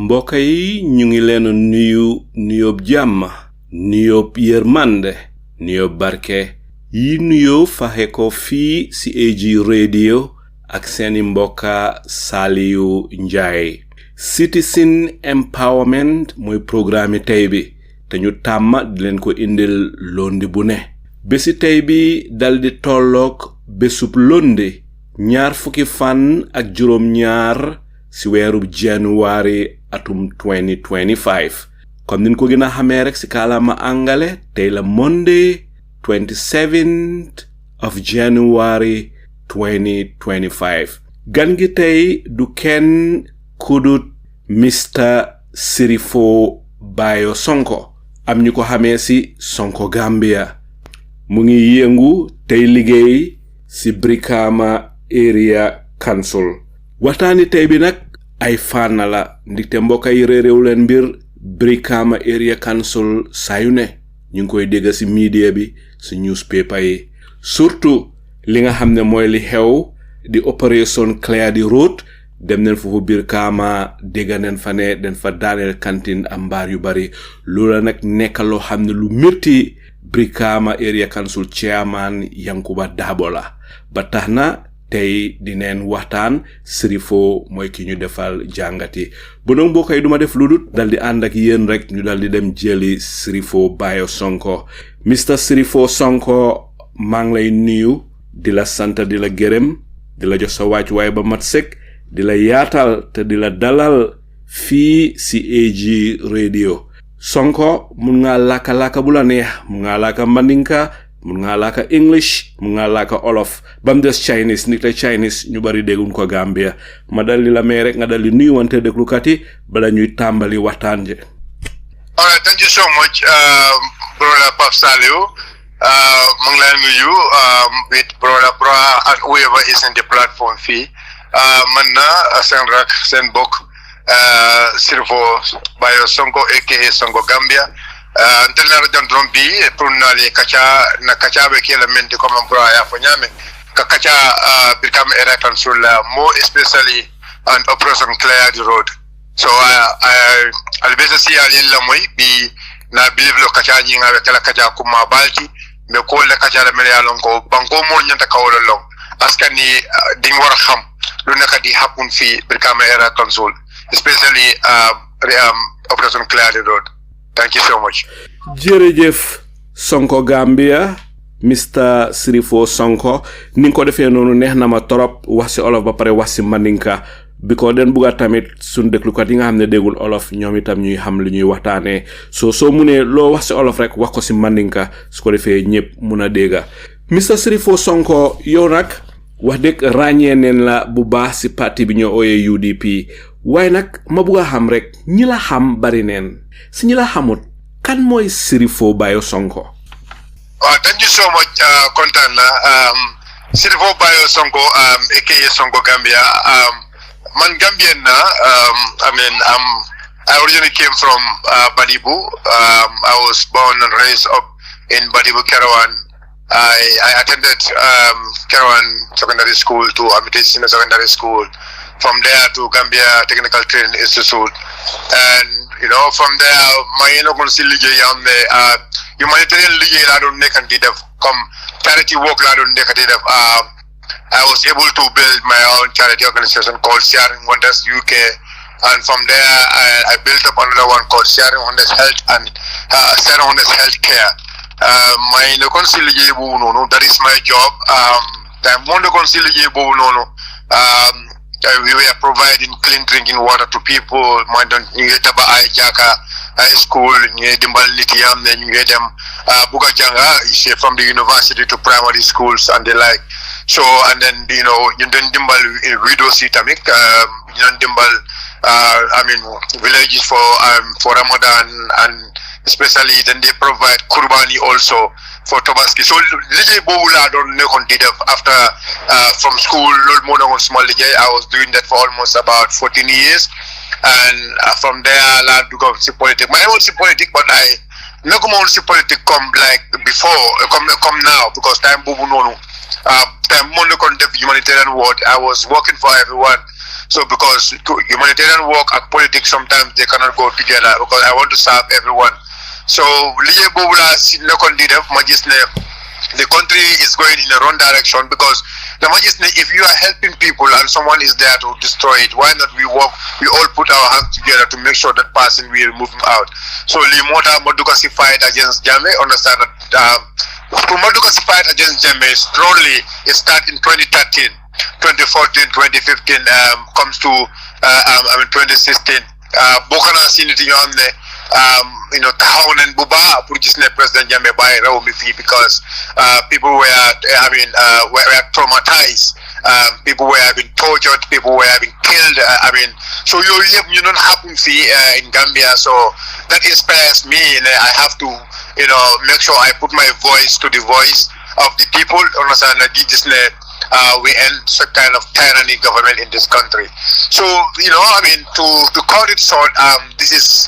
mbokk yi ñu ngi leen nuyoob jàmm nuyoob yërmande nuyoob barke yi nuyoo faxe ko fii ci AG radio ak seeni mbokka Saliu Njaay citizen empowerment mooy programme tey bi te ñu tàmm di leen ko indil londi bu ne bési tey bi daldi tolloog bésub londi ñaar fukki fan ak juróom ñaar ci weeru January atum 2025 comme nin ko gëna xamé rek ci kalaama angale tey la Monday 27th of January 2025 gan gi tey du kenn kudut Mr. Sheriffo Bayor Sonko am ñu ko xamé ci Sonko Gambia mu ngi yëngu tey liggéey ci Brikama Area Council waxtaani tey bi nak ay fana la ndikte mbokay réew leen mbir Brikama Area Council sayu ne ñu ngi koy dégg ci media bi ci newspaper yi surtout li nga xamne mooy li xew di operation clear the road dem nañ fofu Brikama dégg nañ fa ne den fa daaneel cantine am mbaar yu bari loola nag nekk loo xam ne lu mirti Brikama Area Council Chairman Yankuba Darboe la ba tax na tey dineen waxtaan Sheriffo mooy ki ñu defal jàngati bu noonu mbokay duma def ludut daldi ànd ak yéen rek ñu daldi dem jëli Sheriffo Bayor Sonko Mr. Sheriffo Sonko maa ngi lay nuyu di la sant di la gërëm di la jox sa wàcc waaye ba mat sëkk di la yaatal te di la dalal fii ci AG radio Sonko mun nga laka bu la neex mun nga laka mandinka mun nga laka English mun nga laka Olof bam des Chinese nit la Chinese ñu bari déggun ko Gambia ma dali la may rek nga dali nuyu wante déglukat yi bala ñuy tàmbali waxtaan je. All right, thank you so much, brother Pap Saliu. Mu ngi lay nuyu with brother and whoever is in the platform fii man na seen rak seen bokk Sheriffo Bayor Sonko aka Sonko Gambia. Ntelera jandron bi pour nali kacha be kela menti comme bro ya fanyame kacha Brikama Area Council more especially an operation clear the road so I albesa si ali la moy bi na believe lo kacha nyinga be kala kacha kuma balti me ko le kacha la mele alon ko banko mo nyanta kawlo long askani ding war xam lu naka di happen fi Brikama Area Council especially operation clear the road. Thank you so much. Jërëjëf Sonko Gambia Mr. Sheriffo Sonko ni ko defee noonu neex na ma torop wax ci Olof ba pare wax ci Mandinka biko den buga tamit sun déglukat yi nga xam ne déggul Olof ñoom itam ñuy xam li ñuy waxtaanee soo mu ne loo wax ci Olof rek wax ko ci Mandinka su ko defee ñëpp mun a dégga Mr. Sheriffo Sonko yow nag wax dëgg ràññee neen la bu baax ci parti bi ñoo ooyee UDP waaye nag ma bugg a xam rek ñi la xam bari neen si ñi la xamut kan mooy Sheriffo Bayor Sonko. Thank you so much, kontaan la Sheriffo Bayor Sonko aka Sonko Gambia man Gambian na I originally came from Badibu. I was born and raised up in Badibu, Kerawan. I attended Kerawan Secondary School to Amity Senior Secondary School. From there to Gambia Technical Training Institute, and from there my humanitarian liggéey laa doon nekk di def comme charity work laa doon nekk di def. I was able to build my own charity organization called Sharing Wonders UK, and from there I built up another one called Sharing Wonders Health and Sharing Wonders Healthcare. My liggéey boobu noonu, that is my job. We were providing clean drinking water to people. High school, from the university to primary schools and the like. So, and then, you don't dimbal widows, villages for Ramadan, and especially then they provide kurbani also for Tobaski. So Lijay Bowula don't know after from school, more than small Lijay. I was doing that for almost about 14 years, and from there I learned to go see politics. My own see politics, but I no come on see politics come like before, come now, because time Bubu no time money content humanitarian work. I was working for everyone. So because humanitarian work and politics sometimes they cannot go together, because I want to serve everyone. So Liye Bobula the country is going in the wrong direction, because the Majesty, if you are helping people and someone is there to destroy it, why not we all put our hands together to make sure that person will move him out. So Limota Madukasi fight against Jammeh, understand that Madukasi fight against Jammeh strongly it started in 2013, 2014, 2015 comes to 2016. Bokana Siniti on the Tahawan and Buba President Adama Barrow because people were traumatized, people were being tortured, people were being killed. So you don't happen in Gambia. So that inspires me, and I have to make sure I put my voice to the voice of the people. Understand that we end some kind of tyranny government in this country. So to cut it short, this is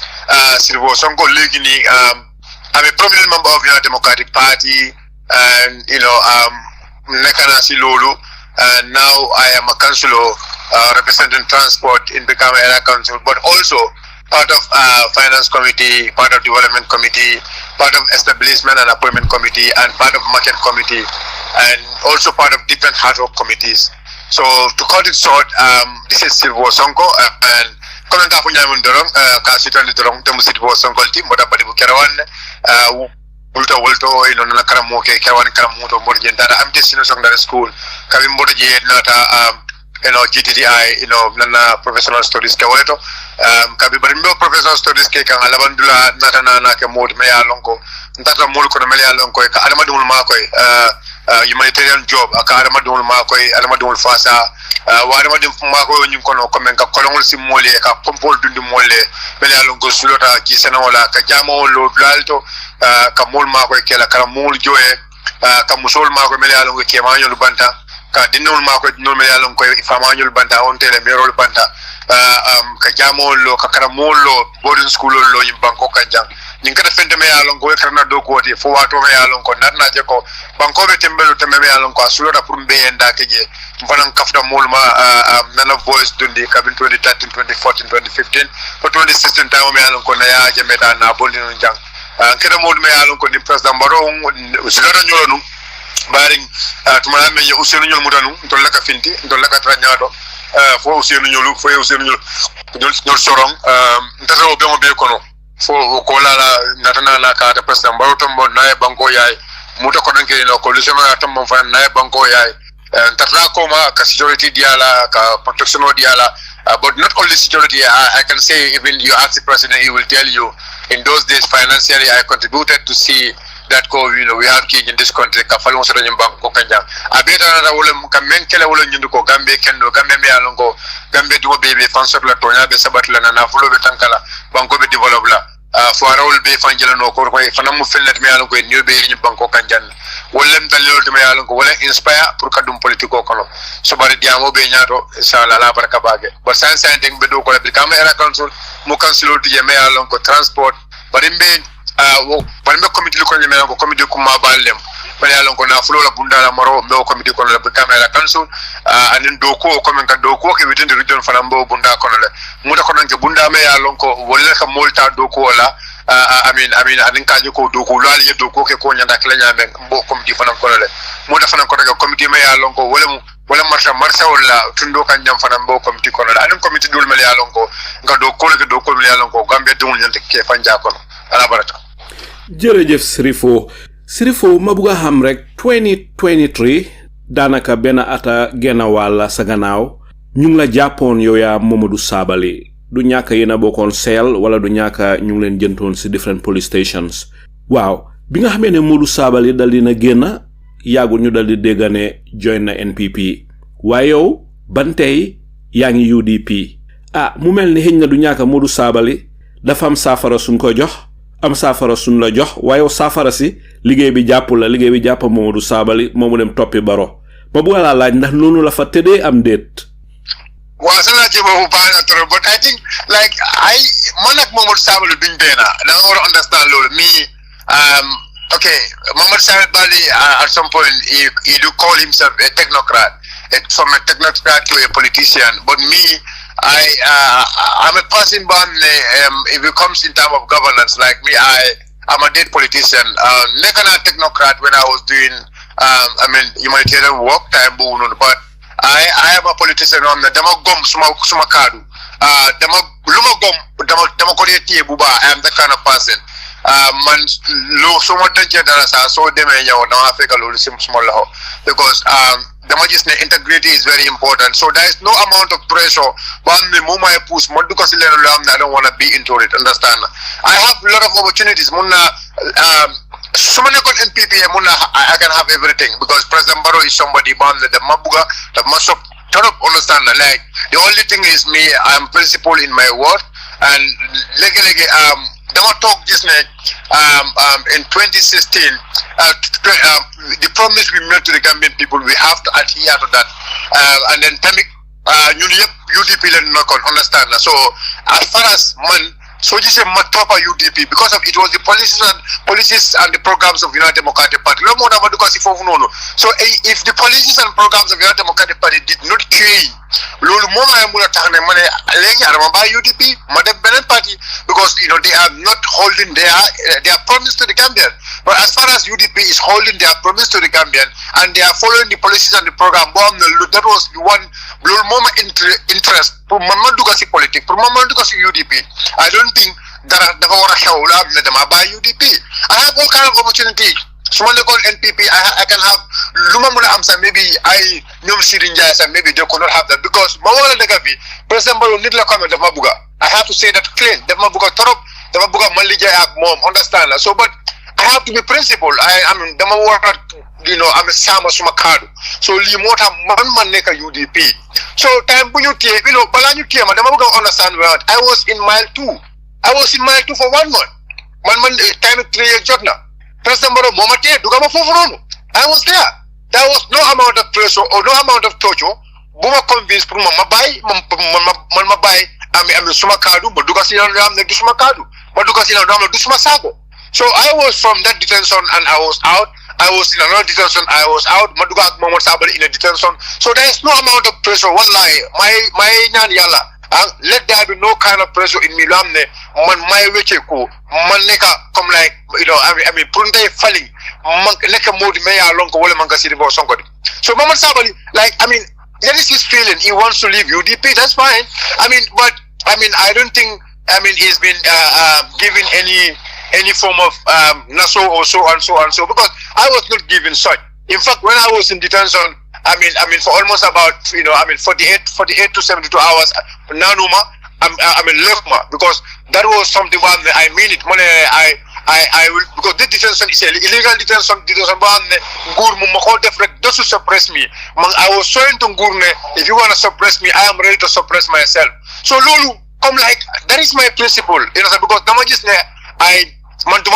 Sheriffo Sonko Legini. I'm a prominent member of the Democratic Party, and Nekanasi Lulu, and now I am a councillor representing transport in Brikama Area Council, but also part of finance committee, part of development committee, part of establishment and appointment committee, and part of market committee, and also part of different hard work committees. So to cut it short, this is Sheriffo Sonko, and comment up on Yamun Dorong, Kasitani Dorong, Temusitwo Sonko team, but up at the Karawan, Walto, Nakaramoke, Karawan Karamuto, Morgentara, I'm just in a secondary school, Kavim Bodaji, Nata, GTDI, Nana professional studies Kawato, Kabibarimbo professional studies Kaka, Alabandula, Natana, Nakamod, Mea Lonko, Tata Mulko, Mea Lonko, Adamadul Makoi, humanitarian job, Akaramadul Makoi, Alamadul Fasa, Wadamadum Mako, Yukono, Comenka, Colonel Simole, Kapompol Dundumole, Mea Lonko, Sulota, Kisanola, Kajamo, Loblalto, Kamul Makoi, Kela, Karamul Joe, Kamusol Mako, Mea Lonko, Kiamano Lubanta. Ka dinul mako dinul me yalon ko ifamanyul banda on tele merol banda ka jamol lo ka karamol lo boarding school lo yimbanko kanjang nin kada fende me yalon ko karna do ko ti fo wato me yalon ko narna je ko banko be tembelo tembe me yalon ko asulota pour mbe enda keje mfanan kafta molma nana voice dundi kabin 2013 2014 2015 for 2016 time me yalon ko na ya je meta na bondi non jang kada mod me yalon ko ni president Barrow usigara nyolo num baring tumana me usenu nyol mudanu ndolla ka finti ndolla ka tranyado fo usenu nyolu fo usenu nyol sorong ntata o bemo be kono fo ko la natana la ka ta president Barrow tombo na banko yaay muta ko danke no ko lisema tombo fa na banko yaay ntata ko ma ka security diala ka protection diala but not only security. I can say even you ask the president, he will tell you in those days financially I contributed to see that we have kids in this country kafalon so nyum banko kanja abeta na wala kamen kele wala nyundu ko gambe kendo gambe me alongo gambe do bebe fansor la tonya be sabatla na fulo be tankala banko be develop la fo arawul be fanjela no ko fanam mu fellet me alongo new be nyum banko kanjan wala mdalilo to me alongo wala inspire pour kadum politiko kono so bari diamo be nyato inshallah la baraka bage but sans be do ko Brikama Area Council mu council to je me alongo transport bari mbe balme committee ko nyame ko committee ko ma ballem bali alon ko na fulo la bunda la maro be committee ko la Brikama Area Council anin do ko men ka do ko ke witinde region fana mbo bunda ko le muta ko nanke bunda me alon ko wala ka molta do ko la amin anin ka ko do ko la ye do ko ke ko nyanda kala nyame mbo committee fana ko le muta fana ko daga committee me alon ko wala marsa wala tundo kan jam fana mbo committee ko la anin committee dul me alon ko nga do ko me alon ko gambe dum nyante ke fanja ko ala barata. Jërëjëf Sheriffo ma bëgg xam rek 2023 daanaka benn ata genn wàll sa gannaaw ñu ngi la jàppoon yow yaa Momodou Sabally du ñàkk yéen a bokkoon seel wala du ñàkk ñu ngi leen jëntoon si different police stations waaw bi nga xamee ne Momodou Sabally dal dina génn yàggul ñu dal di dégg ne join na NPP waaye yow ban tey yaa ngi UDP ah mu mel ni xëñ na du ñàkk Modou Sabally dafa am saafara suñ ko jox am saafara suñ la jox waaye saafara si liggéey bi jàpp la liggéey bi jàpp Modou Sabally moomu dem toppi Barrow ma bëgg laa laaj ndax noonu la fa tëddee am déet. waaw sa laaj boobu baax na trop but I think like man ak Momodou Sabally duñ benn da nga war a understand loolu okay, Mohamed Sabally at some point he do call himself a technocrat, from a technocrat to a politician. But me, I'm a person born. If it comes in terms of governance, like me, I'm a dead politician. Like a technocrat when I was doing, humanitarian work time, but I am a politician on the demogom sumakadu. I am the kind of person. Man lo so mo tanje dara sa so deme ñaw na Africa lo sim small law because the majesty integrity is very important, so there is no amount of pressure but me mo my push mo duko sileno lo am I don't want to be into it, understand. I have a lot of opportunities munna so many MPP munna I can have everything because President Barrow is somebody born the mabuga the masop top, understand. Like the only thing is me, I'm principled in my word and dama talk this in 2016 the promise we made to the Gambian people, we have to adhere to that, and then UDP not understand. So as far as man, so this is top UDP because of it was the policies and the programs of United Democratic Party. So if the policies and programs of United Democratic Party did not change, UDP, party, because they are not holding their promise to the Gambian. But as far as UDP is holding their promise to the Gambian and they are following the policies and the program, that was the one interest for politics, for UDP. I don't think that UDP. I have all kind of opportunity. Small NPP, I can have Lumamula Amsa, maybe maybe they could not have that because Mawala Negavi, President Barrow need comment of Mabuga. I have to say that clean. The Mabuga Torop, the Mabuga Malija mom, understand. So but I have to be principled. I mean the Mawara, I'm a Sama Sumakadu. So Limota man neka UDP. So time Balanyu Tiama, the Mabuga understand well. I was in mile 2. I was in mile 2 for 1 month. 1 month time 3 years job now. President Barrow Momate, Dugama Foforono. I was there. There was no amount of pressure or no amount of torture. Buma convinced Mama Bai, I'm Sumakadu, but Dugasina Ram the Dusumakadu, but Dugasina Ram the Dusumasago. So I was from that detention and I was out. I was in another detention, I was out. Maduga Mohamed Sabally in a detention. So there is no amount of pressure. One lie, my nyan yala. Let there be no kind of pressure in Milamne. Man, my wecheku, man neka come like Prunde falling. Neka mode mea long wole mangasi divorce Sonko. So Mohamed Sabally, that is his feeling. He wants to leave UDP. That's fine. I don't think. He's been given any form of naso or so and so and so because I was not given such. In fact, when I was in detention, for almost about 48 to 72 hours, nanuma, left because that was something one I mean it. I will because this detention is illegal detention. Just to suppress me. I was showing to Gurne, if you want to suppress me, I am ready to suppress myself. So Lulu, come like that is my principle. Because damages man do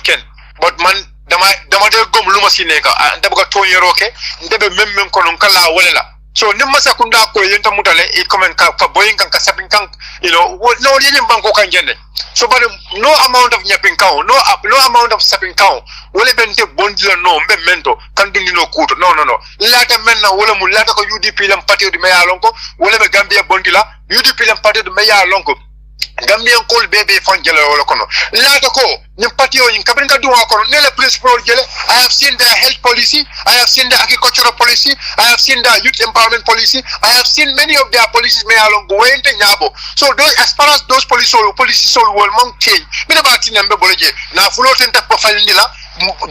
ken, but man damade gom luma sineka ndabuga tonyeroke ndebe memmem konon kala walela. So nimma sakunda ko yenta mutale e komen ka boyin kan ka sapin kan no yenyim banko kan jende. So but no amount of nyapin kan no amount of sapin kan wole bente bondila no mbe mento kan dundi no kuto no lata menna wole mu lata ko UDP lam parti de meya lonko wole be Gambia bondila UDP lam parti de meya lonko Gambian call baby fangela wala kono lata ko ni parti o ni kabrin ka duwa kono ne le principal jele. I have seen their health policy, I have seen the agricultural policy, I have seen the youth empowerment policy, I have seen many of their policies me along go ente nyabo. So those, as far as those policies will mount change mina ba tinembe boloje na fulo tenta pa falindila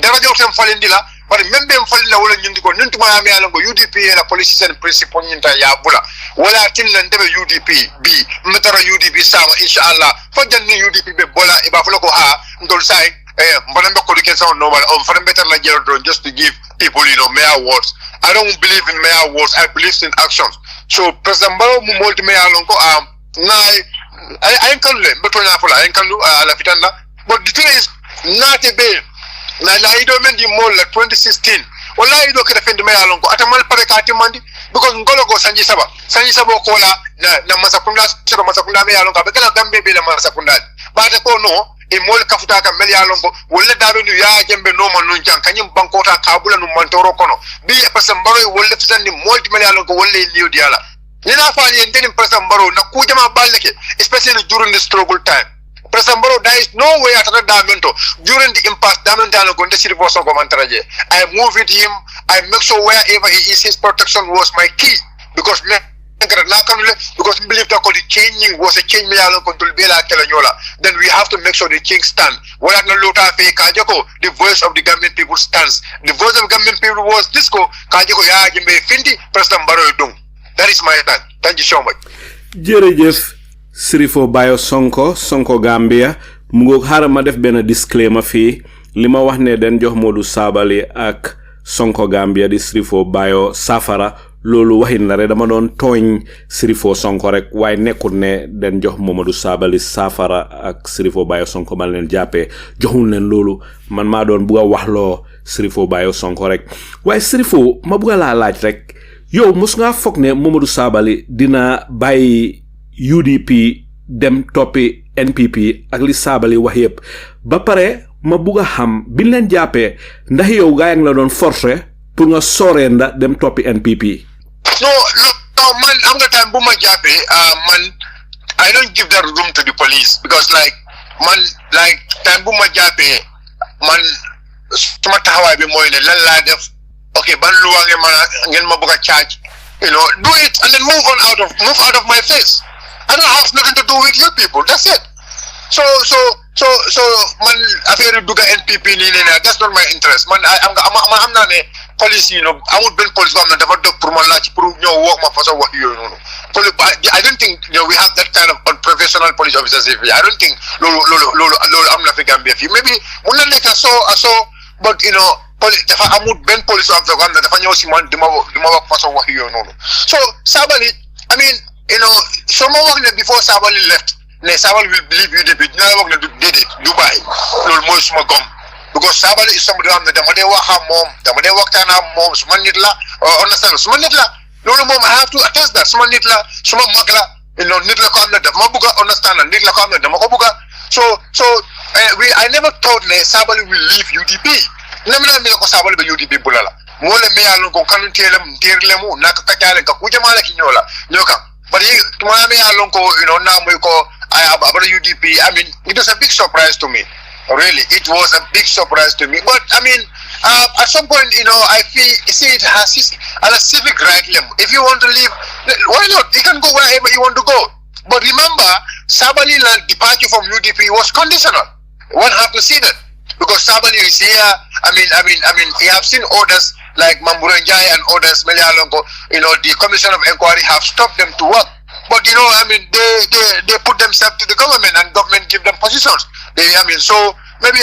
daraja o tem falindila but membe mfalila wala nyindi ko nintuma ya me along go UDP la policies and principle nyinta ya bula wala tinna ndebe UDP b metara UDP sama inshallah fajanni UDP be bola e ba fulo ko ha ndol sai mbanembe ko education normal on for better la jero just to give people mere words. I don't believe in mere words, I believe in actions. So President Barrow mu molti me alon ko I can learn, but I can do la fitanda. But the thing is, not a bail. Na ido mendi mol 2016. Wala ido kida fendi me alon ko atamal pare kati mandi because ngolo go sanji saba kola na masakunda me alon ka be kala gambe be na masakunda. Ba ta ko no e mol kafuta ka mel alon ko wala dabe nu ya jembe no man nun jang kanyum bankota kabula nu mantoro kono. Bi President Barrow wala fitandi molti me alon ko wala liu diala. Nina fani endeni President Barrow na kujama baleke, especially during the struggle time. President Barrow, there is no way at Damento during the impasse. Damento go to Sheriffo Sonko Mantaraje. I move with him. I make sure wherever he is, his protection was my key because I believe that the changing was a change. Then we have to make sure the change stand. The voice of the Gambian people stands. The voice of the Gambian people was this go. President Barrow. That is my plan. Thank you so much. Jërëjëf Sheriffo Bayor Sonko Gambia mu ngoog xaaral ma def benn disclaimer fii li ma wax ne den jox Modou Sabally ak Sonko Gambia di Sheriffo Bayor Safara loolu waxin la rek dama doon tooñ Sheriffo Sonko rek waaye nekkul ne den jox Modou Sabally Safara ak Sheriffo Bayor Sonko man leen jàppee joxul leen loolu man maa doon bugg a waxloo Sheriffo Bayor Sonko rek waaye Sheriffo ma bugg a laa laaj rek yow mus nga foog ne Momodou Sabally dina bàyyi UDP dem toppi NPP ak li Sabally wax yépp ba pare ma bugg a xam biñ leen jàppee ndax yow gaa yang la doon forcé pour nga soree nda dem toppi NPP. No, man, I'm the time buma jàppee man I don't give that room to the police because like time buma jàppee man suma taxawaay bi mooy ne lan laa def. Okay, ban luwa ngeen ma bëgg a charge, do it and then move out of my face. I don't have nothing to do with you people. That's it. So man affaire duga NPP ni that's not my interest. Man I'm not a police, I would be police am na dafa dog pour man la ci pour ñoo wax ma façon wax yoy nonu. I don't think we have that kind of unprofessional police officers here. I don't think lolu am na fi Gambia fi. Maybe mun na nekk so but dafa amul ben police officer ko amna dafa ñew ci man dima wax façon wax yoy nonu. So Sabally, I mean, so ma wax ne before Sabally left, Sabally will believe you the bit na wax ne did it Dubai. Lol moy suma gom. Because Sabally is somebody am na dama dey wax ak mom, dama dey waxtaan ak mom, suma nit la, understand, suma nit la. Lolu mom I have to attest that suma nit la, suma mag la, nit la ko am na dama bëgg understand nit la ko am na dama ko bëgg. So I never thought Sabally will leave UDP. Nemna mi ko Sabally be UDP bulala. Mole me yalon ko kanu tierle mu na ka kale ka kujamala kinyola nyoka. But tuma me yalon ko na mo ko about UDP. I mean, it was a big surprise to me. Really, it was a big surprise to me. But I mean, at some point, I see it has a civic right. If you want to leave, why not? You can go wherever you want to go. But remember, Sabally departure from UDP was conditional. One have to see that. Because Sabally is here, I mean, you have seen orders like Mamburanjai and others, Melialongo, the Commission of Inquiry have stopped them to work. But, they put themselves to the government and government give them positions. So maybe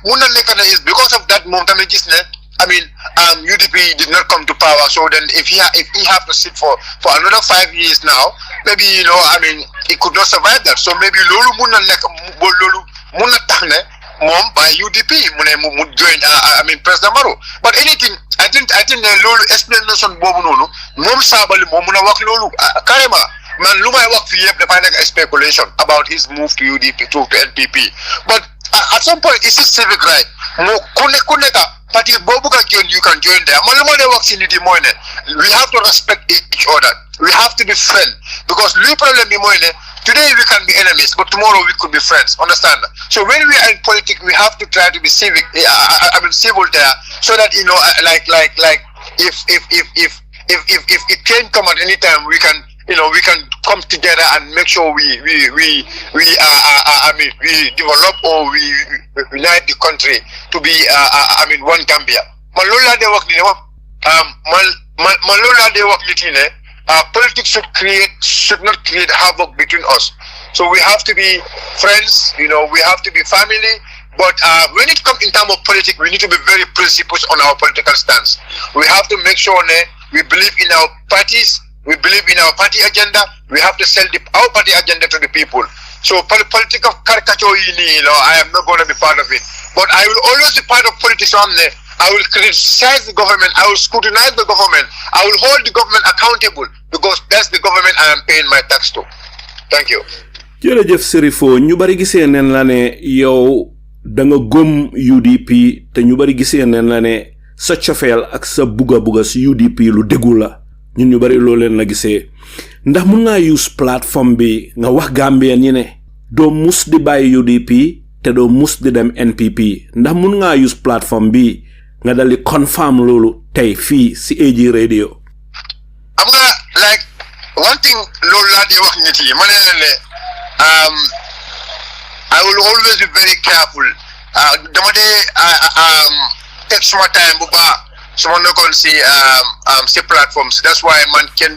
Muna Nekana is because of that UDP did not come to power. So then if he have to sit for another 5 years now, maybe, he could not survive that. So maybe Lulu Muna Tahne, mom by UDP mu join President Barrow. But anything I think lolu explanation bobu nonu mom Sabally mom muna wax lolu carrément man lumay wax fi yeb dafa nek speculation about his move to UDP to NPP. But at some point it's a civic right mo kuneka party bobu ka join, you can join there. Man luma de wax ni di moy ne we have to respect each other, we have to be friends because le problem bi moy ne today we can be enemies, but tomorrow we could be friends. Understand? So when we are in politics, we have to try to be civil there, so that like if it can come at any time, we can come together and make sure we develop or we unite the country to be one Gambia. Malola de work politics should not create havoc between us. So we have to be friends, we have to be family. But when it comes in terms of politics, we need to be very principled on our political stance. We have to make sure we believe in our parties, We believe in our party agenda. We have to sell our party agenda to the people. So politics of caricature, I am not going to be part of it. But I will always be part of politics. I will criticize the government. I will scrutinize the government. I will hold the government accountable because that's the government I am paying my tax to. Thank you. Jërëjëf Sheriffo ñu bari gisee neen la ne yow da nga gëm UDP te ñu bari gisee neen la ne sa cofeel ak sa buga si UDP lu déggu la ñun ñu bari loo leen la gisee ndax mun ngaa use plateforme bi nga wax Gambien ñi ne doo mus di bàyyi UDP te doo mus di dem NPP ndax mun ngaa use plateforme bi nga dal di confirm loolu tey fii si AG radio. am nga like one thing loolu laa di wax nit yi ma ne leen ne I will always be very careful. Dama take some time bu baax suma nekkoon si platforms. That's why man can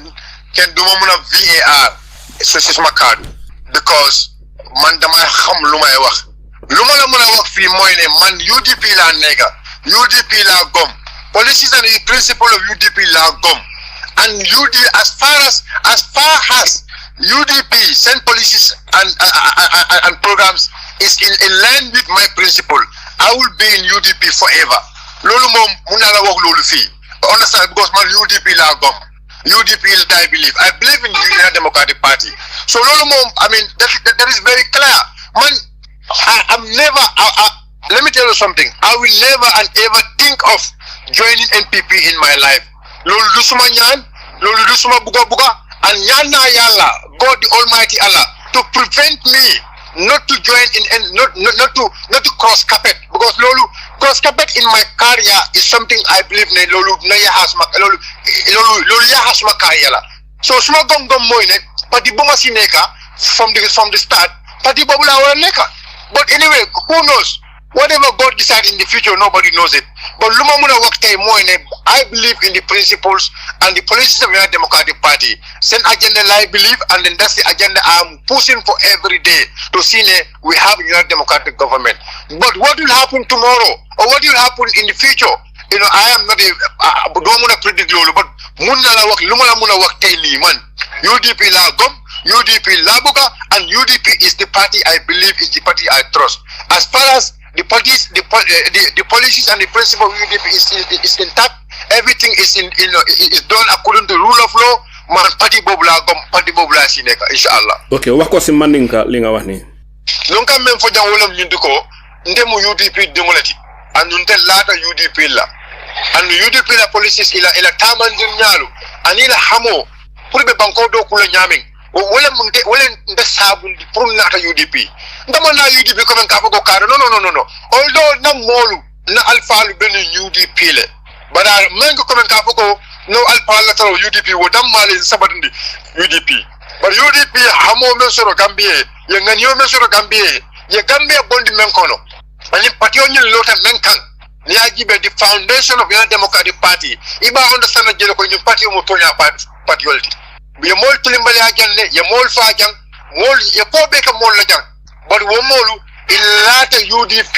do ma mun a VAR so si suma kaddu because man dama xam lu may wax lu ma la mun a wax fii mooy ne man UDP laa nekka UDP laa gom policies and the principle of UDP laa gom and as far as UDP send policies and programs is in line with my principle. I will be in UDP forever. Lolu mom muna la wax lolu fi. Understand because man UDP la gom. UDP I believe in the United Democratic Party. So lolu mom I mean that is very clear. Man I'm never let me tell you something. I will never and ever think of joining NPP in my life. Lolu du suma ñaan, lolu du suma buga and Yana Yalla, God the Almighty Allah, to prevent me not to join not to cross carpet because lolu cross carpet in my career is something I believe ne lolu na ya hasma lolu ya hasma career la. So suma gom moy ne pati buma si neka from the start pati bobu la wara neka. But anyway, who knows? Whatever God decides in the future, nobody knows it. But luma muna work tay moy ne I believe in the principles and the policies of the United Democratic Party. Same agenda I believe, and then that's the agenda I'm pushing for every day to see we have a United Democratic government. But what will happen tomorrow, or what will happen in the future? I am not don't want to predict lolo, but lumala muna work daily man. UDP la gom, UDP la buga, and UDP is the party I believe is the party I trust. As far as the policies and the principle of UDP is intact, everything is is done according to the rule of law. Man party bobla gom party bobla sineka inshallah. Okay, wako si mandinka linga wani. Nunca men fo jangolam nyinduko ndemu UDP demolati anunte lata UDP la. And UDP la policies ila tamandir nyalu anila hamo pour be banko do kula nyaming. Wala nde sabun pour nata UDP. Ndama na UDP ko men ka ko karo no. Although na molu na alfa lu ben UDP le. But men ko men ka ko no alfa la taro UDP wo dam mali sabatundi UDP. But UDP hamo men soro Gambia ye nganyo men soro Gambia ye Gambia bondi men kono. Ani patio nyi lota men kan ni ajibe the foundation of the Democratic Party. Iba understand na jelo ko nyi patio mo tonya patiolti. Ye mol tulimbali ajanne ye mol fajan mol ye ko be ka mol la jang. But wo molu ilata UDP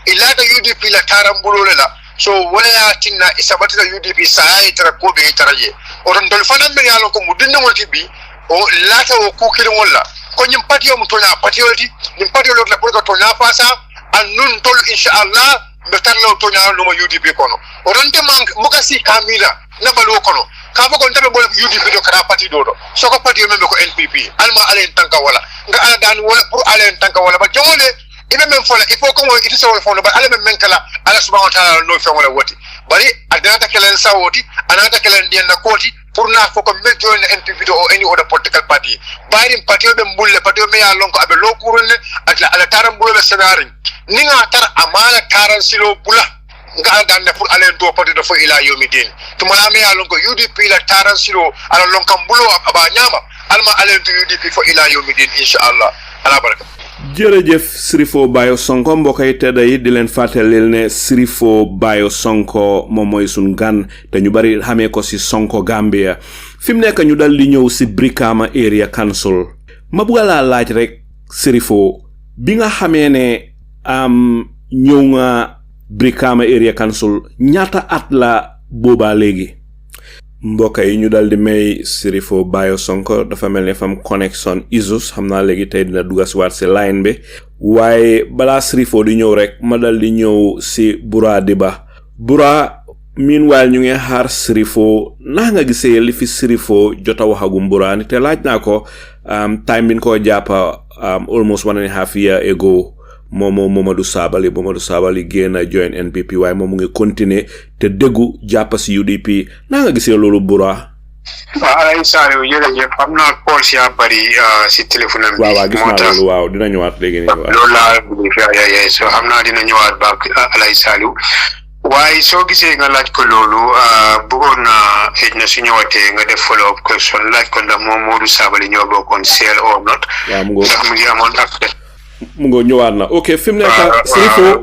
ilata UDP la tarambulo la. So wala ya tinna isabatita UDP sai tara ko be tara ye oron dol fanam be yalo ko mudinno woti bi o lata o kukili wala ko nyim patio mu tonya patiolti nyim patio la pour ko tonya fasa an nun tol inshallah be tarlo tonya no mo UDP kono oron te mank mukasi kamila na balo kono ka fa ko ndabe bol UDP do kara pati do so ko patio membe ko NPP alma alen tanka wala nga ala dan wala pour alen tanka wala ba jole ibe men fola il faut ko mo iti sawol fono ba ala men kala ala subhanahu wa ta'ala no fe wala woti bari adana kelen sawoti anata kelen den na koti pour na foko me join NPP or any other political party bari party be mbulle party me ya lonko abe lo kurunne atla ala taram bulo be senari ninga tar amala taran silo bula nga dan ne pour aller do party do fo ila yomidin to mala me ya lonko UDP la taran silo ala lonkam bulo aba nyama alma aller to UDP fo ila yomidin inshallah ala baraka. Jërëjëf Sheriffo Bayor Sonko mbokay tedda yi di leen fàttalil ne Sheriffo Bayor Sonko moom mooy sun gan te ñu bari xamee ko si Sonko Gambia fi mu nekk ñu dal di ñëw si Brikama Area Council ma bëgg laa laaj rek Sheriffo bi nga xamee ne ñëw nga Brikama Area Council ñaata at la boobaa léegi mbokk yi ñu dal di may Sheriffo Bayor Sonko dafa melni fam connection issues xamna legi tay dina dugas wat ci line bi waye bala Sheriffo di ñew rek ma dal di ñew ci Bura Diba Bura meanwhile ñu ngi xaar Sheriffo na nga gisee li fi Sheriffo jota waxagum Bura ni te laaj na ko time bin ko jappa almost 1.5 year ago momo Mamadou Sabali gena join NPP way momo ngi continuer te deggu jappa ci UDP na nga gisee lolu Bura ay saaru jere amna call ci bari ci téléphone am waaw gis na lolu waaw dina ñëwaat legi ni waaw lolu la bu fi so amna dina ñëwaat ba alay salu waaye soo gisee nga laaj ko loolu bëggoon na xëj na su ñëwatee nga def follow up question laaj ko ndax moom Modou Sabally ñoo bokkoon seel or not waaw mu ngi amoon accès mu ngo ñëwaat na ok fi mu nekk Sheriffo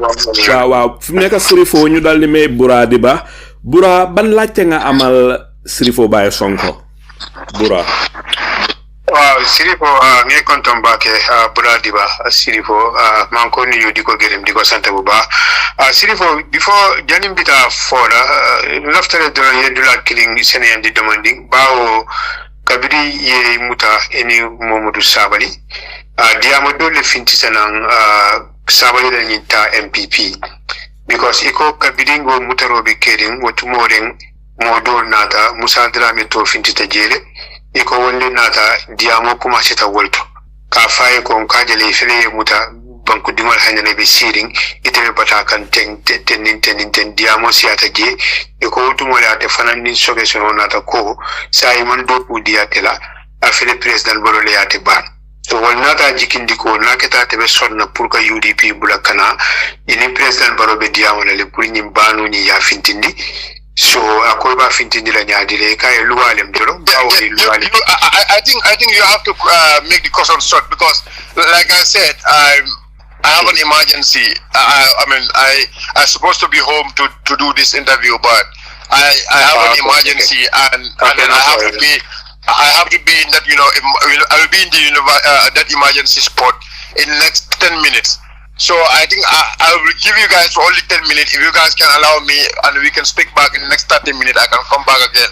waaw fi mu nekk Sheriffo ñu dal di may Bura Diba Bura ban laajte nga amal Sheriffo Bayor Sonko Bura waaw Sheriffo ngi kontom baake Bura Diba Sheriffo man ko nuyu diko gërëm diko sant bu baax Sheriffo before janim bita fola laftare do yedula killing senen di demanding bawo kabiri ye muta eni Mamadou Sabally diamo dole finti sanan Sabally da nyita MPP because iko kabiri ngo mutarobe kedin wotumoren modol nata Musa Drame to finti tajele iko wonde nata diamo kuma sita wolto ka faye ko kajale fele muta banku dimal hanene be siring itebe bata kan ten diamo siata je iko wutumo la te fanani soge sono nata ko sai man do diatela afele president Barrow le yate ban so wal nata jikindi ko naketa tebe sonna pour ka UDP bulakana ini president Barrow be diamo le pour nyim banu ni ya fintindi so akoy ba fintindi la nyaadire kay luwalem doro bawli luwalem I think you have to make the question short because like I said I have an emergency. I'm supposed to be home to do this interview, but I have an emergency and I have to be in that I will be in the that emergency spot in the next 10 minutes. So I think I will give you guys only 10 minutes. If you guys can allow me and we can speak back in the next 30 minutes, I can come back again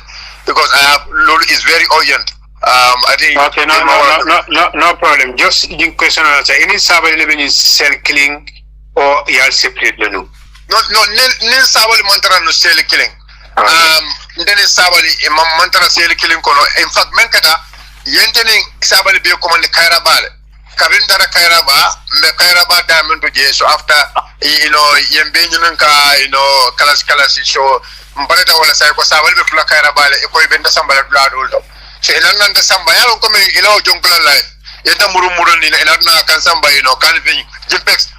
because Lulu is very urgent. I think okay, no problem. Just the question answer. Any Sabally living is cell killing or y'all separate no? No, nil Sabally mantara no cell killing. Then Sabally mantara cell killing kono. In fact, menkata yenteni Sabally be command Kairabale. Kabin dara Kairaba diamond to je. So after yembe nyunka kalas so mbareta wala sai ko Sabally be kula Kairabale e ko benda sambala blood uldo. So ilan the samba yalo come ilaw jongla life yeta muru ni ilan na kan samba kanifing jimpex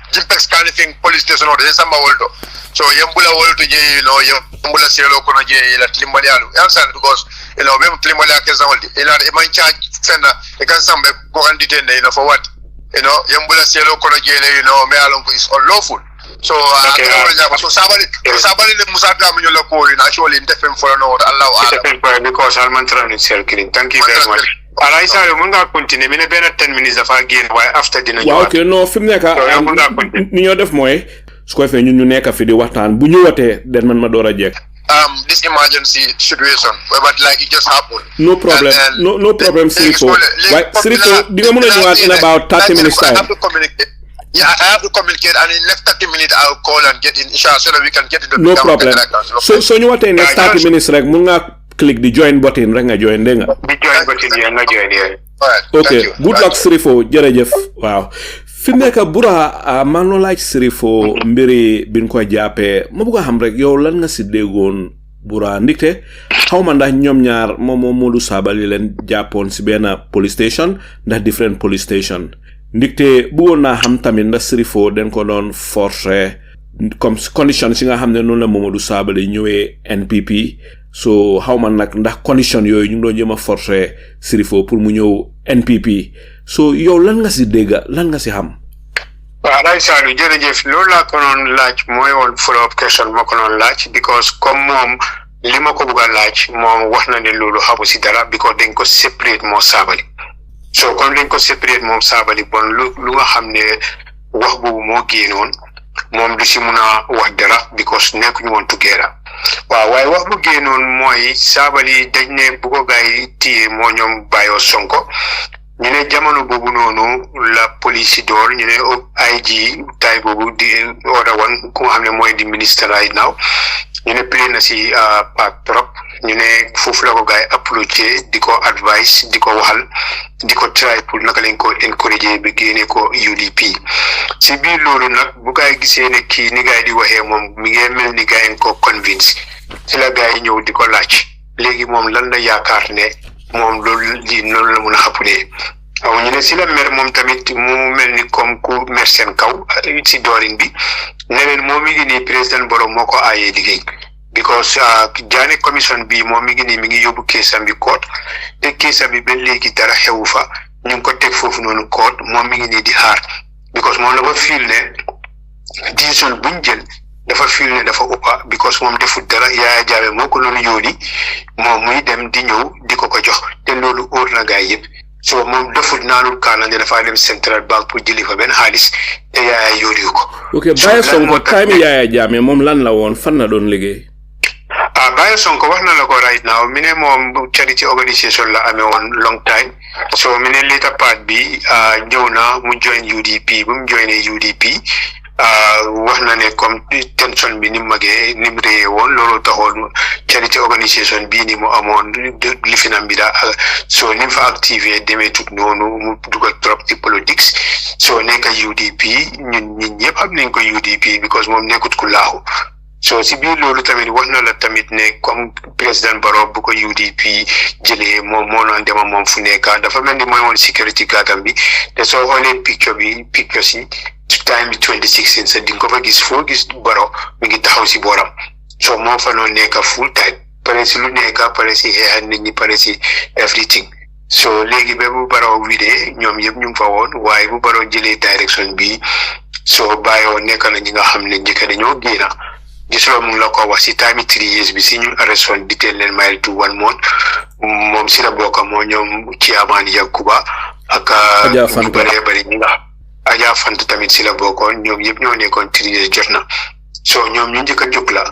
kanifing police station or samba woldo so yambula woldo je yambula selo kono je ila tlimbali alu answer because bem tlimbali akeza woldi ila e man charge senda e kan samba ko anditende for what yambula selo kono je me alon ko is unlawful so so Sabally le Musa Drame la ko actually indefend for no Allah because Alman Tran cell killing. Thank you very much. Alaisa mun ga continue mine bena 10 minutes afa again why after dinner waaw ok no fi mu nekk ni ñoo def mooy su ko defee ñun ñu nekk fi di waxtaan bu ñu wootee den man ma door a jekk this emergency situation but like it just happened no problem no problem Sheriffo waaye Sheriffo di nga mën a ñëwaat in about 30 minutes time I have to communicate and in next 30 minutes I'll call and get in inshallah so that we can get into no problem so ñu wootee next 30 minutes rek mun nga click the join button rek nga join dégg nga di join button ya nga join okay good luck Sheriffo jërëjëf waaw fi nekk Bura man no laaj Sheriffo mbiri bin ko jàppee ma bëgg a xam rek yow lan nga si déggoon Bura ndikte xaw ma ndax ñoom ñaar moom Mamadou Sabally leen jàppoon si benn police station ndax different police station ndikte bëggoon naa xam tamit ndax Sheriffo den ko doon forcer comme condition si nga xam ne noonu la Mamadou Sabally ñëwee NPP so xaw ma nag ndax condition yooyu ñu ngi doon jëm a forcer Sheriffo pour mu ñëw NPP so yow lan nga si dégg lan nga si xam waaw lay saalu jërëjëf loolu laa ko noon laaj mooy woon follow up question ma ko noon laaj because comme moom li ma ko bëgg a laaj moom wax na ne loolu xamu si dara because dañ ko separate moo Sabally so comme dañ ko separate moom Sabally bon lu nga xam ne wax boobu moo génnoon moom du si mun a wax dara because nekkuñu woon together waaw waaye wax bu génnoon mooy Sabally dañ ne bu ko gaay téye moo ñoom Bayor Sonko ñu ne jamono boobu noonu la police door ñu ne IG tay boobu di order one ku nga xam ne mooy di ministre right now ñu ne play na si paak trop ñu ne foofu la ko gaay approché di ko advice di ko waxal di ko try pour naka lañ ko encourager bi génne ko UDP si biir loolu nag bu gaay gisee ne kii ni gaay di waxee moom mi ngi mel ni gaay ko convince si la gaay ñëw di ko laaj léegi moom lan la yaakaar ne moom loolu lii noonu la mun a xapulee waaw ñu ne si la mer moom tamit mu mel ni comme ku mer seen kaw si doorin bi ne leen moom mi ngi nii président Barrow moo ko aayee liggéey because Jammeh commission bi moom mi ngi yóbbu keesam bi court te keesam bi ba léegi dara xewu fa ñu ngi ko teg foofu noonu court moom mi ngi nii di xaar because moom dafa feel ne décision buñ jël dafa feel ne dafa uppa because moom defut dara Yahya Jammeh moo ko loolu yóoni moom muy dem di ñëw di ko jox te loolu óor na gaay yëpp so moom defut naanul kaana ne dafa dem central bank pour jëli fa benn xaalis te Yahya yóoni ko. ok Bayor Sonko time Yahya Jammeh moom lan la woon fan la doon liggéey. Bayor Sonko wax na la ko right now mi ne moom charity organisation la amee woon long time so mi ne later part bi ñëw na mu join UDP bu mu joinee UDP wax na ne comme tension bi ni mu magee ni mu réyee woon loolu taxoon charity organisation bii ni mu amoon lifinam bi daal so ni mu fa activé demee tut noonu mu dugal trop ci politics so nekk UDP ñun ñëpp xam nañ ko UDP because moom nekkut ku laaxu so si biir loolu tamit wax na la tamit ne comme président Barrow bu ko UDP jëlee moom moo naan dema moom fu nekka dafa mel ni mooy woon sécurité gardam bi te soo xoolee picture si time bi 2016 sa di nga ko fa gis foo gis Barrow mi ngi taxaw si booram so moo fa noonu nekka full time pare si lu nekka pare si xeexal nit ñi pare si everything so léegi ba bu Barrow widee ñoom yëpp ñu ngi fa woon waaye bu Barrow jëlee direction bi so Bayor nekk na ñi nga xam ne njëkk dañoo génna gisuloo mu ngi la ko wax si time 3 years bi si ñu arrêté detail leen mile to 1 month moom si la bokk moo ñoom Chairman Yankuba ak ñu bëree bëri ñi nga Adja Fant tamit si la bokkoon ñoom yëpp ñoo nekkoon 3 years jot na so ñoom ñu njëkk a jóg la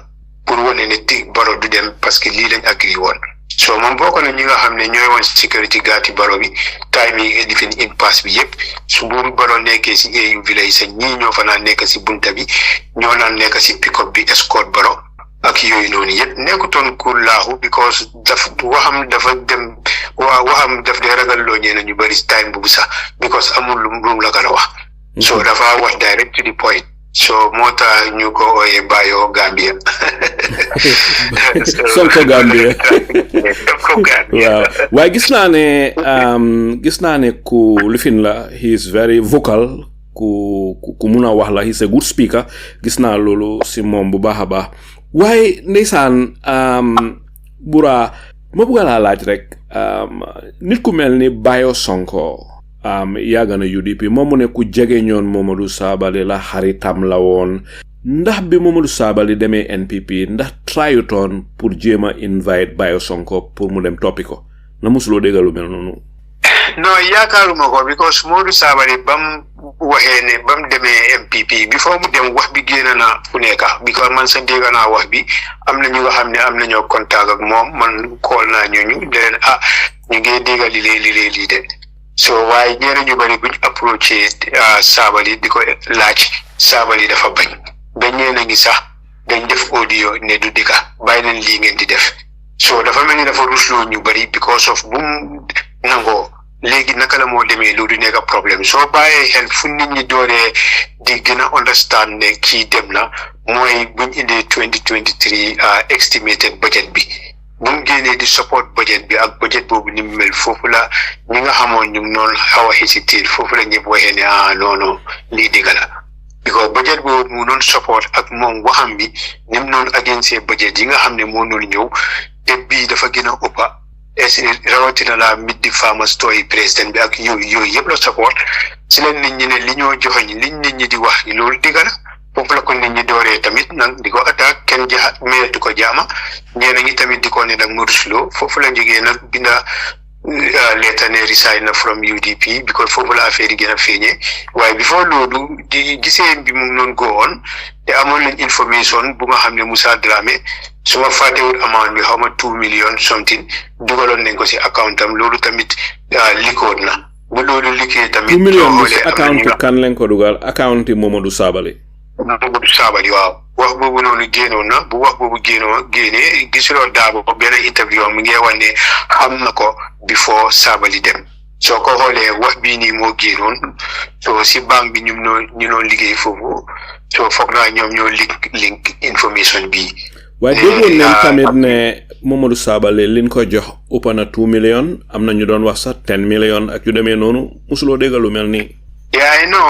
pour wane ne Barrow du dem parce que lii lañ agri woon so moom bokk na ñi nga xam ne ñooy woon sécurité gaati Barrow bi time yi lifin impasse bi yëpp su bu Barrow nekkee si AU village sa ñii ñoo fa naan nekk si bunta bi ñoo naan nekk si pick-up bi escort Barrow ak yooyu noonu yëpp nekkutoon ku laaxu because waxam daf dee ragal loo ñee na ñu bëri time bu sax because amul lu la gën a wax so dafa wax direct to the point so moo tax ñu ko ooyee Bayor Gambia Sonko Gambia waaw waaye gis naa ne ku lifin la he is very vocal ku mun a wax la he is a good speaker gis naa loolu si moom bu baax a baax waaye ndeysaan Bura ma bëgg laa laaj rek nit ku mel ni Bayor Sonko yàgg na UDP moom mu ne ku jege ñoon Momodou Sabally la xaritam la woon ndax bi Momodou Sabally demee NPP ndax tryutoon pour jéem a invite Bayor Sonko pour mu dem toppi ko na musuloo déggal lu mel noonu. non yaakaaruma ko because Momodou Sabally bam waxee ne bam demee MPP bi foo mu dem wax bi génn na fu nekka because man sa dégg naa wax bi am na ñu nga xam ne am nañoo contact ak moom man call naa ñooñu de leen ñu ngi déggal lii de so waaye ñeneen ñu bari buñ approché Sabally di ko laaj Sabally dafa bañ ba ñeneen a ngi sax dañ def audio ne du dëgg bàyyi leen lii ngeen di def so dafa mel ni dafa rusloo ñu bari because of bu mu nangoo léegi naka la moo demee loolu nekk problème soo bàyyee xel fu nit ñi dooree di gën a understand ne kii dem na mooy buñ indee 2023 estimated budget bi bu mu génnee di support budget bi ak budget boobu ni mu mel foofu la ñi nga xamoon ñu noonu xaw a hésité foofu la ñëpp waxee ne non lii dëgg la because budget boobu mu noonu support ak moom waxam bi ni mu noonu against budget yi nga xam ne moo noonu ñëw te bii dafa gën a ëppa rawatina la mid di farmer store yi président bi ak yooyu yëpp la support si leen nit ñi ne li ñoo joxoñ li nit ñi di wax loolu dëgg la foofu la ko nit ñi dooree tamit nag di ko attaque kenn meetu ko jaama ñeena ñi tamit di ko ne nag morusloo foofu la jógee nag binda letter ne resign na from UDP because foofu la affaire yi gën a feeñee waaye before loolu di gisee bi mu noonu go on te amoon nañ information bu nga xam ne Moussa Dramé suma fàttewul amount bi xaw ma 2 million something dugaloon nañ ko si account am loolu tamit likoon na bu loolu liggéey tamit 2 million si account kan lañ ko dugal account Momodou Sabally waaw wax boobu noonu génnoon na bu wax boobu génnee gisuloo Darboe benn interview am mi ngi wax ne xam na ko before Sabally dem soo ko xoolee wax bii nii moo génnoon so si banque bi ñu noon liggéey foofu so foog naa ñoom ñoo link information bii waaye déggoon nañ tamit ne Momodou Sabally liñ ko jox ëpp na 2 million am na ñu doon wax sax 10 million ak yu demee noonu musuloo dégg lu mel nii yeah I know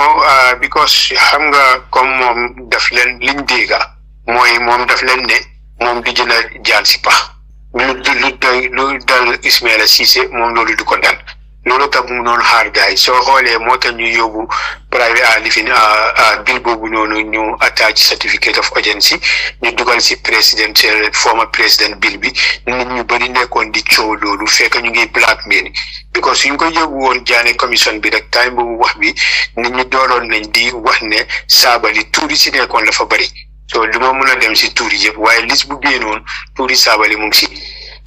because xam nga comme moom daf leen liñ dégga mooy moom daf leen ne moom di jënd jaan si pax lu dal Ismaila Cissé moom loolu du ko dal loolu tax mu noonu xaar gaay soo xoolee moo tax ñu yóbbu private lifin bill boobu noonu ñu attach certificate of urgency ñu dugal si presidential former president bill bi nit ñu bëri nekkoon di coow loolu fekk ñu ngi blackmail because suñ ko yóbbu woon jaane commission bi rek time boobu wax bi nit ñu dooroon nañ di wax ne Sabally tuuri si nekkoon la fa bëri so lu ma mën a dem si tuuri yëpp waaye liste bu génnoon tuuri Sabally mu ngi si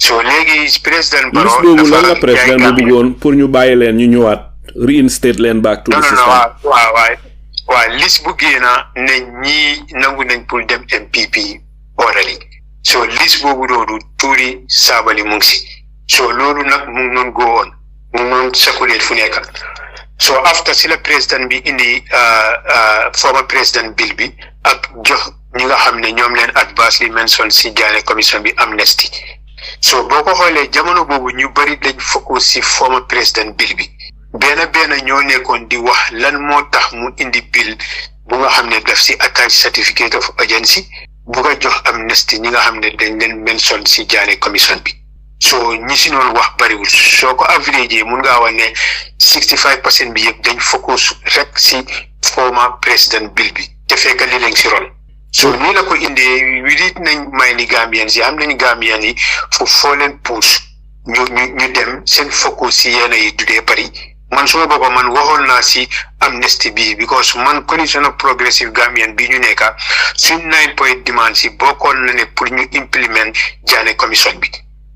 so léegi président Barrow liste boobu lan la président bi bëggoon pour ñu bàyyi leen ñu ñëwaat reinstate leen back to the system waaw liste bu génna ne ñii nangu nañ pour dem MPP orally so liste boobu loolu tuuri Sabally mu ngi si so loolu nag mu ngi noon go on mu ngi noon circulate fu nekk so after si la président bi indi former président bill bi ak jox ñi nga xam ne ñoom leen advice li mention si jaane commission bi amnesty so boo ko xoolee jamono boobu ñu bari dañ focus si former président bill bi benn ñoo nekkoon di wax lan moo tax mu indi bill bu nga xam ne daf si attach certificate of urgency bu nga jox amnesty ñi nga xam ne dañ leen mention si jaane commission bi so ñi si noonu wax bariwul soo ko average mun ngaa wax ne 65% bi yëpp dañ focus rek si former président bill bi te fekk li leen si ron so nii la ko indee wilit nañ may ni Gambians yi am nañu Gambians yi foo leen puus ñu dem seen focus si yenn yi du dee bari man suma boppa man waxoon naa si amnesty bi because man coalition of progressive Gambian bi ñu nekka suñ 9 point demand si bokkoon na ne pour ñu implement jaane commission bi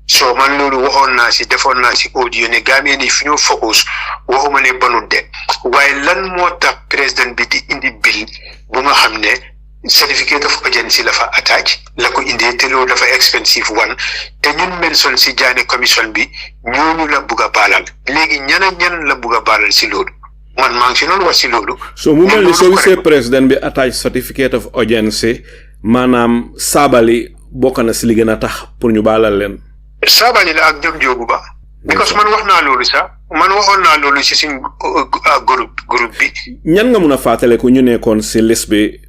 so man loolu waxoon naa si defoon naa si audio ne Gambian yi fi ñu focus waxuma ne banut de waaye lan moo tax président bi di indi bill bu nga xam ne certificate of urgency la fa attach la ko indee te loolu dafa expensive one te ñun mention si jaane commission bi ñooñu la bugg a baalal léegi ñan la bugg a baalal si loolu man maa ngi si noonu wax si loolu so mu mel ni soo gisee président bi attach certificate of urgency maanaam Sabally bokk na si li gën a tax pour ñu baalal leen Sabally la ak ñoom Joogu Ba because man wax naa loolu sax man waxoon naa loolu si suñ groupe bi ñan nga mun a fàttale ku ñu nekkoon si liste bi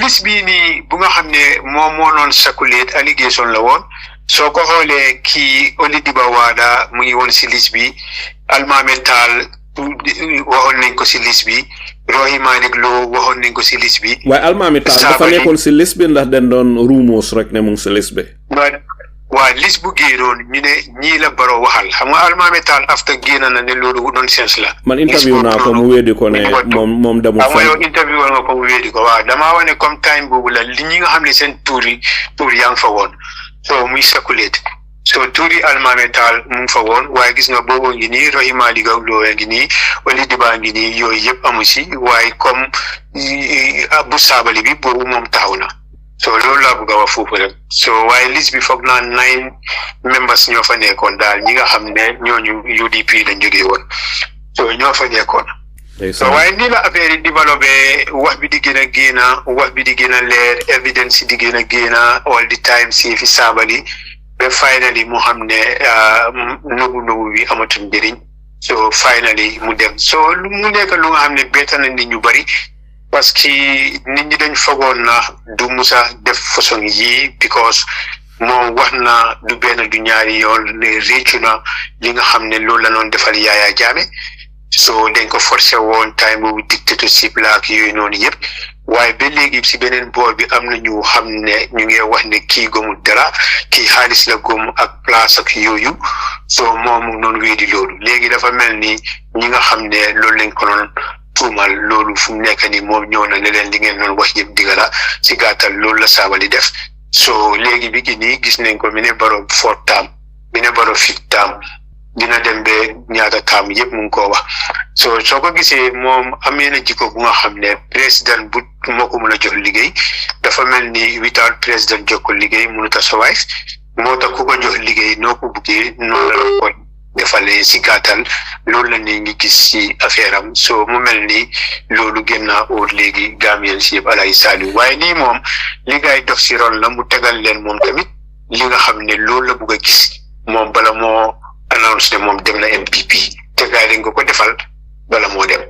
liste bii nii bu nga xam ne moo noon circulate allégation la woon soo ko xoolee kii Olidiba Wada mu ngi woon si liste bi Almame Tall waxoon nañ ko si liste bi Rohey Malick Lowe waxoon nañ ko si liste bi waaye Almame Tall dafa nekkoon si liste bi ndax dañ doon rumors rek ne mu ngi si liste bi waa liste bu génnoon ñu ne ñii la Barrow waxal xam nga Almame Tall after génn na ne loolu nonsense la man interview naa ko mu weddi ko ne moom demul fenn yow interview nga ko mu weddi ko waaw damaa wax ne comme time boobu la li ñi nga xam ne seen tuur yaa ngi fa woon so muy circulate so tuuri Almame Tall mu ngi fa woon waaye gis nga boobu ngi nii Rohey Malick Lowe ngi nii Olidiba ngi nii yooyu yëpp amu si waaye comme bu Sabally bi boobu moom taxaw na so loolu laa bëgg a wax foofu rek so waaye liste bi foog naa 9 members ñoo fa nekkoon daal ñi nga xam ne ñooñu UDP lañ jógee woon so ñoo fa nekkoon so waaye nii la affaire yi développé wax bi di gën a génn wax bi di gën a leer evidence yi di gën a génn all the time si fi Sabally ba finally mu xam ne nubu bi amatul njëriñ so finally mu dem so mu nekk lu nga xam ne bett na nit ñu bari parce que nit ñi dañ fogoon na du musa def façon yi because moom wax na du benn du ñaari yoon ne réccu na li nga xam ne loolu la noon defal Yahya Jammeh so dañ ko forcé woon time boobu dictatorship la ak yooyu noonu yëpp waaye ba léegi si beneen boor bi am na ñu xam ne ñu ngi wax ne kii gëmul dara kii xaalis la gëm ak place ak yooyu so moom noonu wéedi loolu léegi dafa mel ni ñi nga xam ne loolu lañ ko noon tuumal loolu fu mu nekk ni moom ñëw na ne leen li ngeen doon wax yëpp digga la si gàttal loolu la Sabally def so léegi bi gi nii gis nañ ko mi ne Barrow 4 term mi ne Barrow 5th term dina dem be ñaata term yëpp mu ngi koo wax so soo ko gisee moom amee na jikko bu nga xam ne président bu moo ko mën a jox liggéey dafa mel ni without président jox ko liggéey mënut a survive moo tax ku ko jox liggéey noo ko buggee noonu la ko defalee si gàttal loolu la ni ngi gis si affaire am so mu mel ni loolu gën naa óor léegi Gambien si yëpp alay saali waaye nii moom li ngay dox si ron la mu tegal leen moom tamit li nga xam ne loolu la bugg a gis moom bala moo announce ne moom dem na MPP te gaay dañ ko defal bala moo dem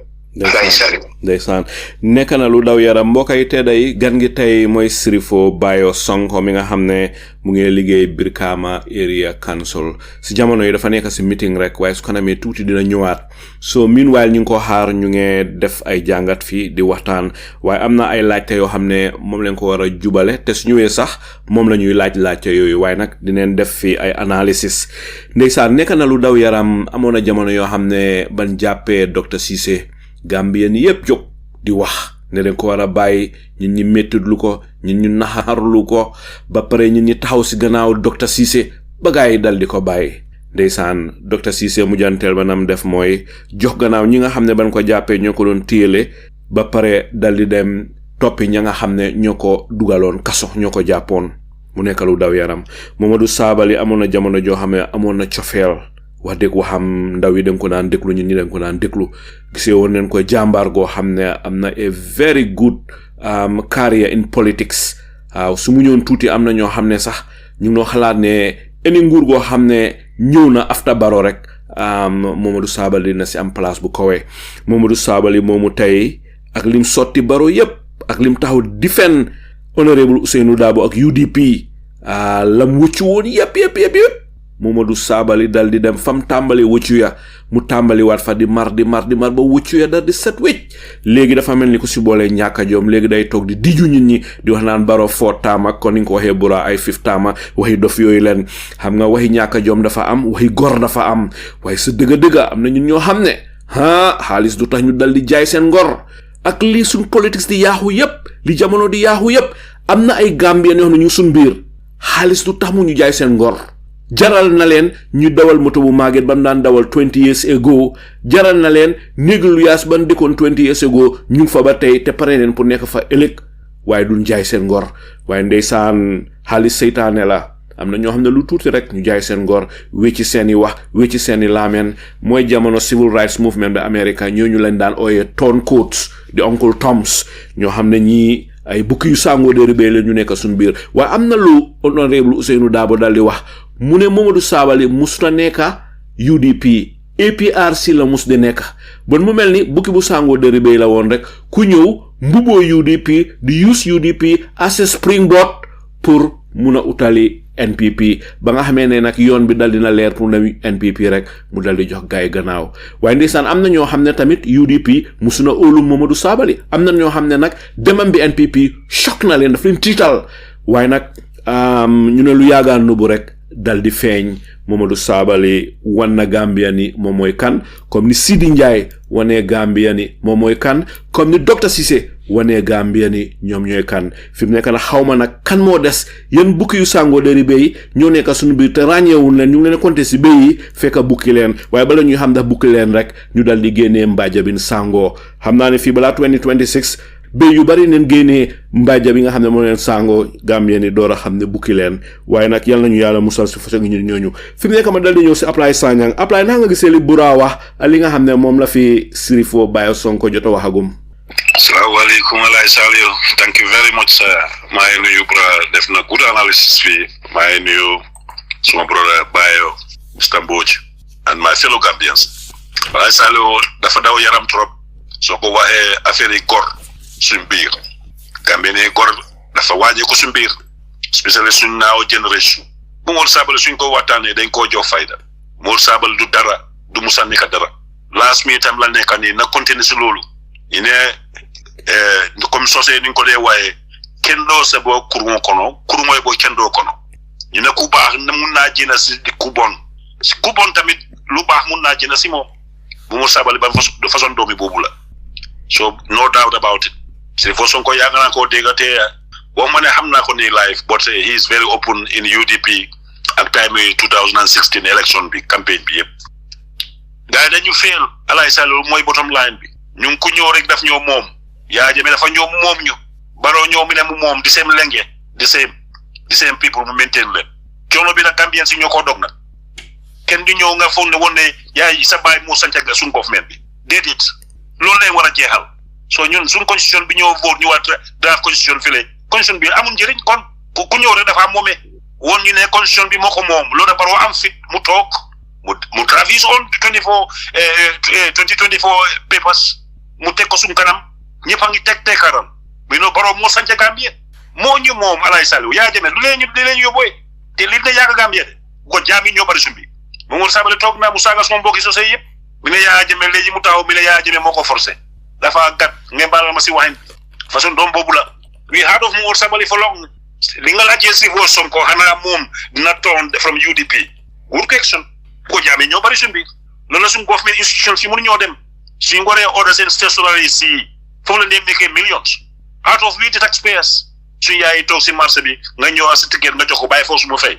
alay saali ndeysaan nekk na lu daw yaram mbokk yi te day gan gi tey mooy Sheriffo Bayor Sonko mi nga xam ne mu ngi liggéey Brikama Area Council si jamono yi dafa nekk si meeting rek waaye su kanamee tuuti dina ñëwaat so meanwhile ñu ngi ko xaar ñu ngi def ay jàngat fii di waxtaan waaye am na ay laajte yoo xam ne moom leen ko war a jubale te su ñëwee sax moom la ñuy laajte yooyu waaye nag dineen def fii ay analysis ndeysaan nekk na lu daw yaram amoon na jamono yoo xam ne ban jàppee Dr Ceesay Gambien yépp jóg di wax ne dañ ko war a bàyyi ñun ñi mettitlu ko ñun ñu naxarlu ko ba pare ñun ñi taxaw si gannaaw Dr Ceesay ba gaa yi dal di ko bàyyi ndeysaan Dr Ceesay mujjanteel ba nam def mooy jox gannaaw ñi nga xam ne ban ko jàppee ñoo ko doon téyele ba pare dal di dem toppi ña nga xam ne ñoo ko dugaloon kaso ñoo ko jàppoon mu nekk lu daw yaram Momodou Sabally amoon na jamono joo xam ne amoon na cofeel wax dëgg waxam ndaw yi dañ ko daan déglu ñun ñi dañ ko daan déglu gisee woon nañ ko jàmbaar goo xam ne am na a very good career in politics waaw su mu ñëwoon tuuti am na ñoo xam ne sax ñu ngi doon xalaat ne eni nguur goo xam ne ñëw na after Barrow rek Momodou Sabally na si am place bu kawee Momodou Sabally moomu tey ak lim sotti Barrow yépp ak lim taxaw defend honorable Ousainou Darboe ak UDP lam wëccu woon yépp Momodou Sabally dal di dem fam tàmbali wëccu ya mu tàmbali waat fa di mar ba wëccu ya dal di set wecc léegi dafa mel ni ku si boole ñàkk a jom léegi day toog di diju nit ñi di wax naan Barrow 4 term ak kon ni nga ko waxee bura ay 5th term waxi dof yooyu leen xam nga waxi ñàkk a jom dafa am waxi gor dafa am waaye sa dëgg am na ñun ñoo xam ne xaalis du tax ñu dal di jaay seen ngor ak lii suñ politics di yaaxu yépp li jamono di yaaxu yépp am na ay Gambien yoo xam ne ñu suñ biir xaalis du tax mu ñu jaay seen ngor jaral na leen ñu dawal moto bu màgget ba mu daan dawal 20 years ago jaral na leen néeglu yaas ban dëkkoon 20 years ago ñu ngi fa ba tey te pare neen pour nekk fa ëllëg waaye duñ jaay seen ngor waaye ndeysaan xaalis seytaane la am na ñoo xam ne lu tuuti rek ñu jaay seen ngor wécci seeni wax wécci seeni laameen mooy jamono civil rights movement de America ñooñu leen daan ooyee turncoats di Uncle Toms ñoo xam ne ñii ay bukki yu sàngoo de rebelle ñu nekk suñ biir waaye am na lu honorable Ousainou Darboe dal di wax mu ne Momodou Sabally musuta nekka UDP APRC la mus di nekk bon mu mel ni bukki bu sàngoo de rebelle la woon rek ku ñëw mbuboo UDP di use UDP as a springboard pour mun a utali NPP ba nga xamee ne nag yoon bi dal dina leer pour na NPP rek mu dal di jox gaay gannaaw waaye ndeysaan am na ñoo xam ne tamit UDP musuna óolu Momodou Sabally am na ñoo xam ne nag demam bi NPP choc na leen daf leen tiital waaye nag ñu ne lu yaagaan nubu rek dal di feeñ Momodou Sabally wan na Gambia ni moom mooy kan comme ni Sidi Ndiaye wanee Gambia ni moom mooy kan comme ni Dr Ceesay wanee Gambia ni ñoom ñooy kan fi mu nekk na xawma nag kan moo des yéen bukki yu sàngoo deri béy ñoo nekk suñu biir te ràññeewul leen ñu ngi leen compté si béy yi fekk bukki leen waaye bala ñuy xam ndax bukki leen rek ñu dal di génnee mbaaja bin sàngoo xam naa ne fii balaa 2026 béy yu bari neen génnee mbaaja bi nga xam ne moo leen sàngoo Gambien ni door a xam ne bukki leen waaye nag yal nañu yàlla musal si façon ñu ñooñu fi mu nekk ma dal di ñëw si Apply Sanyang Apply naa nga gisee li Bura wax li nga xam ne moom la fi Sheriffo Bayor Sonko jot a waxagum. Assalamualaikum alay salio. Thank you very much sir. My new brother def na good analysis fi. My new suma brother Bayo Mr. Mbodj and my fellow Gambians. Alay salio dafa daw yaram trop. Soko waxe affaire yi gor suñ biir. Gambien gor dafa wañé ko suñ biir. Especially suñ now generation. Bu Momodou Sabally suñ ko waxtané dañ ko jox fayda. Momodou Sabally du dara, du musa nekk dara. Last minute tam la nekk ni na continuer ci lolu. Ine comme sosé ni ko dé waye ken do sa bo kurmo kono kurmoy bo ken do kono ñu ne ku baax na mun na jina ci ku bon tamit lu baax mun na jina ci mo bu Momodou Sabally ba de façon doomi bobu la so no doubt about it c'est fo Sonko yaga na ko dégate wax ma ne xam naa ko nii live but he is very open in UDP ak time 2016 election bi campagne bi yëpp gars yi dañu fail Alaaji Saliou mooy bottom line bi ñu ngi ku ñëw rek daf ñoo moom Yahya Jammeh dafa ñëw moom ñu Barrow ñëw mi ne mu moom di same lenge di same people mu maintain leen coono bi nag Gambians si ñoo ko dog nag kenn di ñëw nga foog ne woon ne yaay sa baay moo sanca suñ government bi déedéet loolu lay war a jeexal so ñun suñ constitution bi ñëw vote ñu waat draft constitution file constitution bi amul njëriñ kon ku ñëw rek dafa am moomee woon ñu ne constitution bi moo ko moom loolu Barrow am fit mu toog mu travis on 2024 papers mu teg ko suñ kanam ñëpp a ngi teekaral mais no Barrow moo sanca Gambia moo ñu moom Alaaji Saliou Yahya Jammeh lu leen yóbbooy te li ne yàgg Gambia de ko jaami ñoo bari suñ bi Momar Sabally toog naa mu saaga sama mbokki sosé yëpp mi ne Yahya Jammeh léegi mu taxaw mi ne Yahya Jammeh moo ko forcé dafa gat ngeen baal ma si waxin façon doom boobu la we heard of Momar Sabally for long li nga laajee Sheriffo Sonko xanaa moom dina toon from UDP good question ko jaami ñoo bari suñ bi loolu la suñ government institution si mënu ñoo dem suñ waree order seen stationery si foofu la ndee making millions out of we the taxpayers suñ yaay toog si marché bi nga ñëw a sa ticket nga jox ko bàyyi foofu su ma fay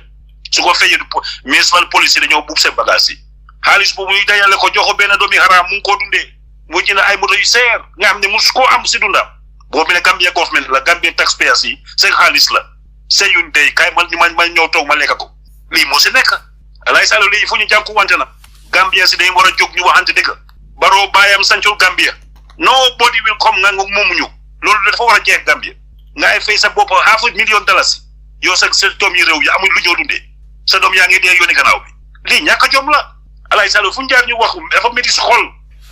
su ko fayee municipal police dañoo buub seen bagage yi xaalis boobu ñu dajale ko jox ko benn doomi xaraam mu ngi koo dundee mu jënd ay moto yu seer nga xam ne musu koo am si dundam boobu ne Gambia government la Gambian taxpayers yi seen xaalis la seen yuñ tey kay ma ñëw toog ma lekk ko lii moo si nekk Alaaji Saliou lii fu ñu jànku wante na Gambia si dañ war a jóg ñu waxante dëgg Barrow baayam sancul Gambia nobody will come nga moomuñu loolu dafa war a jeex Gambia ngay fay sa bopp $500,000 yow sa doom yi réew yi amuñ lu ñoo dundee sa doom yaa ngi dee yooni gannaaw bi lii ñàkk a jom la Alaaji Saliou fu ñu jaar ñu wax dafa métti si xol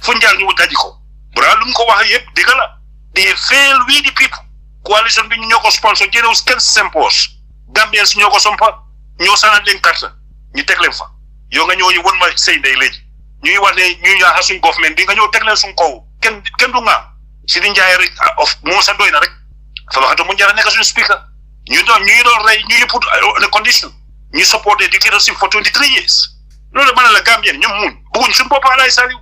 fu ñu jaar ñu daji ko bra lu mu ko wax yëpp dëgg la they fail we the people coalition bi ñu ñoo ko sponsor jërew kenn seen poche Gambians ñoo ko sompa ñoo sanal leen carte ñu teg leen fa yow nga ñëw ñu won ma sëy ndey léegi ñuy wax ne ñuy ñaaxa suñ government bi nga ñëw teg leen suñ kaw kenn du nga si di njaay rek of moo sa doy na rek fa waxata mu njara nekk suñu speaker ñu doon rey ñu put the condition ñu support the dictatorship for 23 years loolu mën na la Gambien ñoom muñ bëgguñ suñu bopp Alaaji Saliou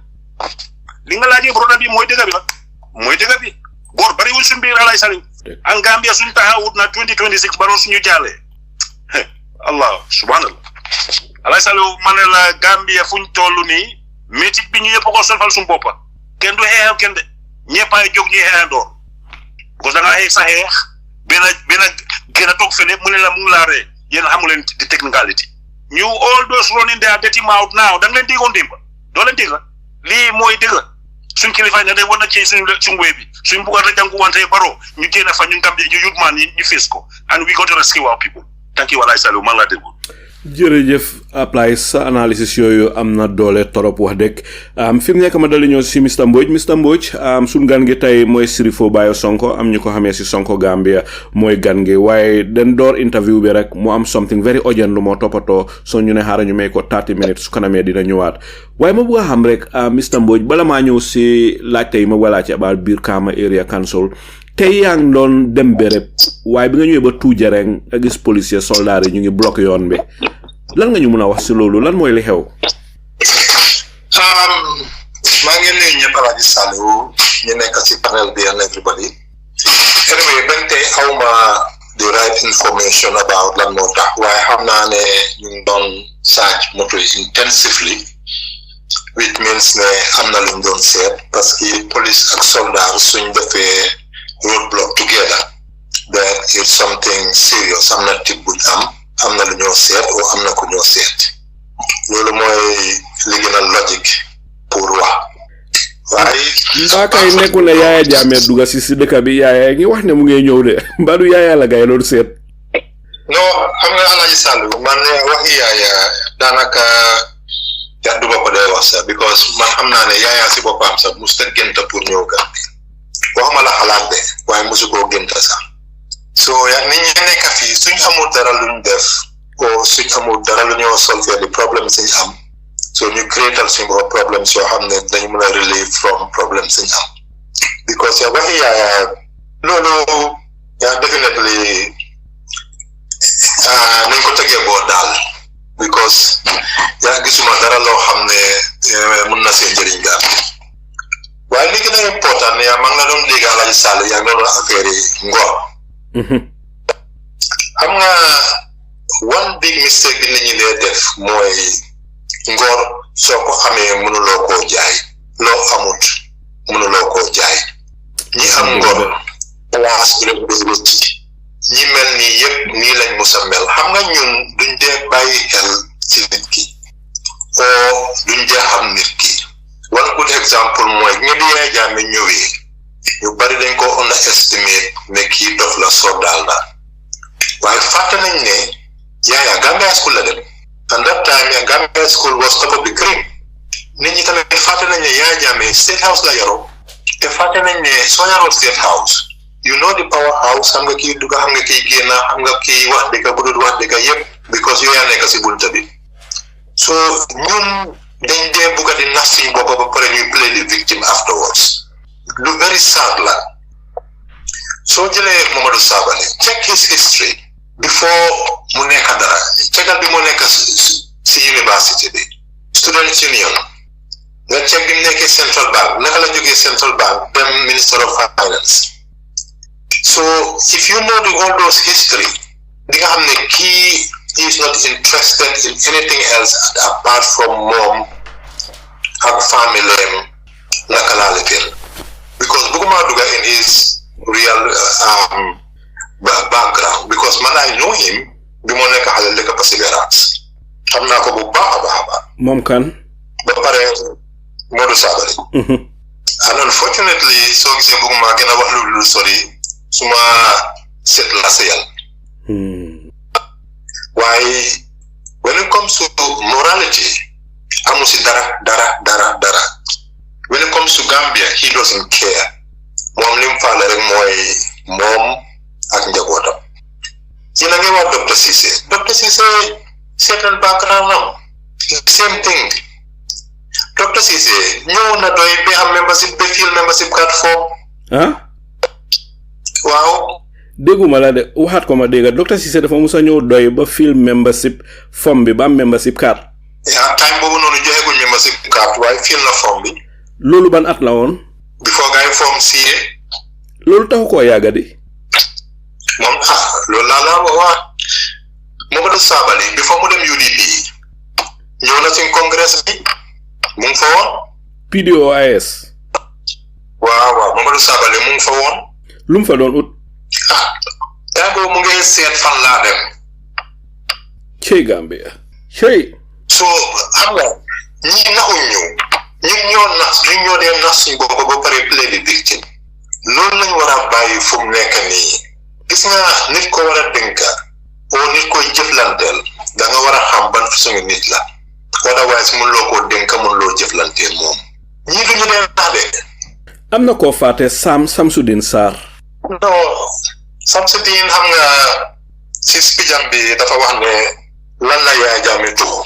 li nga laajee broda bi mooy dëgg bi nag mooy dëgg bi góor bariwul suñu biir Alaaji Saliou an Gambia suñu taxawut na 2026 Barrow suñu jàllee allah subhanallah Alaaji Saliou ma ne la Gambia fuñ toll nii métit bi ñu yëpp ko solfal suñu boppa kenn du xeexal kenn de ñëppaay jóg ñuy xeexandoor parce que da ngaa xeex sa xeex benn gën a toog fene mu ne la mu ngi laa ree yéen xamu leen di technicality ñu all those running their dirty mouth now da nga leen déggoon démba doo leen dégg lii mooy dëgg suñ kilifa ne dañ war na ci suñ wéy bi suñ bugg a jànku wante Barrow ñu génn fa ñu Gambia ñu yut maan ñu fees ko and we got to rescue our people thank you Alaaji Saliou man laa déglu jërëjëf Apply sa analysis yooyu am na doole torop wax dëgg fi mu nekk ma dali ñëw si Mr Mbodj suñ gan gi tey mooy Sheriffo Bayor Sonko am ñu ko xamee si Sonko Gambia mooy gan gi waaye den door interview bi rek mu am something very urgent lu moo toppatoo soo ñu ne xaaral ñu may ko 30 minutes su kanamee dina ñëwaat waaye ma bëgg a xam rek Mr Mbodj bala maa ñëw si laajte yi ma walaa ci about Brikama Area Council tey yaa ngi doon dem béréb waaye bi nga ñëwee ba Tuujareng nga gis policier soldat yi ñu ngi bloqué yoon bi lan nga ñu mën a wax si loolu lan mooy li xew. maa ngi nuyu ñëpp Alaaji Saliou ñu nekk ci panel bi and everybody anyway ben tey xawma the right information about lan moo tax waaye xam naa ne ñu ngi doon search moto intensively which means ne am na lu ñu doon seet parce que police ak soldat suñ defee roadblock together that it's something serious am na tib buñ am na lu ñoo seet o am na ku ñoo seet loolu mooy li gën a logique pour wax waaye mbaa kay nekku ne Yahya Jammeh duga si dëkk bi Yahya ngi wax ne mu ngi ñëw de mbaa du Yahya la gay loolu seet non xam nga Alaaji Saliou man waxi Yahya daanaka duma ko dee wax sax because man xam naa ne Yahya si boppam sax musu ta gënta pour ñëw Gambie waxuma la xalaat de waaye musu koo gënta sax so nit ñi nekk fii suñ amul dara luñ def o suñ amul dara lu ñoo solver di problème suñ am so ñu créatal suñ bopp problème yoo xam ne dañu mën a relieve from problème suñ am because waxi Yahya loolu definitely nañ ko tegee boo daal because gisuma dara loo xam ne mën na seen njëriñ gaam waaye li gën a important maa ngi la doon dégg Alaaji Saliou yaa ngi doon affaire yi ngor xam nga one big mistake bi nit ñi dee def mooy ngor soo ko amee mënuloo koo jaay loo amut mënuloo koo jaay ñi am ngor place bi leen bëgg ñi mel nii yëpp nii lañ musa mel xam nga ñun duñ dee bàyyi xel ci nit ki oo duñ dee xam nit ki one good example mooy nga di Yahya Jammeh ñëwee ñu bari dañ ko underestimate ne kii dof la soddaal la waaye fàtte nañ ne Yahya Gambia school la dem and that time Gambia school was top of the cream nit ñi tamit fàtte nañ ne Yahya Jammeh state house la yoroo te fàtte nañ ne soo yoroo state house you know the power house xam nga kii dugga xam nga kii génn xam nga kii wax dëgg bu dul wax dëgg yëpp because yow yaa nekk si bunta bi so ñun dañ dee bugga di nax suñ bopp ba pare ñuy play the victim afterwards lu very sad la soo jëlee Momodou Sabally check his history before mu nekk dara checkal bi mu nekk si university bi student union nga check bi mu nekkee central bank naka la jógee central bank dem minister of finance so if you know all those history di nga xam ne kii is not interested in anything else apart from mom ak family naka laa leen because bëgguma dugga in his real background because man I know him bi moo nekk xale lekk Perseverance xam naa ko bu baax a baax a baax moom kan ba pare Modou Sabally and unfortunately soo gisee bëgguma gën a wax lu sori suma set la seyal waaye when it comes to morality amu si dara when it comes to Gambia he doesn't care moom lim faale rek mooy moom ak njabootam ci na ngeen wax Dr. Cissé seetal background am same thing Dr. Cissé ñëw na doy ba am membership ba field membership card form waaw dégguma la de waxaat ko ma dégga Dr. Cissé dafa musa ñëw doy ba field membership form bi ba am membership card time boobu noonu joxeguñ membership card waaye field na form bi loolu ban at la woon before ngay form CA loolu taxu koo yàgga di moom loolu laa la wax Momodou Sabally before mu dem UDP ñëw na ci congrès bi mu ngi fa woon PDOIS waaw Momodou Sabally mu ngi fa woon lu mu fa doon ut daa boobu mu ngi seet fan laa dem cey Gambia cey so xam nga ñi naxuñ ñun ñoo dee nax suñ bopp ba pare play the victim loolu lañ war a bàyyi fu mu nekk nii gis nga nit ko war a dénka oo nit koy jëflanteel da nga war a xam ban façon nit la otherwise mun loo koo dénka mun loo jëflanteel moom ñii duñu dee nax de am na koo faate Samsudeen Sarr non Samsudeen xam nga si spijam bi dafa wax ne lan la Yahya Jammeh tuxu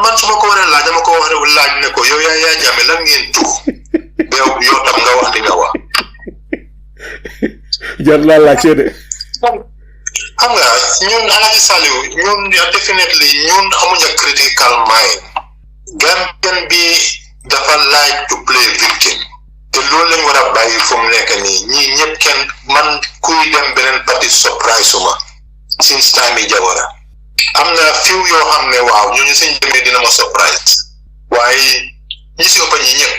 man su ma ko waree laaj dama ko wax rek laaj ne ko yow Yahya Jammeh lan ngeen tuxu ba yow tam nga wax li nga wax jar naa laajte de xam nga ñun Alhaji Saliou ñun definitely ñun amuñu critical mind Gambian bi dafa like to play victim te loolu lañ war a bàyyi fu mu nekk nii ñii ñëpp kenn man kuy dem beneen parti surprise suma since time yi Jawara am na few yoo xam ne waaw ñooñu suñ demee dina ma surprise waaye ñi si ëpp ñi ñëpp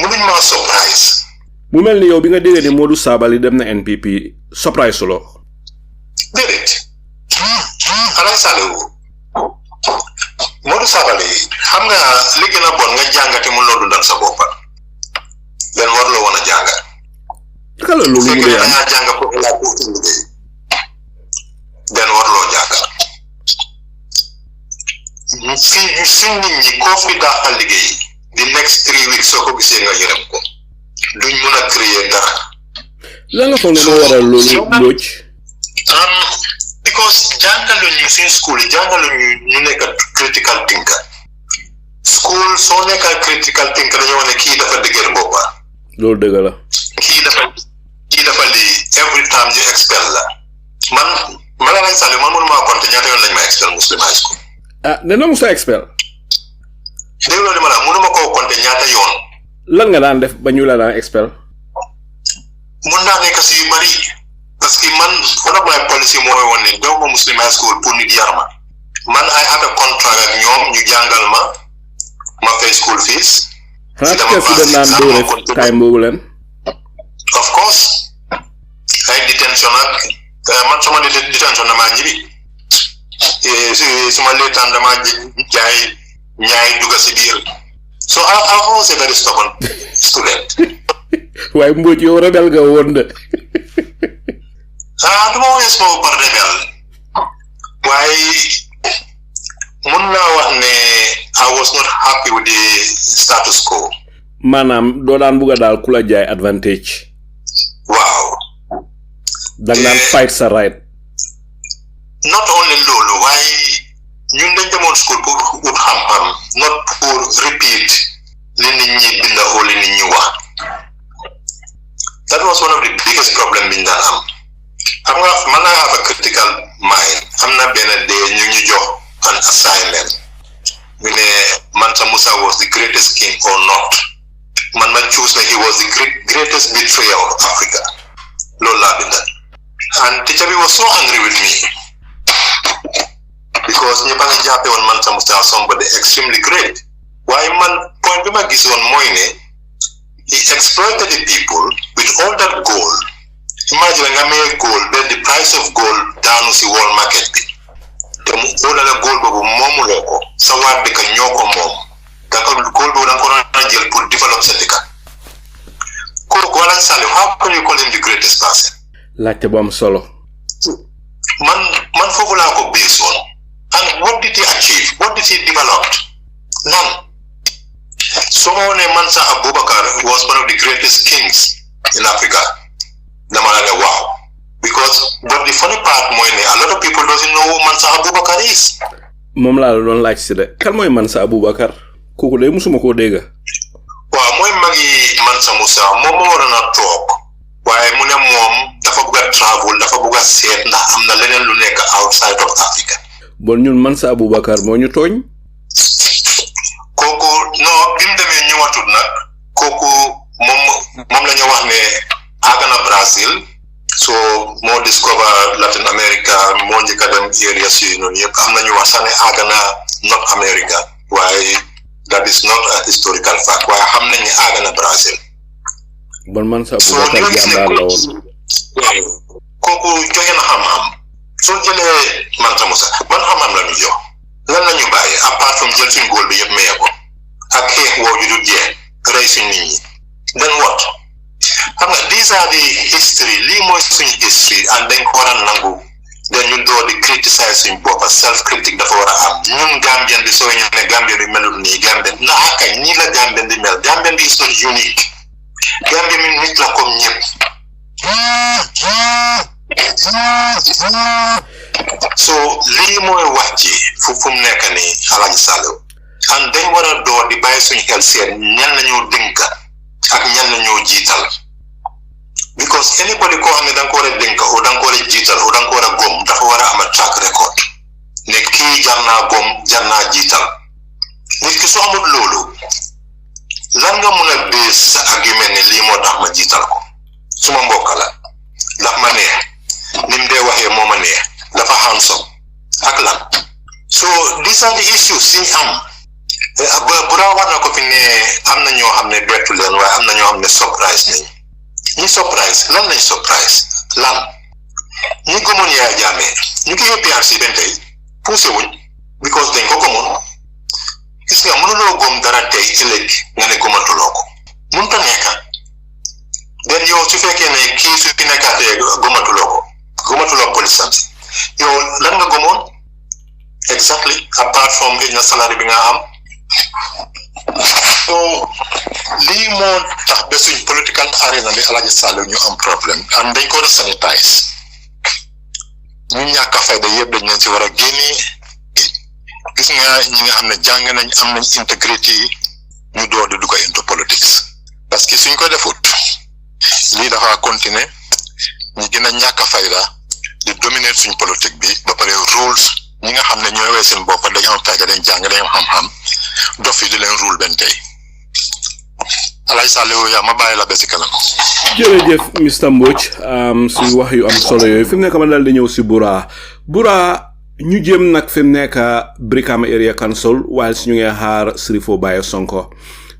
mënuñ maa surprise mu mel ni yow bi nga déggee ni Modou Sabally dem na NPP surprise su loo déedéet Alhaji Saliou Modou Sabally xam nga li gën a bon nga jàngate mun loo dundal sa boppa den war loo woon a jànga naka la loolu mu dee am nga jànga pour la pour liggéey den war loo jànga fii suñ nit ñi koo fi daaxal liggéey the next 3 weeks soo ko gisee nga yërëm ko duñ mun a créer dara la nga foog ne moo waral loolu Mbodj because jàngaluñu suñ school yi jàngaluñu ñu nekk critical thinker school soo nekkal critical thinker dañoo wax ne kii dafa dëgër boppa loolu dëgg la kii dafa lii every time ñu expel la man Alhaji Saliou man mënumaa compter ñaata yoon lañ ma expel Muslim High School dina musa expel dégg loolu ma la mënuma koo compter ñaata yoon lan nga daan def ba ñu la daan expel mun naa nekk si yu bari parce que man one of my policy mooy woon ne daw ma Muslim high school pour nit yar ma man I have a contract ak ñoom ñu jàngal ma fay school fees. xanaa fi doon naan dóore time boobu leen. of course ay detention ak man suma detention damaa ñibbi suma leetaan damaa jaay ñaay dugga si biir so I was a very stubborn student. waaye Mbodj yow rebel nga woon de. du ma wees ma par rebel waaye mun naa wax ne I was not happy with the status quo. maanaam doo daan bugga daal ku la jaay advantage. waaw. da nga daan fight sa right. not only loolu waaye ñun dañ demoon school pour ut xam-xam not pour repeat li nit ñi binda oo li nit ñi wax. that was one of the biggest problem bi ñu daan am. xam nga man naa have a critical mind am na benn day ñu jox an assignment ñu ne Mansa Musa was the greatest king or not man ma choose ne he was the greatest betrayer of Africa loolu laa binda and teacher bi was so angry with me because ñëpp a ngi jàppe woon Mansa Musa somebody extremely great waaye man point bi ma gis woon mooy ne he exploited the people with all that gold. Imagine nga may gold, then the price of gold down si world market bi. Te mu ola la gold bobu momu loko, sa wad ka ñoko mom. Da ko gold bobu da ko na jël pour develop sa dëkk. Ko wala sale, how can you call him the greatest person? Laajte bu am solo. Man fofu la ko based on. And what did he achieve? What did he develop? None. Someone named Mansa Abubakar was one of the greatest kings in Africa. Wow. Because, but the funny part, a lot of people doesn't know who Mansa Abubakar is. Mom la don't like to say. Kan moy Mansa Abubakar? Koku de musuma ko dega. Wa moy magi Mansa Musa, mom mo wara na talk. Waye mu ne mom dafa bëgg travel, dafa bëgg seet ndax am na leneen lu nekk outside of Africa. Bon ñun Mansa Abubakar mo ñu togn. Koku no bim demé ñëwatul nak. Koku mom la ñu wax ne agana Brazil. So more discover Latin America, more njëkk dem areas yi noonu yëpp am nañu wax sax ne agana North America. Why that is not a historical fact. Why xam nañ ne agana Brazil. Bon Mansa Abubakar jàmbaar la woon. Kooku joxe na xam-xam. Soo jëlee Mansa Musa man xam-xam la ñu jox. Lan la ñu bàyyi apart from jël suñ góol bi yëpp maye ko. Ak xeex woo ju du jeex rey suñ nit ñi. Then what? These are the history. Lii mooy suñ history and dañ ko war a nangu. Then ñu door di criticize suñ bopp self-critique dafa war a am. Ñun Gambian bi soo ñu ne Gambian bi melul nii Gambian na akay nii la Gambian bi mel. Gambian bi is not unique. Gambian bi nit la comme ñëpp. So lii mooy wax ci fu mu nekk nii Alhaji Saleh and dañ war a door di bàyyi suñ xel seet ñan la ñoo dénka ak ñan la ñoo jiital because anybody koo xam ne da nga ko war a dénka o da nga ko war a jiital o da nga ko war a gom dafa war a am track record ne kii jar naa gom jar naa jiital nit ki soo amul loolu lan nga mun a base sa argument ne lii moo tax ma jiital ko suma mbokk la ndax ma neex nim dee waxee moo ma neex dafa handsome ak lan so these are the issues siñ am bu raa war na ko fi ne am na ñoo xam ne bettu leen waaye am na ñoo xam ne surprise nañ ñi surprise lan lañ surprise lan ñi gëmoon Yahya Jammeh ñu ngi APRC dañ tey poussé wuñ because dañ ko gëmoon gis nga mënuloo gëm dara tey ëllëg nga ne gëmatuloo ko mënta nekk den yow su fekkee ne kii su fi nekkaatee gëmatuloo police yow lan nga gëmoon exactly apart from na salary bi nga am so lii moo tax ba suñ political arena bi Alhaji Saleh ñu am problème and dañ ko war a sanitize ñu ñàkk a fayda yëpp dañ leen si war a génnee gis nga ñi nga xam ne jàng nañ am nañ intégrité ñu door di dugg into politics parce que suñ ko defut lii dafa continuer ñi gën a ñàkk a fayda di dominer suñ politique bi ba pare rules ñi nga xam ne ñooy wee seen bopp dañ am fayda dañ jàng dañ am xam-xam dof yi di leen rule benn tey Alay Saliou ya ma bàyyi la ba si kanam. jërëjëf Mr Mbodj si wax yu am solo yooyu fi mu nekk ma daal di ñëw si Bura ñu jëm nag fi mu nekk Brikama Area Council while ñu ngi xaar Sheriffo Bayor Sonko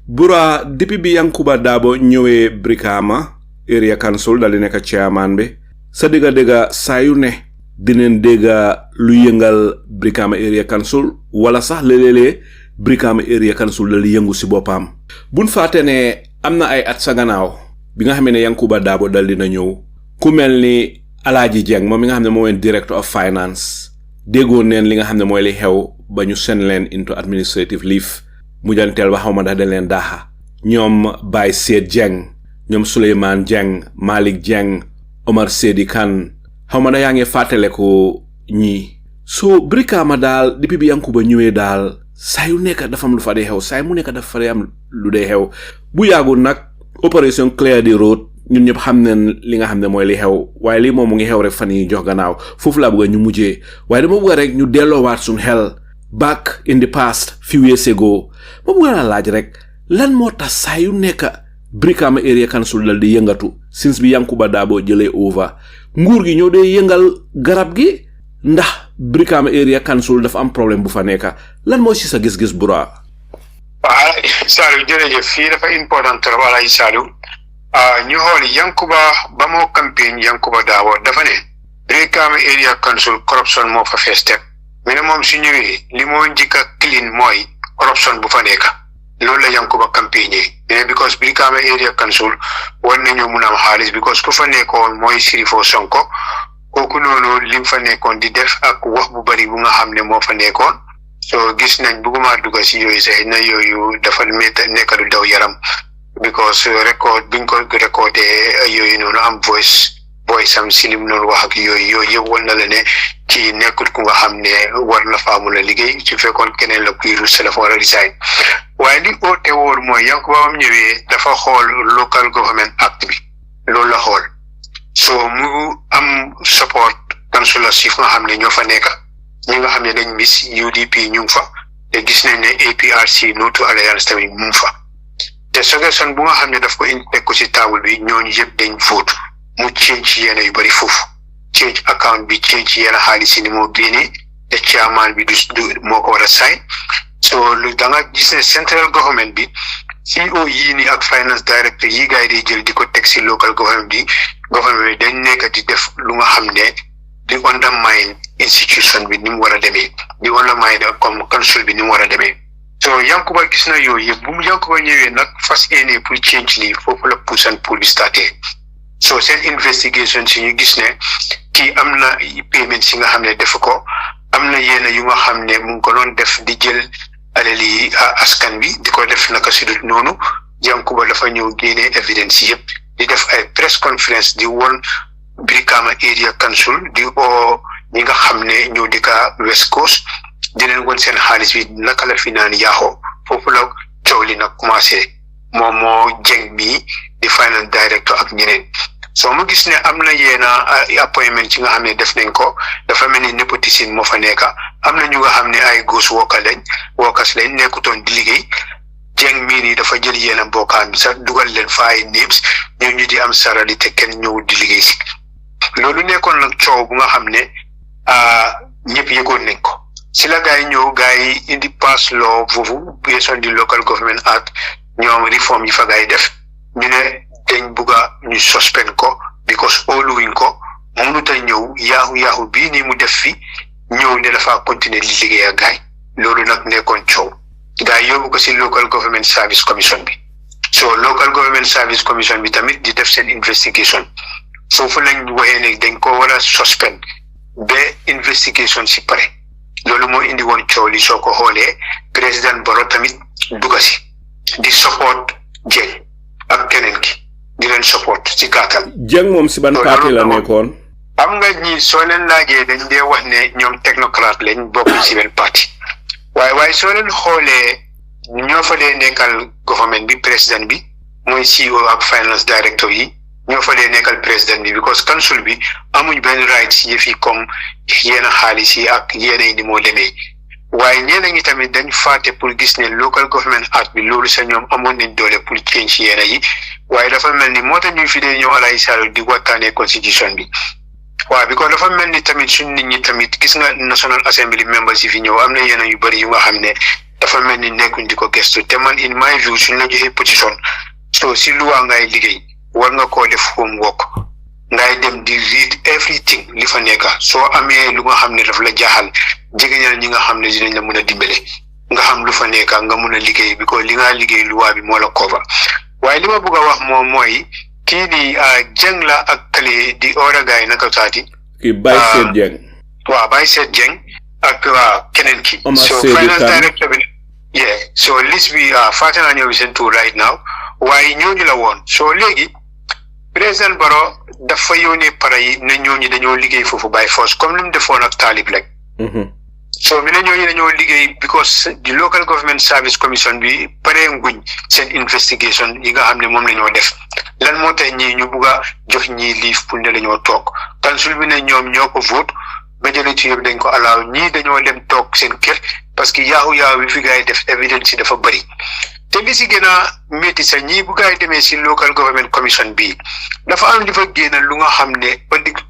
Bura depuis bi Yankuba Darboe ñëwee Brikama Area Council daal di nekk chairman bi sa dégga saa yu ne dinañ dégga lu yëngal Brikama Area Council wala sax léeg-léeg Brikama Area Council dal di yëngu si boppam buñ fàtte ne am na ay at sa gannaaw bi nga xam ne Yankuba Darboe dal dina ñëw ku mel ni Alaaji Jeng moom mi nga xam ne mooy director of finance déggoon neen li nga xam ne mooy li xew ba ñu send leen into administrative leave mujjanteel ba xaw ma ndax dañ leen daaxa ñoom Baye Seyd Jeng ñoom Souleymane Jeng Malik Jeng Omar Sedi Kan xaw ma ndax yaa ngi fàttaleku ñii so Brikama daal depuis bi Yankuba ñëwee daal saa yu nekk dafa am lu fa dee xew saa mu nekk dafa fa am lu dee xew bu yàggul nag opération clear the road ñun ñëpp xam nañ li nga xam ne mooy li xew waaye lii moom mu ngi xew rek fan yi jox gannaaw foofu laa bëgg ñu mujjee waaye dama bëgg rek ñu delloowaat suñ xel back in the past few years ago ma bëgg naa laaj rek lan moo tax saa yu nekk Brikama Area Council dal di yëngatu since bi Yankuba Darboe jëlee over nguur gi ñoo dee yëngal garab gi ndax Brikama Area Council dafa am problème bu fa nekk lan moo ci sa gis-gis Bura. waaw Saliou jërëjëf fii dafa important trop Alaaji Saliou ñu xool Yankuba ba moo campagne Yankuba Darboe dafa ne Brikama Area Council corruption moo fa fees teg mais ne moom su ñëwee li moo njëkk a clean mooy corruption bu fa nekk loolu la Yankuba campagne mais because Brikama Area Council war nañoo mun a am xaalis because ku fa nekkoon mooy Sheriffo Sonko kooku noonu lim fa nekkoon di def ak wax bu bari bu nga xam ne moo fa nekkoon so gis nañ bëgguma dugg si yooyu sax na yooyu dafa nekk lu daw yaram because record biñ ko recordé yooyu noonu am voice am si lim noonu wax ak yooyu yëpp war na la ne kii nekkul ku nga xam ne war na faa mun a liggéey su fekkoon keneen la kuy rus dafa war a resign waaye li oote woor mooy Yankuba am ñëwee dafa xool local government act bi loolu la xool so mu am support councillorship nga xam ne ñoo fa nekk ñi nga xam ne dañ miss UDP ñu ngi fa te gis nañ ne APRC No to Alliance tamit mu ngi fa te suggestion bu nga xam ne daf ko indi teg ko si table bi ñooñu yëpp dañ vote mu change yenn yu bari foofu change account bi change yenn xaalis yi ni moo génnee te chairman bi du moo ko war a sign so lu da nga gis ne central government bi CEO yii ni ak finance director yi gars yi day jël di ko teg si local government bi dañ nekk di def lu nga xam ne di undermine institution bi ni mu war a demee di undermine comme council bi ni mu war a demee so Yankuba gis na yooyu yëpp bu mu Yankuba ñëwee nag fas yéene pour change lii foofu la push and pull bi starté so seen investigation si ñu gis ne kii am na payment si nga xam ne def ko am na yenn yu nga xam ne mu ngi ko doon def di jël alali askan bi di ko def naka si dut noonu Yankuba dafa ñëw génnee evidence yëpp di def ay press conference di woon Brikama Area Council di oo ñi nga xam ne ñoo dëkka West Coast di leen woon seen xaalis bi naka la fi naan yaaxoo foofu la coow li nag commencé moom moo jeng mii di finance director ak ñeneen soo mu gis ne am na yenn appointment ci nga xam ne def nañ ko dafa mel ni népotisme moo fa nekk am na ñu nga xam ne ay ghost workers lañ nekkutoon di liggéey jeng mii nii dafa jël yenn mbokkaan bi sax dugal leen fa ay names ñoo ñu di am sarali te kenn ñëwul di liggéey si loolu nekkoon nag coow bu nga xam ne ñëpp yëgoon nañ ko si la gars yi ñëw gars yi indi pass law foofu based on the local government act ñoom réforme yi fa gars yi def ñu ne dañ bugga ñu suspend ko because óoluwuñ ko mënut a ñëw yaaxu bii nii mu def fi ñëw ne dafa continuer li liggéey ak gars yi loolu nag nekkoon coow gars yi yóbbu ko si local government service commission bi so local government service commission bi tamit di def seen investigation foofu lañ waxee ne dañ ko war a suspend ba investigation si pare loolu moo indi woon coow li soo ko xoolee président Barrow tamit dugga si di support Jeng ak keneen ki di leen support ci gàttal. Jeng moom si ban parti la nekkoon. am nga ñi soo leen laajee dañ dee wax ne ñoom technocrate lañ bokk ci benn parti waaye soo leen xoolee ñoo fa dee nekkal government bi président bi mooy CEO ak finance director yi ñoo fa dee nekkal président bi because council bi amuñ benn right si yëf yi comme yenn xaalis yi ak yenn yi ni moo demee waaye ñeneen ñi tamit dañ fàtte pour gis ne local government act bi loolu sa ñoom amoon nañ doole pour change yenn yi waaye dafa mel ni moo tax ñu fi dee ñëw Alaaji Saliou di waxtaanee constitution bi waaw because dafa mel ni tamit suñ nit ñi tamit gis nga National Assembly members yi fi ñëw am na yenn yu bëri yu nga xam ne dafa mel ni nekkuñ di ko gestu te man in my view suñ la joxee position so si luwaa ngay liggéey war nga koo def homework ngay dem di read everything li fa nekk soo amee lu nga xam ne daf la jaaxal jegeñal ñi nga xam ne dinañ la mën a dimbale nga xam lu fa nekk nga mën a liggéey because li nga liggéey luwaa bi moo la cover waaye li ma bëgg a wax moom mooy kii ni Jeng la ak kale di ora gaay naka saati ki Baye Seet Jeng waaw Baye Seet Jeng ak keneen ki so finance director bi so list bi fàtte naa ñëw seen tour right now waaye ñooñu la woon so léegi President Barrow dafa yónnee para yi ne ñooñu dañoo liggéey foofu by force comme li mu defoon ak Talib rek so mi ne ñooñu dañoo liggéey because the local government service commission bi pare nguñ seen investigation yi nga xam ne moom la ñoo def lan moo tax ñii ñu bugg a jox ñii liif pour ne dañoo toog council bi ne ñoom ñoo ko vote majorité yëpp dañ ko allow ñii dañoo dem toog seen kër parce que yaahu bi fi gars yi def evidence yi dafa bëri te li si gën a métti sax ñii bu gars yi demee si local government commission bi dafa am li fa génn lu nga xam ne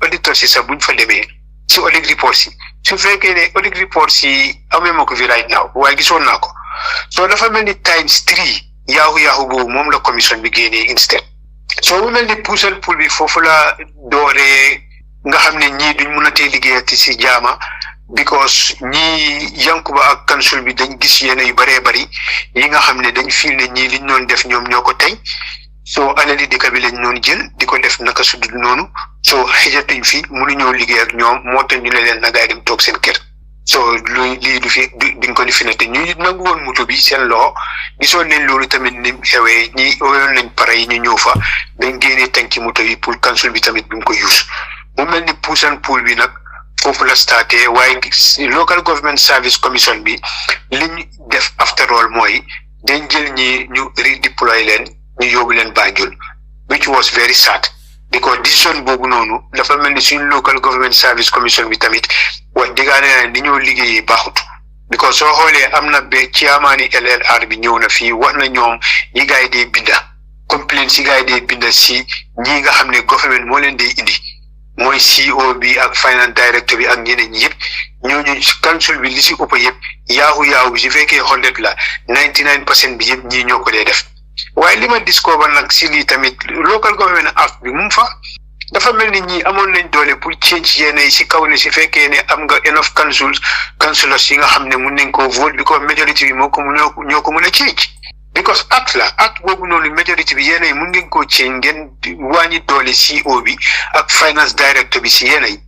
auditeur si sax buñ fa demee si audit report si su fekkee ne audit report si amee ma ko fi right now waaye gisoon naa ko so dafa mel ni times 3 yaahu boobu moom la commission bi génnee instead so mu mel ni puusal pool bi foofu la dooree nga xam ne ñii duñ mën a tee liggéeyati si jaama because ñii Yankuba ak council bi dañ gis yenn yu bëree bëri yi nga xam ne dañ fiil ne ñii liñ doon def ñoom ñoo ko tey so alali dëkk bi lañ noonu jël di ko def naka su dul noonu so xëjatuñ fi mënuñoo liggéey ak ñoom moo tax ñu ne leen na gaay dem toog seen kër so lii du fi duñ ko di fi ne te ñu nangu woon moto bi seen loxo gisoon nañ loolu tamit ni xewee ñi woyoon nañ pare yi ñu ñëw fa dañ génnee tànki moto yi pour council bi tamit bi mu ko use mu mel ni push and pull bi nag foofu la starté waaye local government service commission bi liñ def after all mooy dañ jël ñi ñu redeploy leen ñu yóbbu leen Banjul which was very sad because decision boobu noonu dafa mel ni suñu local government service commission bi tamit wax dëggaane na ni ñoo liggéeyee baaxut because soo xoolee am na ba chairman LLR bi ñëw na fii wax na ñoom yi gaay dee binda complaints yi gaay dee binda si ñi nga xam ne government moo leen dee indi mooy CEO bi ak finance director bi ak ñeneen ñi yëpp ñooñu council bi li si ëpp yëpp yaahu bi su fekkee 100 la 99% bi yëpp ñii ñoo ko dee def waaye li ma discover nag si lii tamit local government act bi mu fa dafa mel ni ñii amoon nañ doole pour change yenn yi si kaw ne si fekkee ne am nga enough councillors yi nga xam ne mun nañ koo vote because majority bi ñoo ko mën a change because act boobu noonu majority bi yenn yi mun ngeen koo change ngeen wàññi doole CEO bi ak finance director bi si yenn yi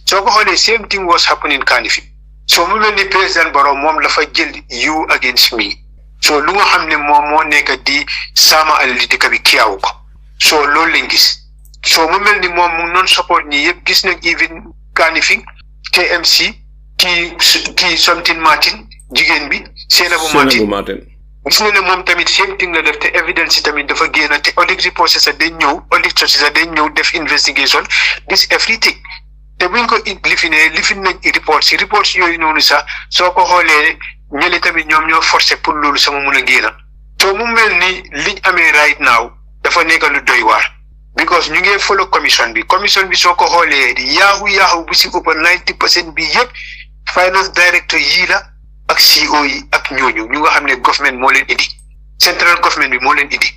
soo ko xoolee same thing was happening Kanifing so mu mel ni President Barrow moom dafa jël you against me so lu nga xam ne moom moo nekk di sama alali dëkk bi kiyaawu ko so loolu lañ gis so mu mel ni moom mu non support ñi yëpp gis nañ even Kanifing KMC kii something Martin jigéen bi Seynabou Martin gis nga ne moom tamit same thing la def te evidence yi tamit dafa génn te audit report sax dañ ñëw def investigation gis everything te buñ ko lifin nañ report si yooyu noonu sax soo ko xoolee ñële tamit ñoom ñoo forcé pour loolu sama mun a génn so mu mel ni liñ amee right now dafa nekk lu doy waar because ñu ngi follow commission bi soo ko xoolee yaahu bu si ëpp 90% bi yëpp finance director yii la ak CEO yi ak ñooñu ñu nga xam ne government moo leen indi central government bi moo leen indi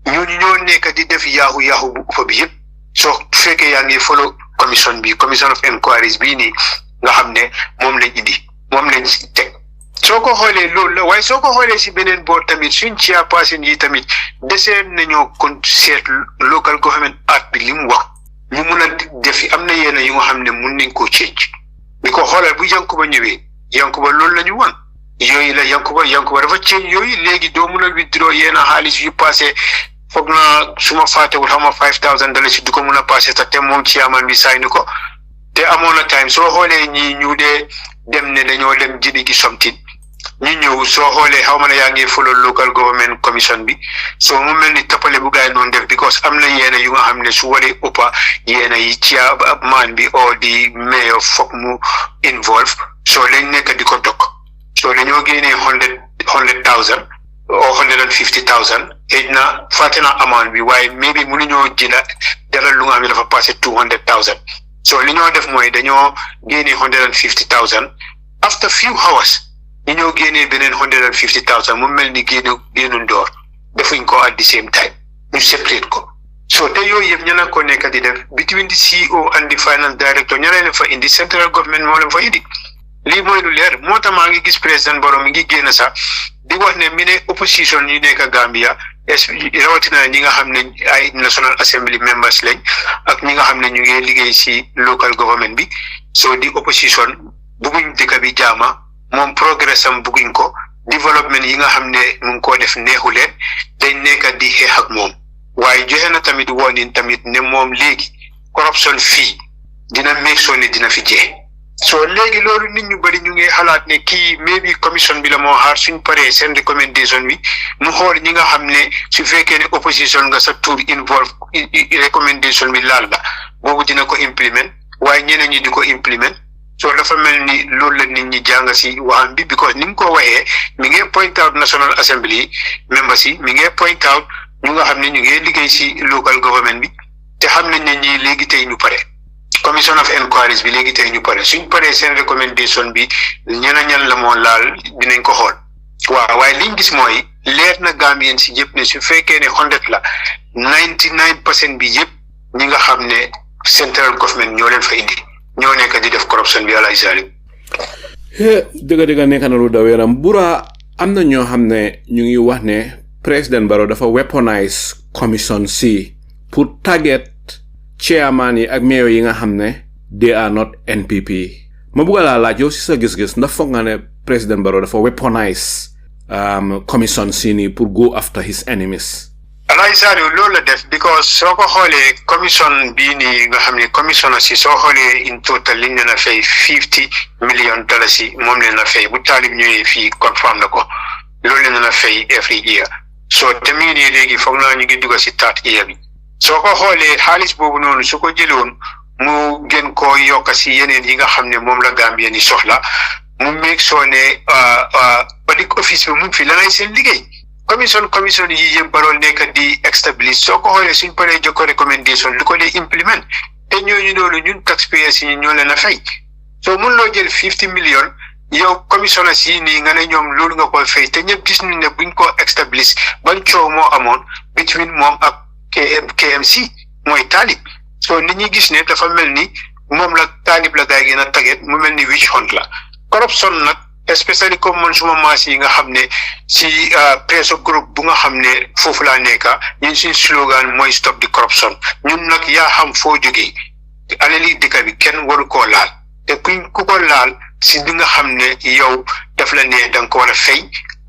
ñooñu ñoo nekk di def yaahu bu ëpp bi yëpp soo fekkee yaa ngi follow commission of inquiries bii nii nga xam ne moom lañ indi moom lañ teg soo ko xoolee loolu la waaye soo ko xoolee si beneen boor tamit suñ chairperson yi tamit deseen nañoo kon seet local government act bi li mu wax ñu mun a defi am na yenn yu nga xam ne mun nañ koo change bi ko xoolal bu Yankuba ñëwee Yankuba loolu la ñu wan yooyu la Yankuba dafa change yooyu léegi doo mun a withdraw yenn xaalis yu passé foog naa suma fàttewul xam nga $5,000 si du ko mun a passé sax te moom chairman bi saay ni ko te amoon na time soo xoolee ñi ñu dee dem ne dañoo dem jëndi gi something ñu ñëw soo xoolee xaw ma ne yaa ngi follow local government commission bi soo mu mel ni toppale bu gaay noonu def because am na yenn yu nga xam ne su waree ëppa yenn yi chairman bi oo di mayor foog mu involve soo lañ nekk di ko dog so dañoo génnee 100,000 or 150,000 na fatina amount bi waaye maybe mënuñoo jëla dara lu nga xam ne dafa passé 200,000 so li ñoo def mooy dañoo génnee 150,000 after few hours ñu ñoo génnee beneen 150,000 mu mel ni génnu ndoor defuñ ko at the same time ñu separate ko so te yooyu yëpp ñana ko nekk di def between the CEO and the finance director ñana leen fa indi central government moo leen fa indi lii mooy lu leer moo tax maa ngi gis président Barrow mi ngi génn sax di wax ne mi ne opposition ñu nekk Gambia rawatina ñi nga xam ne ay National Assembly members lañ ak ñi nga xam ne ñu ngi liggéey si local government bi so di opposition bugguñ dëkk bi jaama moom progress am bugguñ ko développement yi nga xam ne mu ngi koo def neexu leen dañ nekk di xeex ak moom waaye joxe na tamit woon tamit ne moom léegi corruption fii dina make sure ne dina fi jeex so léegi loolu nit ñu bëri ñu ngi xalaat ne kii maybe commission bi la moo xaar suñ paree seen recommendation bi mu xool ñi nga xam ne su fekkee ne opposition nga sa tour involve recommendation bi laal la boobu dina ko implement waaye ñeneen ñi di ko implement so dafa mel ni loolu la nit ñi jàng si waxam bi because ni mu ko waxee mi ngi point out National Assembly members yi mi ngi point out ñu nga xam ne ñu ngi liggéey si local government bi te xam nañ ne ñii léegi tey ñu pare commission of inquiries bi léegi tey ñu pare suñ paree seen recommendation bi ñan la moo laal dinañ ko xool waaw waaye liñ gis mooy leer na Gambien si yëpp ne su fekkee ne 100 la 99% bi yëpp ñi nga xam ne central government ñoo leen fa indi ñoo nekk di def corruption bi Alaaji Saliou dëgg nekk na lu daw yaram Bura am na ñoo xam ne ñu ngi wax ne président Barrow dafa weaponize commission si pour target chairman yi ak mayor yi nga xam ne they are not NPP ma bëgg laa laaj yow si sa gis-gis ndax foog nga ne président Barrow dafa weaponize commission si nii pour go after his enemies. Alaaji Saliou loolu la def because soo ko xoolee commission bii nii nga xam ne commissioner si soo xoolee in total liñ leen a fay $50 million yi moom leen a fay bu taalib ñëwee fii confirm na ko loolu leen a fay every year so te mi ngi nii léegi foog naa ñu ngi dugg si third year bi soo ko xoolee xaalis boobu noonu su ko jëloon mu gën koo yokk si yeneen yi nga xam ne moom la Gambien yi soxla mu make sure ne audit office bi mu ngi fi lanay seen liggéey commission yi yëpp baroon nekk di establish soo ko xoolee suñ paree jokko recommendation lu ko dee implement te ñooñu noonu ñun taxpayers yi ñoo leen a fay soo mun loo jël 50 million yow commissionnaire si nii nga ne ñoom loolu nga koy fay te ñëpp gis nañ ne buñ ko establish ban coow moo amoon between moom ak KMC mooy taalib so nit ñi gis ne dafa mel ni moom la taalib la gaay gën a taget mu mel ni witch hunt la corruption nag especially comme man suma maas yi nga xam ne si presso groupe bu nga xam ne foofu laa nekka ñun suñ slogan mooy stop the corruption ñun nag yaa xam foo jógee alali dëkk bi kenn waru koo laal te ku ko laal si li nga xam ne yow daf la ne da nga ko war a fay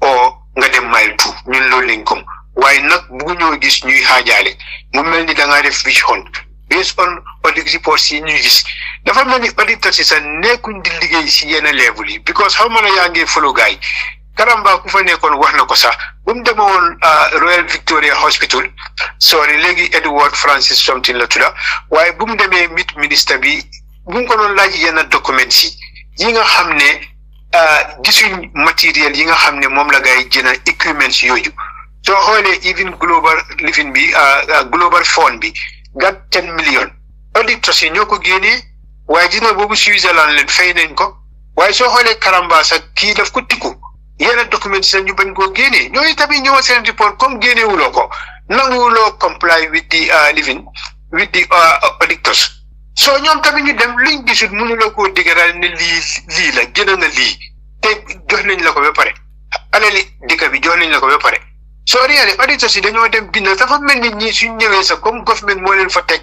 oo nga dem mile 2 ñun loolu lañ kom waaye nag buggu ñoo gis ñuy xaajaale mu mel ni da ngaa def witch hunt based on audit reports yi ñuy gis dafa mel ni auditeur si sax nekkuñ di liggéey si yenn level yi because xaw ma ne yaa ngi follow gaay Karamba ku fa nekkoon wax na ko sax bu mu demoon Royal Victoria Hospital sorry léegi Edward Francis something la tudda waaye bu mu demee meet ministre bi bu mu ko doon laaj yenn documents yi nga xam ne gisuñ matériel yi nga xam ne moom la gaay jëna equipments yooyu soo xoolee even global living bi global fund bi gat 10 million auditeurs yi ñoo ko génnee waaye dina boobu Switzerland leen fay nañ ko waaye soo xoolee Karamba sax kii daf ko tikku yenn documents sax ñu bañ koo génnee ñooñu tamit ñëw seen report comme génnewuloo ko nanguwuloo comply with the living with the auditors soo ñoom tamit ñu dem liñ gisul mënuloo koo diggaral ne lii la gën a nga lii te jox nañ la ko ba pare alali dëkk bi jox nañ la ko ba pare soo réeré auditeurs yi dañoo dem bind dafa mel ni ñii suñ ñëwee sax comme government moo leen fa teg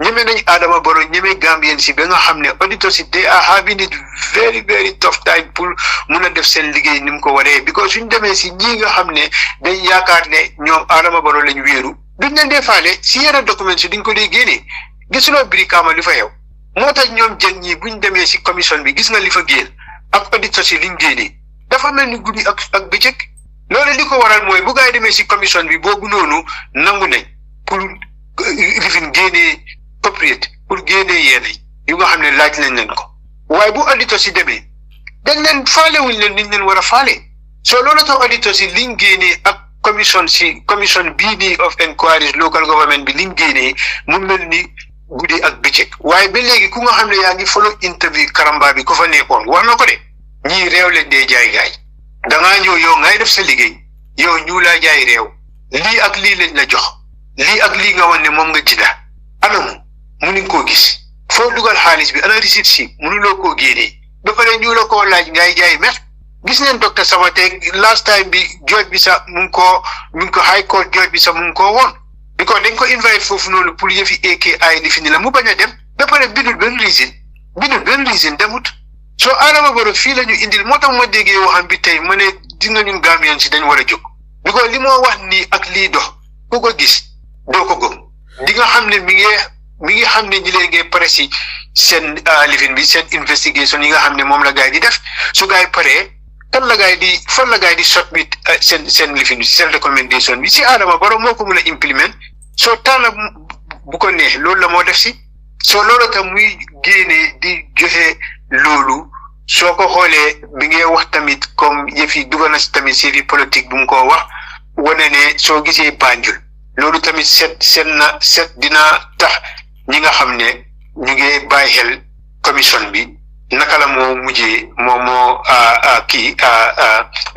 ñeme nañ Adama Barrow ñeme Gambien si ba nga xam ne auditeurs yi they are having it very very tough time pour mun a def seen liggéey ni mu ko waree because suñ demee si ñii nga xam ne dañ yaakaar ne ñoom Adama Barrow lañ wéeru duñ leen dee faale si yenn documents si duñ ko dee génnee gisuloo Brikama li fa xew moo tax ñoom jën ñi buñ demee si commission bi gis nga li fa génn ak auditeurs yi liñ génnee dafa mel ni guddi ak bëccëg loolu li ko waral mooy bu gaay demee si commission bi boobu noonu nangu nañ pour lifin génnee propriété pour génnee yenn yu nga xam ne laaj nañ leen ko waaye bu auditeurs si demee dañ leen faale wuñ leen niñ leen war a faale so loolu tax auditeur si liñ génnee ak commission bii nii of inquiries local government bi liñ génnee mu mel ni guddi ak bëccëg waaye ba léegi ku nga xam ne yaa ngi follow interview Karamba bi ku fa nekkoon wax na ko de ñii réew leen dee jaay gaay dangaa ñëw yow ngay def sa liggéey yow ñu laa jaay réew lii ak lii lañ la jox lii ak lii nga wan ne moom nga jënda anamu mënuñ koo gis foo dugal xaalis bi ana receipt si mënuloo koo génnee ba pare ñu la koo laaj ngay jaay mer gis neen docteur Samaté last time bi jooj bi sax mu ngi ko high court jooj bi sax mu ngi koo woon because dañ ko invite foofu noonu pour yëfi AKI li fi ni la mu bañ a dem ba pare bindul benn reason demut soo Adama Barrow fii la ñu indil moo tax ma déggee waxam bi tey ma ne di nga ñun Gambian si dañ war a jóg because li moo wax nii ak lii dox ku ko gis doo ko gëm di nga xam ne mi ngi xam ne ñi leen ngee pare si seen lifin bi seen investigation yi nga xam ne moom la gaay di def su gaay paree fan la gaay di submit seen lifin bi seen recommendation bi si Adama Barrow moo ko mën a implement soo tànn bu ko neex loolu la moo def si soo loolu tam muy génnee di joxe loolu soo ko xoolee bi ngay wax tamit comme yëf yi dugal na si tamit série politique bu mu ko wax wane ne soo gisee Banjul loolu tamit set dina tax ñi nga xam ne ñu ngi bàyyi xel commission bi naka la moo mujjee moo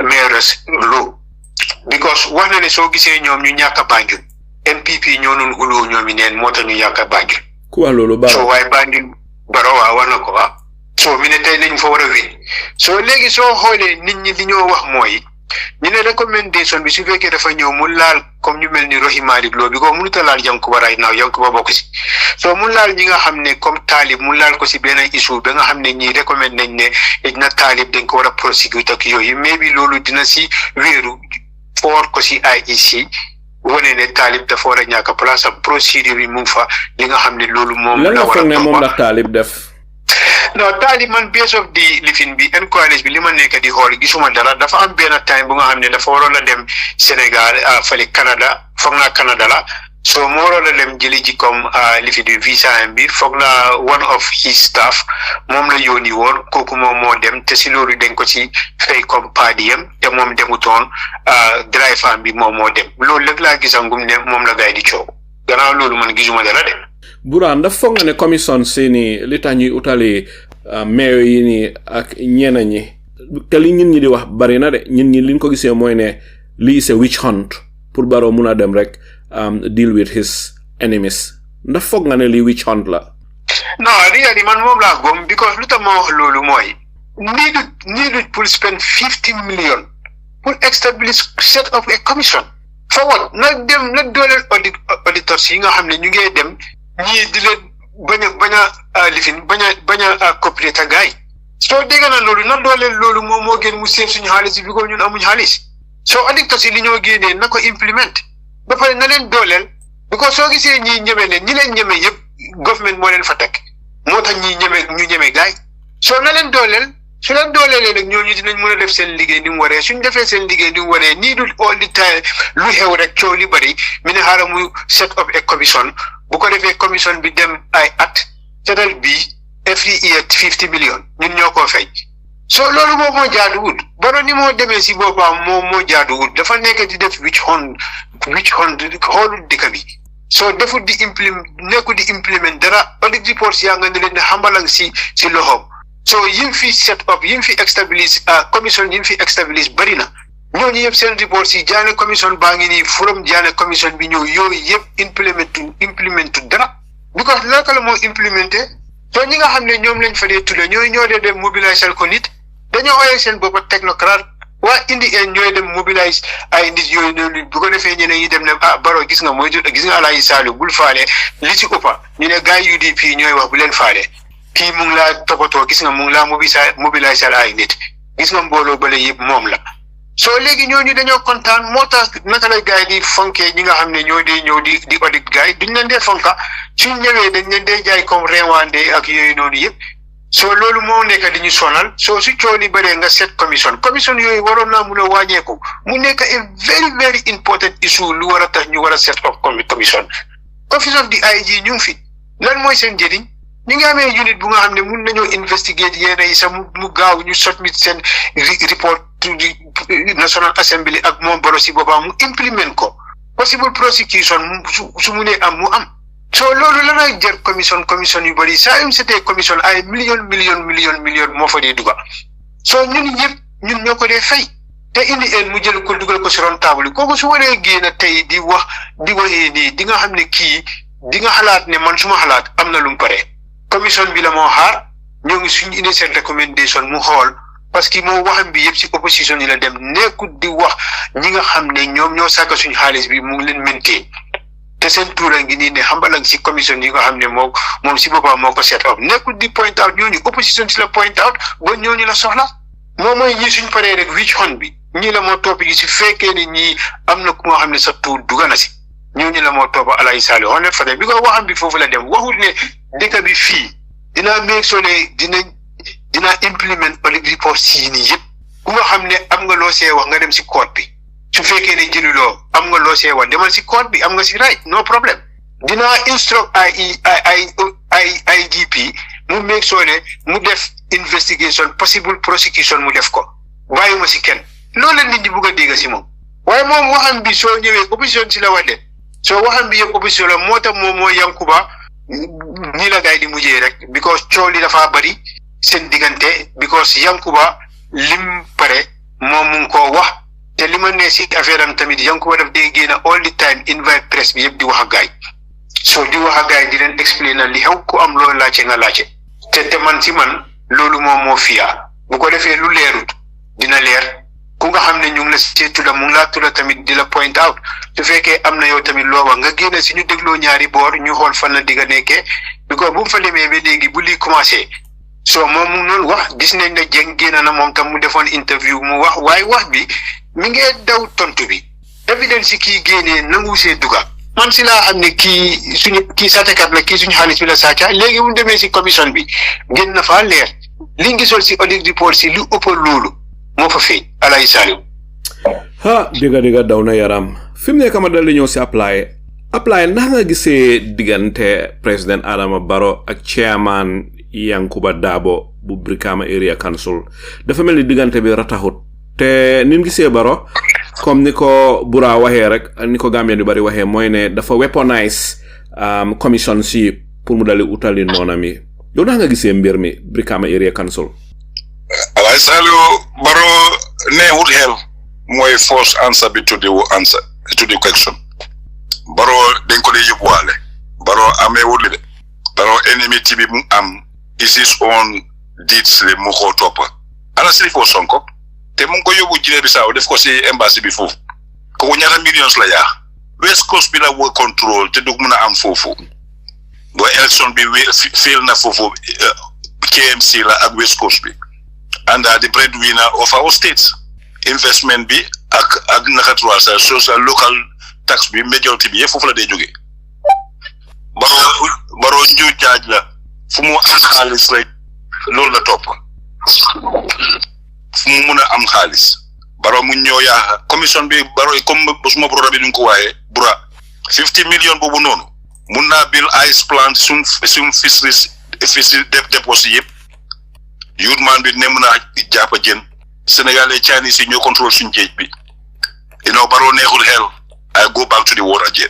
mayoress lo because wax na ne soo gisee ñoom ñu ñàkk a Banjul MPP ñoo noon xuloo ñoom i neen moo tax ñu ñàkk a Banjul ku wax loolu Barrow soo waaye Banjul Barrow wax na ko soo mi ne tey lañ fa war a win soo léegi soo xoolee nit ñi li ñoo wax mooy ñu ne recommendation bi su fekkee dafa ñëw mu laal comme ñu mel ni Rohey Malick Lowe bi ko mënut a laal Yankuba right now Yankuba bokk si soo mu laal ñi nga xam ne comme Talib mu laal ko si benn issue ba nga xam ne ñii recommend nañ ne na Talib dañ ko war a prosecute ak yooyu mais bi loolu dina si wéeru foor ko si IEC wane ne Talib dafa war a ñàkk place am procédure yi mu ngi fa li nga xam ne loolu moom la war a ne moom la Talib def non Talib man base of di lifin bi inquiries bi li ma nekk di xool gisuma dara dafa am benn time bu nga xam ne dafa waroon a dem Sénégal fële Canada foog naa Canada la so mu waroon a dem jëli ji comme lifi di visa bi foog naa one of his staff moom la yónni woon kooku moom moo dem te si loolu dañ ko ci fay comme padiyam te moom demutoon driver bi moom moo dem loolu lépp laa gisangum ne moom la gaay di coow gannaaw loolu man gisuma dara de Buraan daf foog nga ne commission seeni li tax ñuy utali mayo yi nii ak ñeneen ñi te li ñin ñi di wax bari na de ñin ñi liñ ko gisee mooy ne lii c'est witch hunt pour Barrow mun a dem rek deal with his enemies ndax foog nga ne lii witch hunt la non really man moom laa gom because lu tax ma wax loolu mooy needed pour spend 50 million pour establish set up a commission for what na dooleel auditeurs yi nga xam ne ñu ngee dem ñii di leen bañ a coopérer gaay soo dégg na loolu na dooleel loolu moom moo gën mu seef suñu xaalis bi ko ñun amuñ xaalis soo auditeurs yi li ñoo génnee na ko implement ba pare na leen dooleel because soo gisee ñi ñeme leen ñi leen ñeme yëpp government moo leen fa teg moo tax ñu ñeme gaay soo na leen dooleel su leen dooleelee nag ñooñu dinañ mën a def seen liggéey ni mu waree suñ defee seen liggéey ni mu waree nii du all the time lu xew rek coow li bari mi ne xaaral mu set up a commission bu ko defee commission bi dem ay at setal bii every year 50 million ñun ñoo koo fay so loolu moom moo jaaduwut Barrow ni moo demee si boppam moom moo jaaduwut dafa nekk di def witch hunt xoolul dëkk bi soo defut di implement dara audit reports yaa nga ne leen ne xambalang si loxoom so yim fi set up yim fi establish commission yim fi establish bari na ñooñu yëpp seen report si jaane commission baa ngi nii forum jaane commission bi ñëw yooyu yëpp implementu dara because naka la moo implementé soo ñi nga xam ne ñoom lañ fa dee tudde ñoo dee dem mobiliser ko nit dañoo ooyee seen boppa technocrate waa indi ñooy dem mobiliser ay nit yooyu noonu bu ko defee ñeneen ñi dem ne Barrow gis nga Alaaji Saliou bul faale li ci ëppa ñu ne gars UDP ñooy wax bu leen faale kii mu ngi laa toppatoo gis nga mu ngi laa mobiliser ay nit gis nga mbooloo bale yëpp moom la soo léegi ñooñu dañoo kontaan moo tax naka la gars yi di fonkee ñi nga xam ne ñoo dee ñëw di audit gars yi duñ leen dee fonka suñ ñëwee dañ leen dee jaay comme reewande ak yooyu noonu yëpp soo loolu moo nekk di ñu sonal soo su coow li bëree nga set commission yooyu waroon naa mun a wàññeeku mu nekk a very very important issue lu war a tax ñu war a set up commission office of the IG ñu ngi fi lan mooy seen njëriñ ñi nga amee unit bu nga xam ne mun nañoo investigate yéen yi sax mu gaaw ñu submit seen report to the National Assembly ak moom Barrow si boppam mu implement ko possible prosecution su mu nee am mu am so loolu la lay jër commission yu bëri saa yu c'était commission ay million moo fa dee duga so ñun ñoo ko dee fay te indi mu jël ko dugal ko si ron table kooku su waree génn tey di waxee nii di nga xam ne kii di nga xalaat ne man suma xalaat am na lu mu pare commission bi la moo xaar ñoo ngi suñu indi seen recommendation mu xool parce que moo waxam bi yëpp si opposition yi la dem nekkul di wax ñi nga xam ne ñoom ñoo sàkk suñu xaalis bi mu ngi leen maintain te seen tuura ngi nii ne xambalang si commission yi nga xam ne moom si boppam moo ko set up nekkul di point out ñooñu opposition si la point out ba ñooñu la soxla moom mooy ñii suñ paree rek wicc xon bi ñii la moo topp gi si fekkee ne ñii am na ku nga xam ne sa tuur duga na si ñooñu la moo topp Alaaji Saliou on est fa dem bi ko waxam bi foofu la dem waxul ne dëkk bi fii dinaa make sure ne dina implement audit report sii nii yëpp ku nga xam ne am nga loo see wax nga dem si code bi su fekkee ne jëluloo am nga loo see wax demal si code bi am nga si right no problème dinaa instruct IGP mu make sure ne mu def investigation possible prosecution mu def ko bàyyi ma si kenn loolu la nit ñi bugg a dégg si moom waaye moom waxam bi soo ñëwee opposition si la wax de soo waxam bi yëpp opposition la moo tax moom moo Yankuba nii la gaay di mujjee rek because coow li dafa bari seen diggante because Yankuba lim pare moom mu ngi koo wax te li ma ne si affaire am tamit Yankuba daf dee génn all the time invite presse bi yëpp di wax ak gaay soo di wax ak gaay di leen explainer li xew ku am loolu laajte nga laajte te man si man loolu moom moo fiyaa bu ko defee lu leerut dina leer ku nga xam ne ñu ngi la si tudda mu ngi laa tudda tamit di la point out su fekkee am na yow tamit loo wax nga génne si ñu dégloo ñaari boor ñu xool fan la digga nekkee because bu mu fa demee ba léegi bu lii commencé soo moom mu noonu wax gis nañ ne Jeng génn na moom tam mu defoon interview mu wax waaye wax bi mi ngee daw tontu bi évidence si kii génnee nangu see duga man si laa xam ne kii sàccakat la kii suñu xaalis bi la sàcca léegi bu ñu demee si commission bi génn na faa leer li ngi sol si audit report si lu ëpp loolu moo fa feeñ Alaaji Saliou digga daw na yaram fi mu nekk ma dal di ñëw si apply ndax nga gisee diggante President Adama Barrow ak Chairman Yankuba Darboe bu Brikama Area Council dafa mel ni diggante bi rataxut te ni mu gisee Barrow comme ni ko Bura waxee rek ni ko Gambien yu bari waxee mooy ne dafa weaponize commission si pour mu dali utali noonam yi yow ndax nga gisee mbir mi Brikama Area Council Alaaji Saliou Barrow neewut xel mooy first answer bi to the question Barrow dañ ko dee yóbbuwaale Barrow ameewul li de Barrow enmity bi mu am is his own deeds le mu ko topp ana Sheriffo Sonko te mu ngi ko yóbbu Guinée Bissau def ko si embassy bi foofu kooku ñaata millions la yaa West Coast bi la woo contrôle te dug mën a am foofu bo election bi fail na foofu KMC la ak West Coast bi and the breadwinner of our states investment bi ak nakatruwa sa social local tax bi majority bi yëpp foofu la dee jóge Barrow nju jaaj la fu mu am xaalis rek loolu la topp fu mu mun a am xaalis Barrow mu ñëw yaa commission bi Barrow comme suma broda bi duñ ko waaye Bura 50 million boobu noonu mun naa build ice plant suñ fisheries dépôt yëpp youth man bi ne mun a jàppa jën Sénégalais Chinese yi ñoo contrôle suñ géej bi Barrow neexul xel I go back to the war again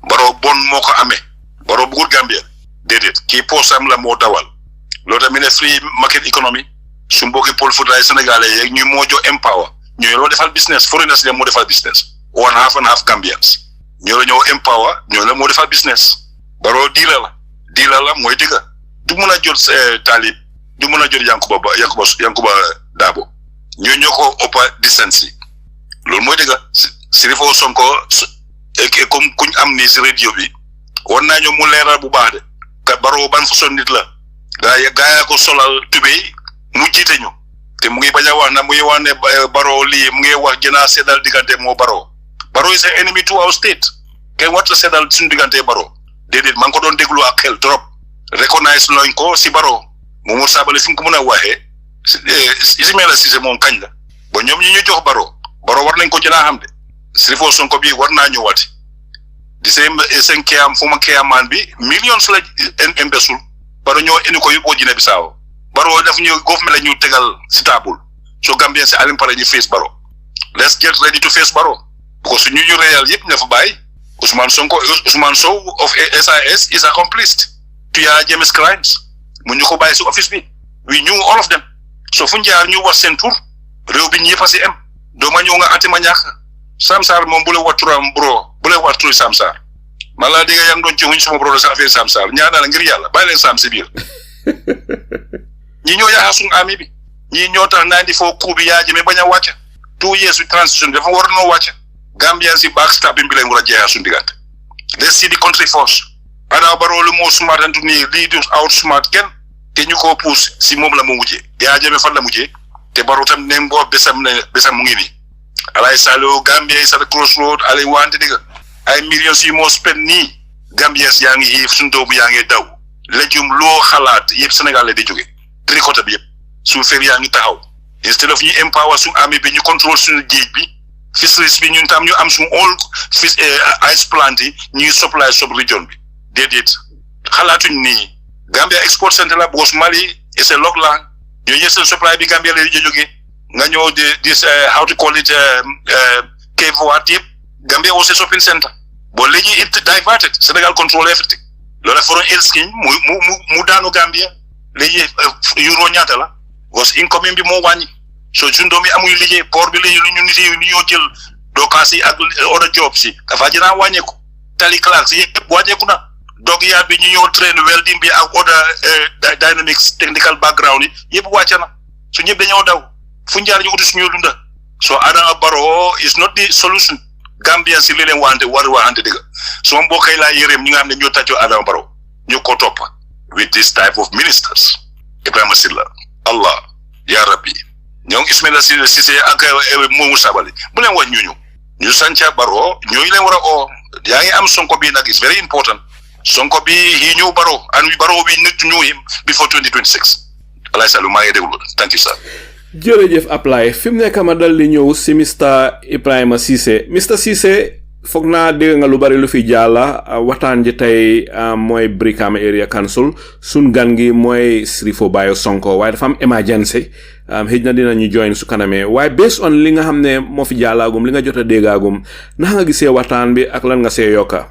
Barrow bon moo ko amee Barrow bugul Gambia déedéet kii poosam la moo dawal loolu tamit ne free market economy su mbokki Paul Foutay Sénégalais yeeg ñu moo jox empower ñoo loo defal business foreigners moo defal business 1.5 Gambians ñoo la ñëw empower ñoo la moo defal business Barrow diila la mooy digga du mun a jot taalib du mun a jot Yankuba Darboe ñoo ko ëppa distance yi loolu mooy digga Sheriffo Sonko comme kuñ am nii si radio bi war naa ñëw mu leeral bu baax de ka Barrow ban façon nit la gaa ko solal tubéy mu jiite ñu te mu ngi bañ a wax na mu ngi wax ne Barrow lii mu ngi wax gënaa seddal diggante moo Barrow is an enemy to our state kenn warta seddal suñu diggante Barrow déedéet maa ngi ko doon déglu ak xel trop recognize loñ ko si Barrow Momur Sabally fi mu ko mën a waxee Ismaila Cissé moom kañ la ba ñoom ñi ñu jox Barrow war nañ ko jëlaa xam de Sheriffo Sonko bi war naa ñëwaat di seen keeyam fu ma keeyamaan bi millions la embesul Barrow ñoo indi ko yóbbu Guinée Bissau Barrow daf ñu government la ñu tegal si table so Gambians alim pare ñu face Barrow let's get ready to face Barrow because su ñu réel yëpp ña fa bàyyi Ousmane Sonko of SIS is accomplished to Yahya Jammeh's crimes mu ñu ko bàyyi si office bi we knew all of them so fu jaar ñu wax seen tur réew bi ñëpp a si am doo ma ñëw nga ati ma ñàkk Samsar moom bu la watturam bro bu la watturi Samsar man laa dégg yaa ngi doon ci wuñ sama bro sa affaire Samsar ñaanal ngir yàlla bàyyi leen Sam si biir ñi ñoo yaxa suñu ami bi ñi ñoo tax 94 coup bi Yahya Jammeh bañ a wàcc 2 years with transition dafa war noo wàcc Gambians yi backstabbing bi lañ war a jeexal suñu diggante let's see the country first Adama Barrow lu moo smart antu nii lii di out smart kenn te ñu ko pousse si moom la mu mujjee Yahya Jammeh fan la mujjee te Barrow tam ne mboo besam mu ngi nii alay salo Gambia is at the crossroad alay wante digga ay millions yi moo spend nii Gambians yaa ngi xiif suñu doomu yaa ngi daw légume loo xalaat yëpp Sénégal la di jóge tricoté bi yëpp suñu fer yaa ngi taxaw instead of ñu empower suñu army bi ñu contrôle suñu géej bi fisheries bi ñun tam ñu am suñu all ice plant yi ñuy supply sub region bi déedéet xalaatuñ nii Gambia export center la because Mali is a log land ñoo yësal supply bi Gambia la di jóge nga ñëw this how to call it Cape Verde yëpp Gambia was a shopping center bo léegi it diverted Senegal control everything loolu for un scheme mu daanu Gambia léegi euro ñaata la was income bi moo wàññi so suñu doom yi amuy liggéey port bi léegi lu ñu nit yi ñoo jël dokaas yi ak other jobs yi dafa dinaa wàññeeku tali class yi yëpp wàññeeku na dog yaa bi ñu ñëw train welding bi ak other dynamics technical background yi yëpp wàcce na su ñëpp dañoo daw fu jaar ñu uti suñu dunda so Adama Barrow is not the solution Gambians si li leen wante waxante dëgg suma mbokkay laa yëreem ñi nga xam ne ñoo tàccoo Adama Barrow ñu ko topp with this type of ministers Ibrahima Silla Allah ya Rabbi ñoom Ismaila Cissé ak Momu Sabali bu leen wax ñu sanca Barrow ñooñu leen war a oo yaa ngi am Sonko bi nag is very important Sonko bi he knew Barrow and Barrow we need to know him before 2026 alay salu maa ngi déglu thank you sir jërëjëf Ablaye fi mu nekk ma dal di ñëw si Mr Ibrahima Cissé Mr Cissé foog naa dégg nga lu bari lu fi jàlla waxtaan ji tey mooy Brikama Area Council sun gan gi mooy Sheriffo Bayor Sonko waaye dafa am emergency xëj na dinañu join su kanamee waaye based on li nga xam ne moo fi jàllaagum li nga jot a déggaagum naka nga gisee waxtaan bi ak lan nga see yokka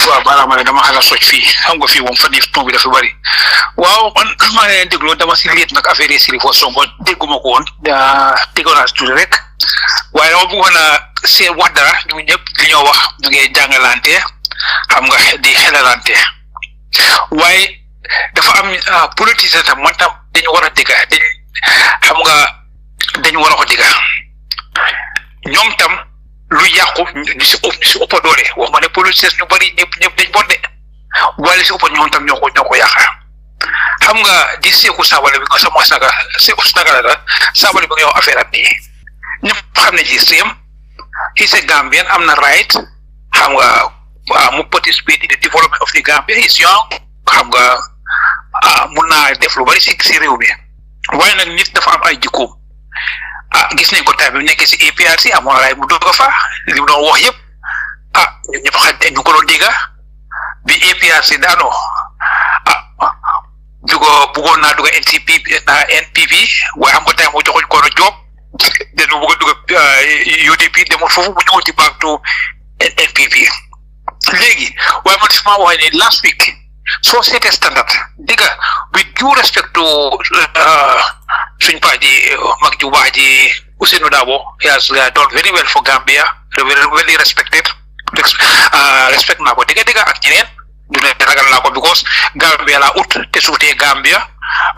waaw balaa ma ne dama xala soj fii xam nga fii moom fan yii ton bi dafa bëri waaw man maa ngi leen déglu dama si liit nag affaire yi Sheriffo Sonko dégguma ko woon déggoon naa si tuuti rek waaye dama bëggoon a see wax dara ñu ñëpp li ñoo wax ñu ngi jàngalante xam nga di xelalante waaye dafa am politicien tam man tam dañu war a dégg xam nga dañu war a ko dégg ñoom tam lu yàqu ñu si ëpp doole wax ma ne politicien ñu bari ñëpp dañ bonde wala si ëpp ñoom tam ñoo ko yàqa xam nga di seeku sabale bi nga sama saga seeku saga la sabale bi nga yow affaire am nii ñëpp xam ne ci siem he's a Gambian am na right xam nga mu participate in the development of the Gambia he's young xam nga mun naa def lu bari si réew mi waaye nag nit dafa am ay jikkoom gis nañ ko tay bi nekkee si APRC amoon raay mu dugg fa li mu doon wax yëpp ñun ñëpp xam ñu ko doon dégga bi APRC daanoo bëggoon naa dugg NPP waaye am ko tay mu joxuñ ko job dañu bëgg a dugg UDP demul foofu mu ñëw ci back to NPP léegi waaye man fi ma waxee ne last week soo seetee standard digga with due respect to suñ paa ji mag ju baax ji Ousainou Darboe he has done very well for Gambia very respected respect naa ko digga ak ñeneen du ne ragal naa ko because Gambia la ut te suutee Gambia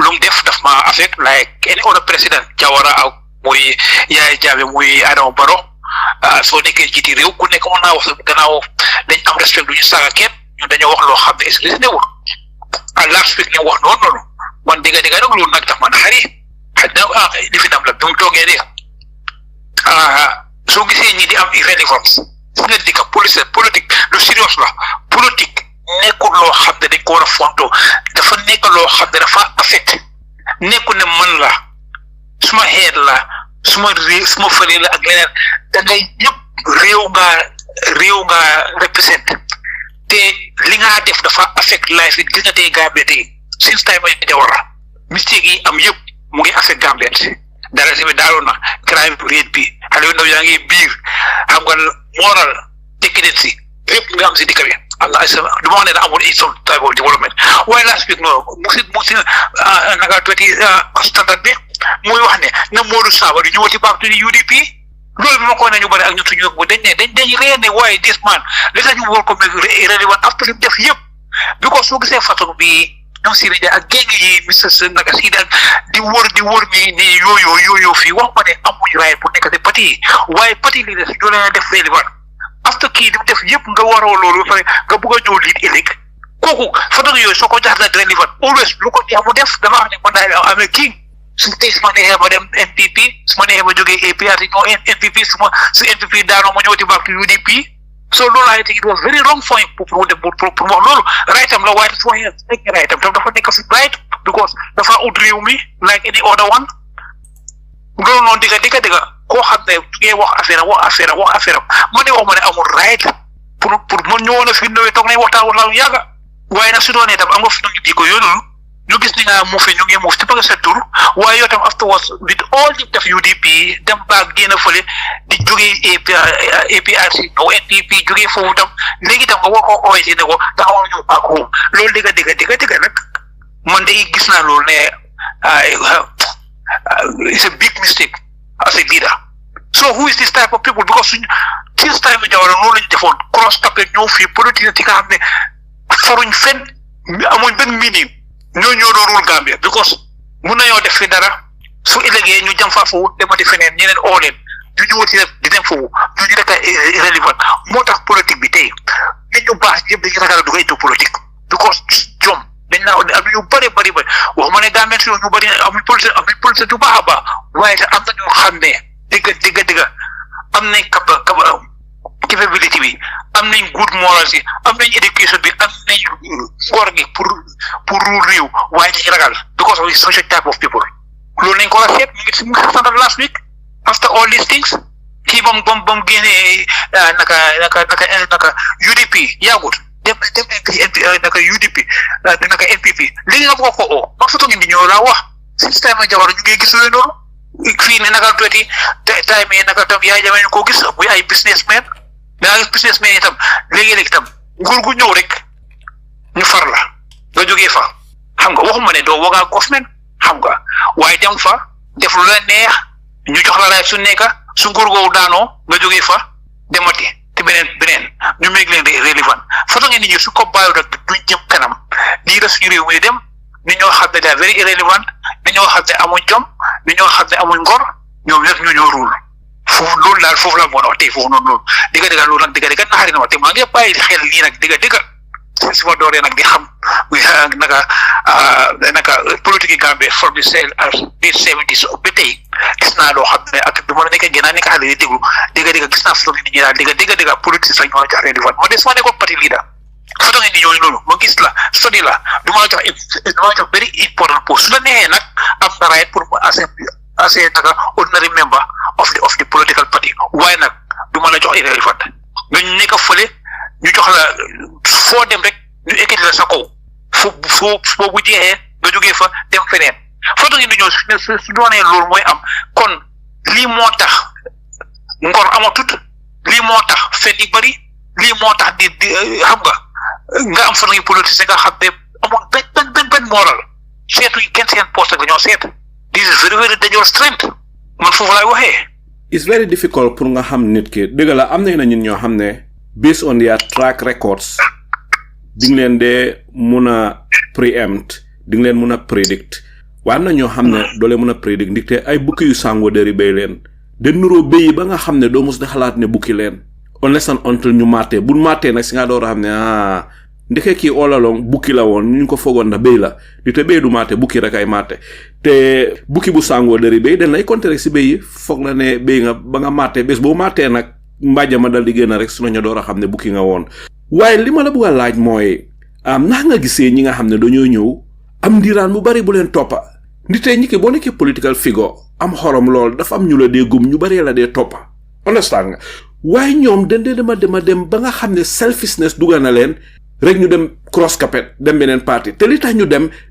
lu mu def daf ma affect like any other president Jawara ak muy Yahya Jammeh muy Adama Barrow soo nekkee jiiti réew ku nekk mën naa wax gannaaw dañ am respect du ñu saaga kenn ñu dañoo wax loo xam ne est-ce que newul last week ñu wax noonu man dégg nag loolu nag tax man xari xaj na li fi nam la bi mu toogee de soo gisee ñi di am irrelevance si nga dikka politique lu serious la politique nekkul loo xam ne dañ ko war a fonto dafa nekk loo xam ne dafa affect nekkul ne man la suma xeet la suma fële la ak leneen da ngay ñëpp réew nga represent te li nga def dafa affect life it gis nga tey Gambia tey since time ay Jawara mistake yi am yëpp mu ngi affect Gambians dara ci bi daaloon na crime rate bi xale yu ndaw yaa ngi biir xam nga moral decadence yëpp nga am si dëkk bi am na du ma ne da amul some type of development waaye last week no mu si naka tuuti standard bi muy wax ne na Modou Sabally di ñëwati back to the UDP loolu bi ma ko ne ñu bëri ak ñu suñu bu dañ ree ne waaye this man li tax ñu war ko make irrelevant after li def yëpp because soo gisee façon bi ñoom si rajo ak géej gi Mr naka si daal di wër mi ni yooyu fii wax ma ne amuñu right pour nekk si parti yi waaye parti li des ñoo leen def relevant after kii li mu def yëpp nga waroo loolu ba pare nga bëgg a ñëw liit ëllëg kooku façon yooyu soo ko jaxlee relevant always lu ko neex mu def dafa xam ne man daal amee kii su tey su ma neexee ma dem NPP su ma neexee ma jógee APRC ñoo NPP su NPP daanoo ma ñëwati back to UDP so loolu I think it was very wrong for him pour wax loolu right am la waaye dafa nekk right am dafa nekk fi right because dafa ut réew mi like any other one loolu noonu digga koo xam ne ngay wax affaire am man de wax ma ne amul right pour man ñëwoon na fi ñëwee toog nañ waxtaan yàgga waaye nag su doonee tam am nga fi nangi di ko yooyu ñu gis ni nga muuf ñu ngi muuf te bëgg sa tur waaye yow tam afterwards with all the def UDP dem baag génn fële di jógee APRC no NPP jógee foofu tam léegi tam nga war koo OIC ne ko taxawal ñu back home loolu digga nag man de gis naa loolu ne it's a big mistake as a leader so who is this type of people because this time Jawara noonu lañu defoon cross tapé ñëw fii politique yi nga xam ne faruñ fenn amuñ benn meaning ñoo doon rule Gambia because mun nañoo def fi dara su ëllëgee ñu jëm foofu demati feneen ñeneen oo leen ñu ñëwati di dem foofu ñu nekk irrelevant moo tax politique bi tey nit ñu baax yëpp dañuy ragal a dugg into politique because jom dañ naa am ñu bëri waxuma ne Gambien si ñu bëri amuñ politique du baax a baax waaye te am na ñoo xam ne dëgg am nañ capability bi am nañ good morals yi am nañ education bi am nañ ngor gi pour rule réew waaye dañuy ragal because of such a type of people loolu nañ ko war a seet mu ngi standard last week after all these things kii bam génnee naka UDP yaagut dem naka UDP naka NPP léegi nga bëgg ko oo man foto ngi di ñëw laa wax système Jawara ñu ngi gis loolu noonu fii ne naka tuuti time yi naka tam Yahya Jammeh ñu ko gis muy ay businessmen businessmen itam léegi itam nguur gu ñëw rek ñu far la nga jógee fa xam nga waxuma ne doo wagaa government xam nga waaye dem fa def lu la neex ñu jox la raay su nekk su nguur googu daanoo nga jógee fa demati te beneen ñu méeg leen relevant foto ngeen nit ñi su ko bàyyi rek duñ jëm kanam lii la suñu réew mi dem ni ñoo xam ne daal very irrelevant ni ñoo xam ne amuñ jom ni ñoo xam ne amuñ ngor ñoom ñëpp ñoo ruul foofu loolu daal foofu la mën a wax tey foofu noonu digga loolu nag digga naxari na wax te maa ngi bàyyi xel lii nag digga si ma dooree nag di xam naka politique yi Gambie from the mid-70s ba tey gis naa loo xam ne ak du ma nekk gën a nekk xale yi déglu digga gis naa foto nit ñi daal digga politique sax ñoo jox relevant ma des ma nekkoon parti leader foto ngeen di ñooñu noonu ma gis la study la du ma jox very important post su la neexee nag am na right pour as a naka ordinary member of the political party waaye nag du ma la jox irrelevant nga ñu nekk fële ñu jox la foo dem rek ñu ekkati la sa kaw foo bu jeexee nga jógee fa dem feneen foto ngeen di ñëw su doonee loolu mooy am kon lii moo tax ngor amatut lii moo tax fen yi bëri lii moo tax di xam nga am fan ngi politique nga xam ne amul benn moral seetu kenn seen poste ak dañoo seet this is very very dangerous trend man foofu laay waxee. it's very difficult pour nga xam nit ki dëgg la am na ñun ñoo xam ne based on their track records di nga leen dee mun a preempt di nga leen mun a predict waaye am na ñoo xam ne doo leen mun a predict ndaxte ay bukki yu sàngoo deri béy leen de nuroo béy ba nga xam ne doo mos di xalaat ne bukki leen unless and until ñu màttee bu màttee nag si nga door a xam ne ndeke kii all along bukki la woon ñu ko foogoon na béy la di te béy du màtte bukki rek ay màtte te bukki bu sàngoo deri béy dañ lay compter rek si béy yi foog la ne béy nga ba nga màttee bés boo màttee nag mbàjjama dal di génn rek su nañu door a xam ne bukki nga woon waaye li ma la bëgg a laaj mooy ndax nga gisee ñi nga xam ne dañoo ñëw am ndiiraan bu bari bu leen toppa ndi tey ñi ki boo nekkee political figure am xorom lool dafa am ñu la dee gum ñu baree la dee toppa understand nga waaye ñoom dañ dee dem ba nga xam ne selfishness dugal na leen rek ñu dem cross carpet dem beneen parti te li tax ñu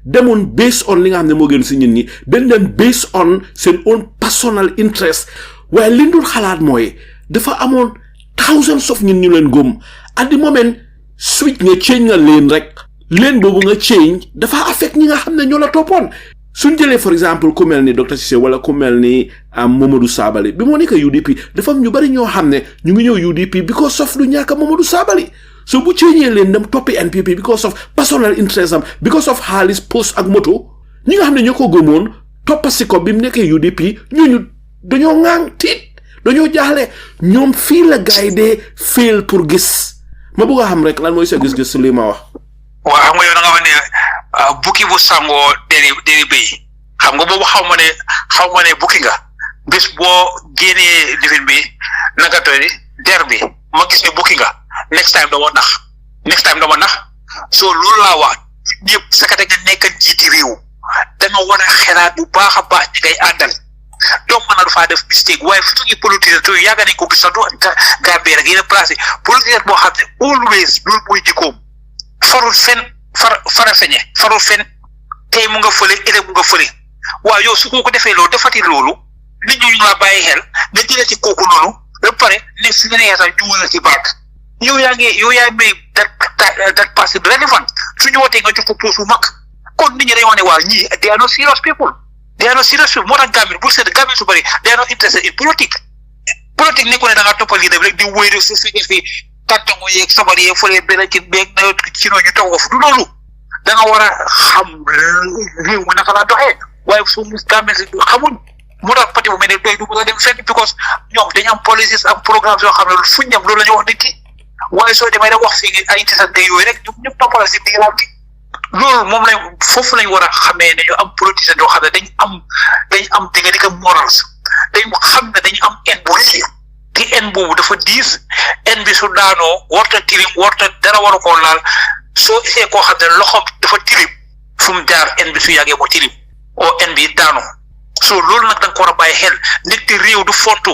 demoon based on li nga xam ne moo gën si ñun ñi dañ dem based on seen own personal interest waaye li ñu xalaat mooy dafa amoon thousands of ñun ñu leen gëm at the moment switch nga change nga leen rek leen boobu nga change dafa affect ñi nga xam ne ñoo la toppoon suñ jëlee for exemple ku mel ni Dr Cissé wala ku mel ni Mamadou Sabally bi moo nekk UDP dafa am ñu bari ñoo xam ne ñu ngi ñëw UDP because of lu ñàkk Mamadou Sabally so bu ceeñee leen dem toppi NPP because of personal interest am because of xaalis post ak moto ñi nga xam ne ñoo ko gëmoon toppasi ko bi mu nekkee UDP ñooñu dañoo ŋaang tiit dañoo jaaxle ñoom fii la gaay dee fail pour gis ma bëgg a xam rek lan mooy sa gis-gis li ma wax. waaw xam nga yow da nga wax ne bukki bu sangoo deri béy xam nga boobu xaw ma ne bukki nga bis boo génnee lifin bi naka toy der bi ma gis ne bukki nga next time dama nax so loolu laa wax ñëpp sakate nga nekk jiiti réew da nga war a xelaat bu baax a baax ñi ngay àndal donc mën na du faa def mistake waaye fu tuñu politique to yàgg nañ ko gis sax du Gambie rek yéen a placé politique boo xam ne always loolu mooy jikkoom farul fen fara feñe farul fen tey mu nga fële ëllëg mu nga fële waaw yow su ko defee loolu defati loolu nit ñi ñu la bàyyi xel nga jëlee ci kooku noonu ba pare ne si nga nee sax juwala ci baag yow yaa may that person relevant suñu wootee nga jox ko poste bu mag kon nit ñi dañoo ne waaw ñii they are not serious people moo tax Gambie bu seet Gambie su bëri they are not interested in politique nekku ne da nga toppal lii dem rek di wéy rek su fi tàntango yeeg sabar yeeg fële benn ci beeg na ci noonu ñu toog ko fu du loolu da nga war a xam réew mi naka laa doxee waaye su mu Gambie si xamuñ moo tax parti bu mel ne doy du mën a dem fenn because ñoom dañu am policies am programme yoo xam ne fu ñu dem loolu la ñu wax nit ki waaye soo demee rek wax fii ay tisante yooyu rek ñëpp toppal si biiram bi loolu moom lañ foofu lañ war a xamee ne ñu am politicien yoo xam ne dañ am di nga morals dañ xam ne dañu am en bu rëy te en boobu dafa diis en bi su daanoo warta tilim warta dara waru koo laal soo isee koo xam ne loxoom dafa tilim fu mu jaar en bi su yàggee moo tilim o en bi daanoo so loolu nag da nga ko war a bàyyi xel nit te réew du fontu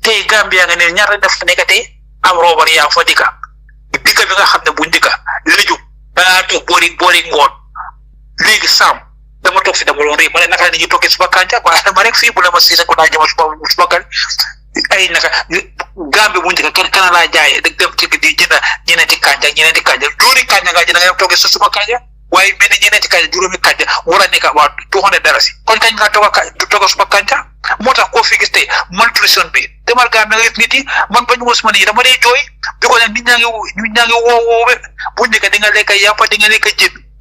tey Gambia nga ne ñaata def nekk tey am roobar yaa fa dikka bi nga xam ne buñ dikka léju dangaa toog boori ngoon léegi saam dama toog fi dama doon rëy ma ne naka la nit ñi toogee suba kànja waaye dama rek fii bu la ma siisa ko naa jëma suba kan ay naka Gambie bu njëkk kenn laa jaayee da dem ci di jënd ñeneenti kànja juróomi kànja nga jënd nga toogee sa suba kànja waaye mel ni ñeneenti kànja juróomi kànja war a nekk waa $200 kon kañ nga toog suba kànja moo tax koo fi gis tey malnutrition bi demal Gambie nga yëpp nit yi man ba ñu mos ma nii dama dee jooy bi ko ne nit ñaa ngi woo bu njëkk di nga lekk yàppa di nga lekk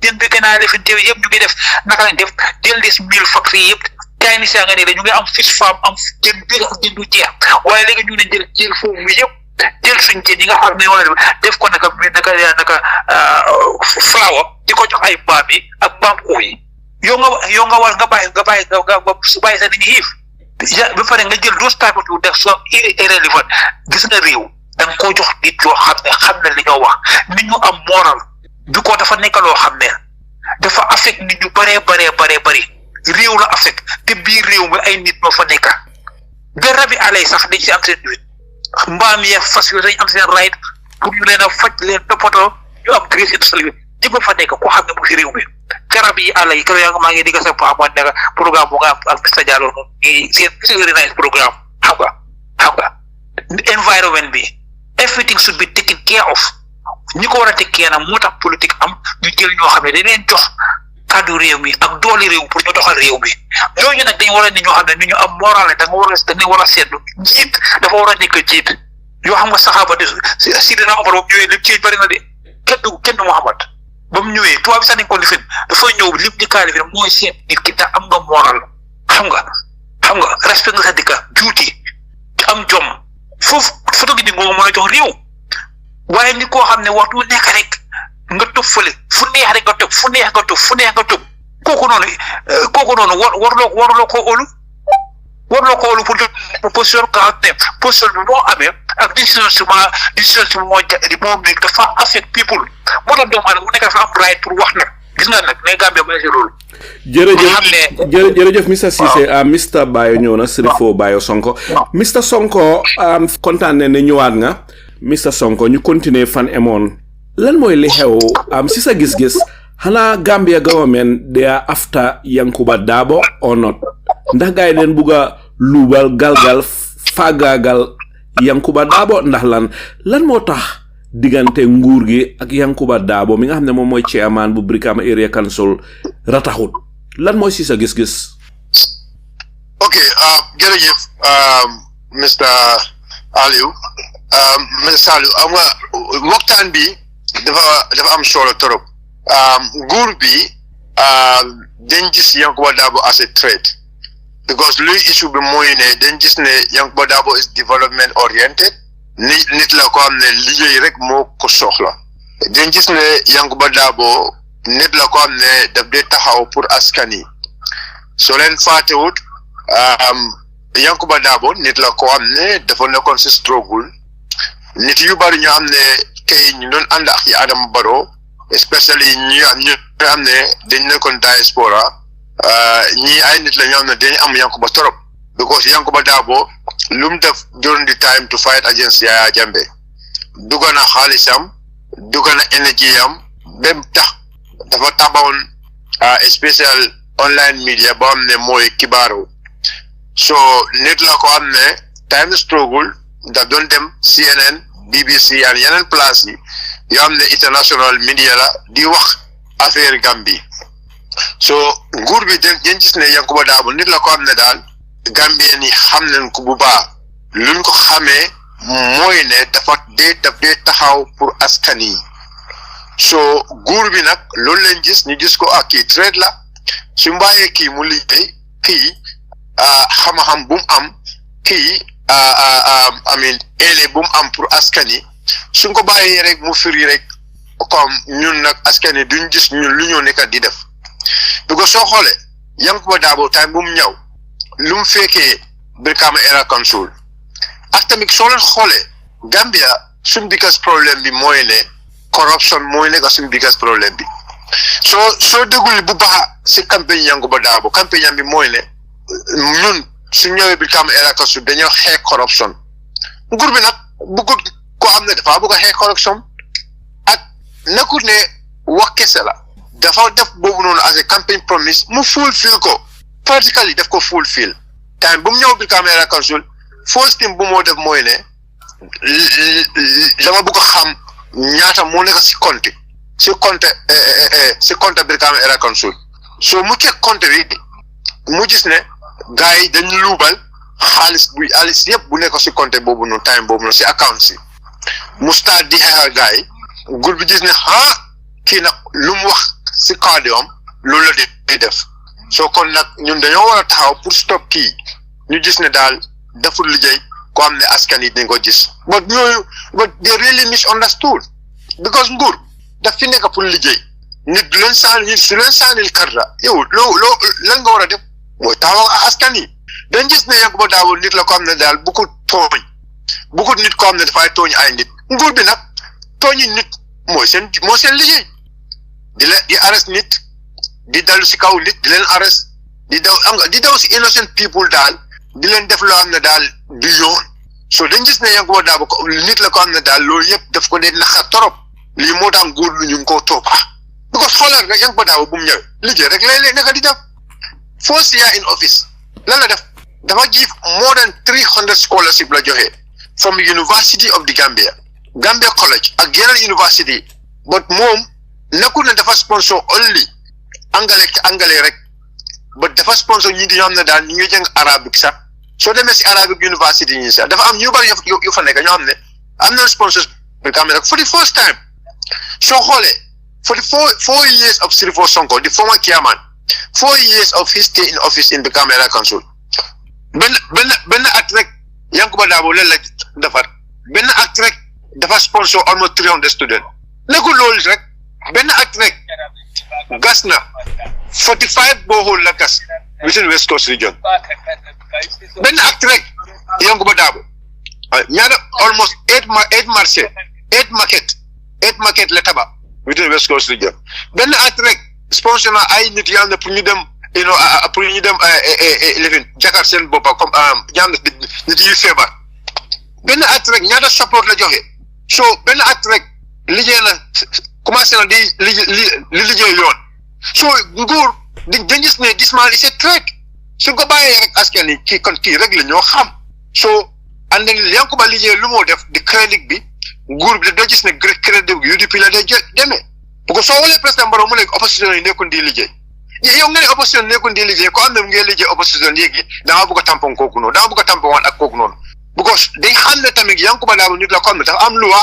jën bi gën a lefin teew yëpp ñu ngi def naka lañ def jël des mille factory yëpp kaay ni saa nga ne la ñu ngi am fish farm am jën bi ak jën du jeex waaye léegi ñu ne jël foofu yëpp jël suñ jën yi nga xam ne wala def ko naka flower di ko jox ay mbaam yi ak mbaam xuux yi yow nga war nga bàyyi sa nit ñi xiif ba pare nga jël those type of def so irrelevant gis nga réew da nga koo jox nit yoo xam ne li ñoo wax nit ñu am moral bi ko dafa nekk loo xam ne dafa affect nit ñu bari réew la affect te biir réew mi ay nit ñoo fa nekk ba rabi alay sax dañ si am seen nit mbaam yeeg fas yooyu dañ am seen right pour ñu leen a faj leen toppatoo ñu am grace insalvi ñëpp fa nekk koo xam ne mu si réew mi garab yi àll yi keroog yaa nga maa ngi digga sa amoon nekk programme bu nga am ak Mr Diallo noonu seen very nice programme xam nga environment bi everything should be taken care of ñi ko war a teg kee nag moo tax politique am ñu jël ñoo xam ne dañ leen jox kàddu réew mi ak dooli réew pour ñu doxal réew mi ñooñu nag dañ war a ne ñoo xam ne ni ñu am moral dañ war a seetlu njiit dafa war a nekk jiit yoo xam nga saxaaba de si dina Omar ba mu ñëwee lim ci bari na de kenn du Muhammad ba mu ñëwee tubaab bi sax nañ ko lifin dafa ñëw lim di kaa lifin mooy seet nit ki am nga moral xam nga respect nga sa dikka juuti am jom foofu photo gi di ngoo mën a jox réew waaye ni koo xam ne waxtu nekk rek nga topp fële fu neex rek nga topp kooku noonu warloo ko óolu pour position nga xam ne position bi moo amee ak décision si moo dafa affect people moo tax doomu aadama mu nekk dafa am right pour wax nag gis nga nag ne Gambia ba si loolu jërëjëf Mr Cissé Mr Bayo ñëw na Sheriffo Bayor Sonko Mr Sonko kontaan ne ñëwaat nga Mr Sonko ñu continuer fan emoon lan mooy li xew si sa gis-gis xanaa Gambia government they are after Yankuba Darboe or not ndax gaay den buga luubal galgal faagaagal Yankuba Darboe ndax lan moo tax diggante nguur gi ak Yankuba Darboe mi nga xam ne moom mooy chairman bu Brikama Area Council rataxut lan mooy si sa gis-gis. ok jërëjëf Mr. Aliou Mr. Saliou am nga waxtaan bi dafa am solo trop nguur bi dañ gis Yankuba Darboe as a threat because luy issue bi mooy ne dañ gis ne Yankuba Darboe is development oriented nit la ko am ne liggéey rek moo ko soxla dañ gis ne Yankuba Darboe nit la ko am ne daf dee taxaw pour askan yi soo leen fàttewut Yankuba Darboe nit la ko am ne dafa nekkoon si struggle nit yu bari ñoo am ne kay ñu doon ànd ak Adama Barrow especially ñu am ne dañ nekkoon diaspora ñii ay nit la ñoo am ne dañ am Yankuba torop because Yankuba Darboe lu mu def during the time to fight against Yahya Jammeh dugga na xaalisam dugga na énergie am dem tax dafa tabawoon special online media boo xam ne mooy Kibarro so nit la ko am ne time struggle da doon dem CNN BBC and yeneen place yi yoo xam ne international media la di wax affaire Gambie so nguur bi dañ gis ne Yankuba Darboe nit la ko am ne daal Gambien yi xam nañ ko bu baax luñ ko xamee mooy ne daf dee taxaw pour askan yi so nguur bi nag loolu leen gis ñu gis ko ak kii trade la su mbaayee kii mu liggéey kii xam-xam bu mu am kii éele bu mu am pour askan yi suñ ko bàyyee rek mu firi rek comme ñun nag askan yi duñ gis ñun lu ñu nekk di def because soo xoolee Yankuba Darboe time bu mu ñëw lu mu fekkee Brikama Area Council ak tamit soo leen xoolee Gambia suñ biggest problème bi mooy ne corruption mooy nekk suñ biggest problème bi soo déggul bu baax si campagne Yankuba Darboe campagne bi mooy ne ñun su ñëwee Brikama Area Council dañoo xeex corruption nguur bi nag bëggut koo xam ne dafa bëgg a xeex corruption ak nekkul ne wax kese la dafa def boobu noonu as a campaign promise mu fulfill ko practically def ko fulfill time bu mu ñëw Brikama Area Council first thing bu moo def mooy ne dama bëgg a xam ñaata moo nekk si compte Brikama Area Council so mu check compte bi mu gis ne gars yi dañu luubal xaalis yëpp bu nekk si compte boobu noonu time boobu noonu si account si mu start di xeexal gars yi nguur bi gis ne kii nag lu mu wax si kàddoom loolu la di def soo kon nag ñun dañoo war a taxaw pour stop kii ñu gis ne daal deful liggéey ko am ne askan yi dañ ko gis but they really misunderstood because nguur daf fi nekk pour liggéey nit du leen saanil karta yow loo lan nga war a def mooy taxaw askan yi dañ gis ne Yankuba Darboe nit la ko am ne daal bu ko nit ko am ne dafay tooñ ay nit nguur bi nag tooñi nit mooy seen liggéey di arrest nit di dalu si kaw nit di leen arrest di daw si innocent people daal di leen def loo xam ne daal du yoon so dañ gis ne Yankuba Darboe nit la ko am ne daal loolu yëpp daf ko dee naxar torop lii moo tax nguur lu ñu ngi koo toppa because xoolal rek Yankuba Darboe bu mu ñëwee liggéey rek lay nekk di def first year in office lan la def dafa give more than 300 scholarship la joxe from University of the Gambia College ak yeneen university but moom nekkul ne dafa sponsor only anglais rek but dafa sponsor ñi di ñoo xam ne daal ñu ngi jàng arabic sax soo demee si arabic university ñi sax dafa am ñu bari yu fa nekk ñoo xam ne am na sponsors Brikama rek for the first time soo xoolee for the four years of Sheriffo Sonko the former chairman 4 years of his stay in office in Brikama Area Council benn at rek Yankuba Darboe leen la defar benn at rek dafa sponsor almost 300 students nekkul loolu rek benn at rek gas na 45 borehole la gas within West Coast region benn at rek Yankuba Darboe ñaata almost 8 market la tabax within West Coast region benn at rek sponsor na ay nit yàlla pour ñu dem living jakar seen boppa comme ñaan nit yi feebar benn at rek ñaata support la joxe so benn at rek liggéey na commencé na di liggéey yoon so nguur dañ gis ne this man is a threat su ko bàyyee rek askan yi kii rek la ñoo xam so and then Yankuba liggéey lu moo def di crédit bi nguur bi da gis ne crédit bi UDP la day demee parce que soo walee président Barrow mu ne opposition yi nekkul di liggéey yow nga ne opposition nekkul di liggéey ko am na ngay liggéey opposition léegi da nga bëgg a tampon kooku noonu da nga bëgg a tampon waat ak kooku noonu because day xam ne tamit Yankuba Darboe nit la ko am ne dafa am loi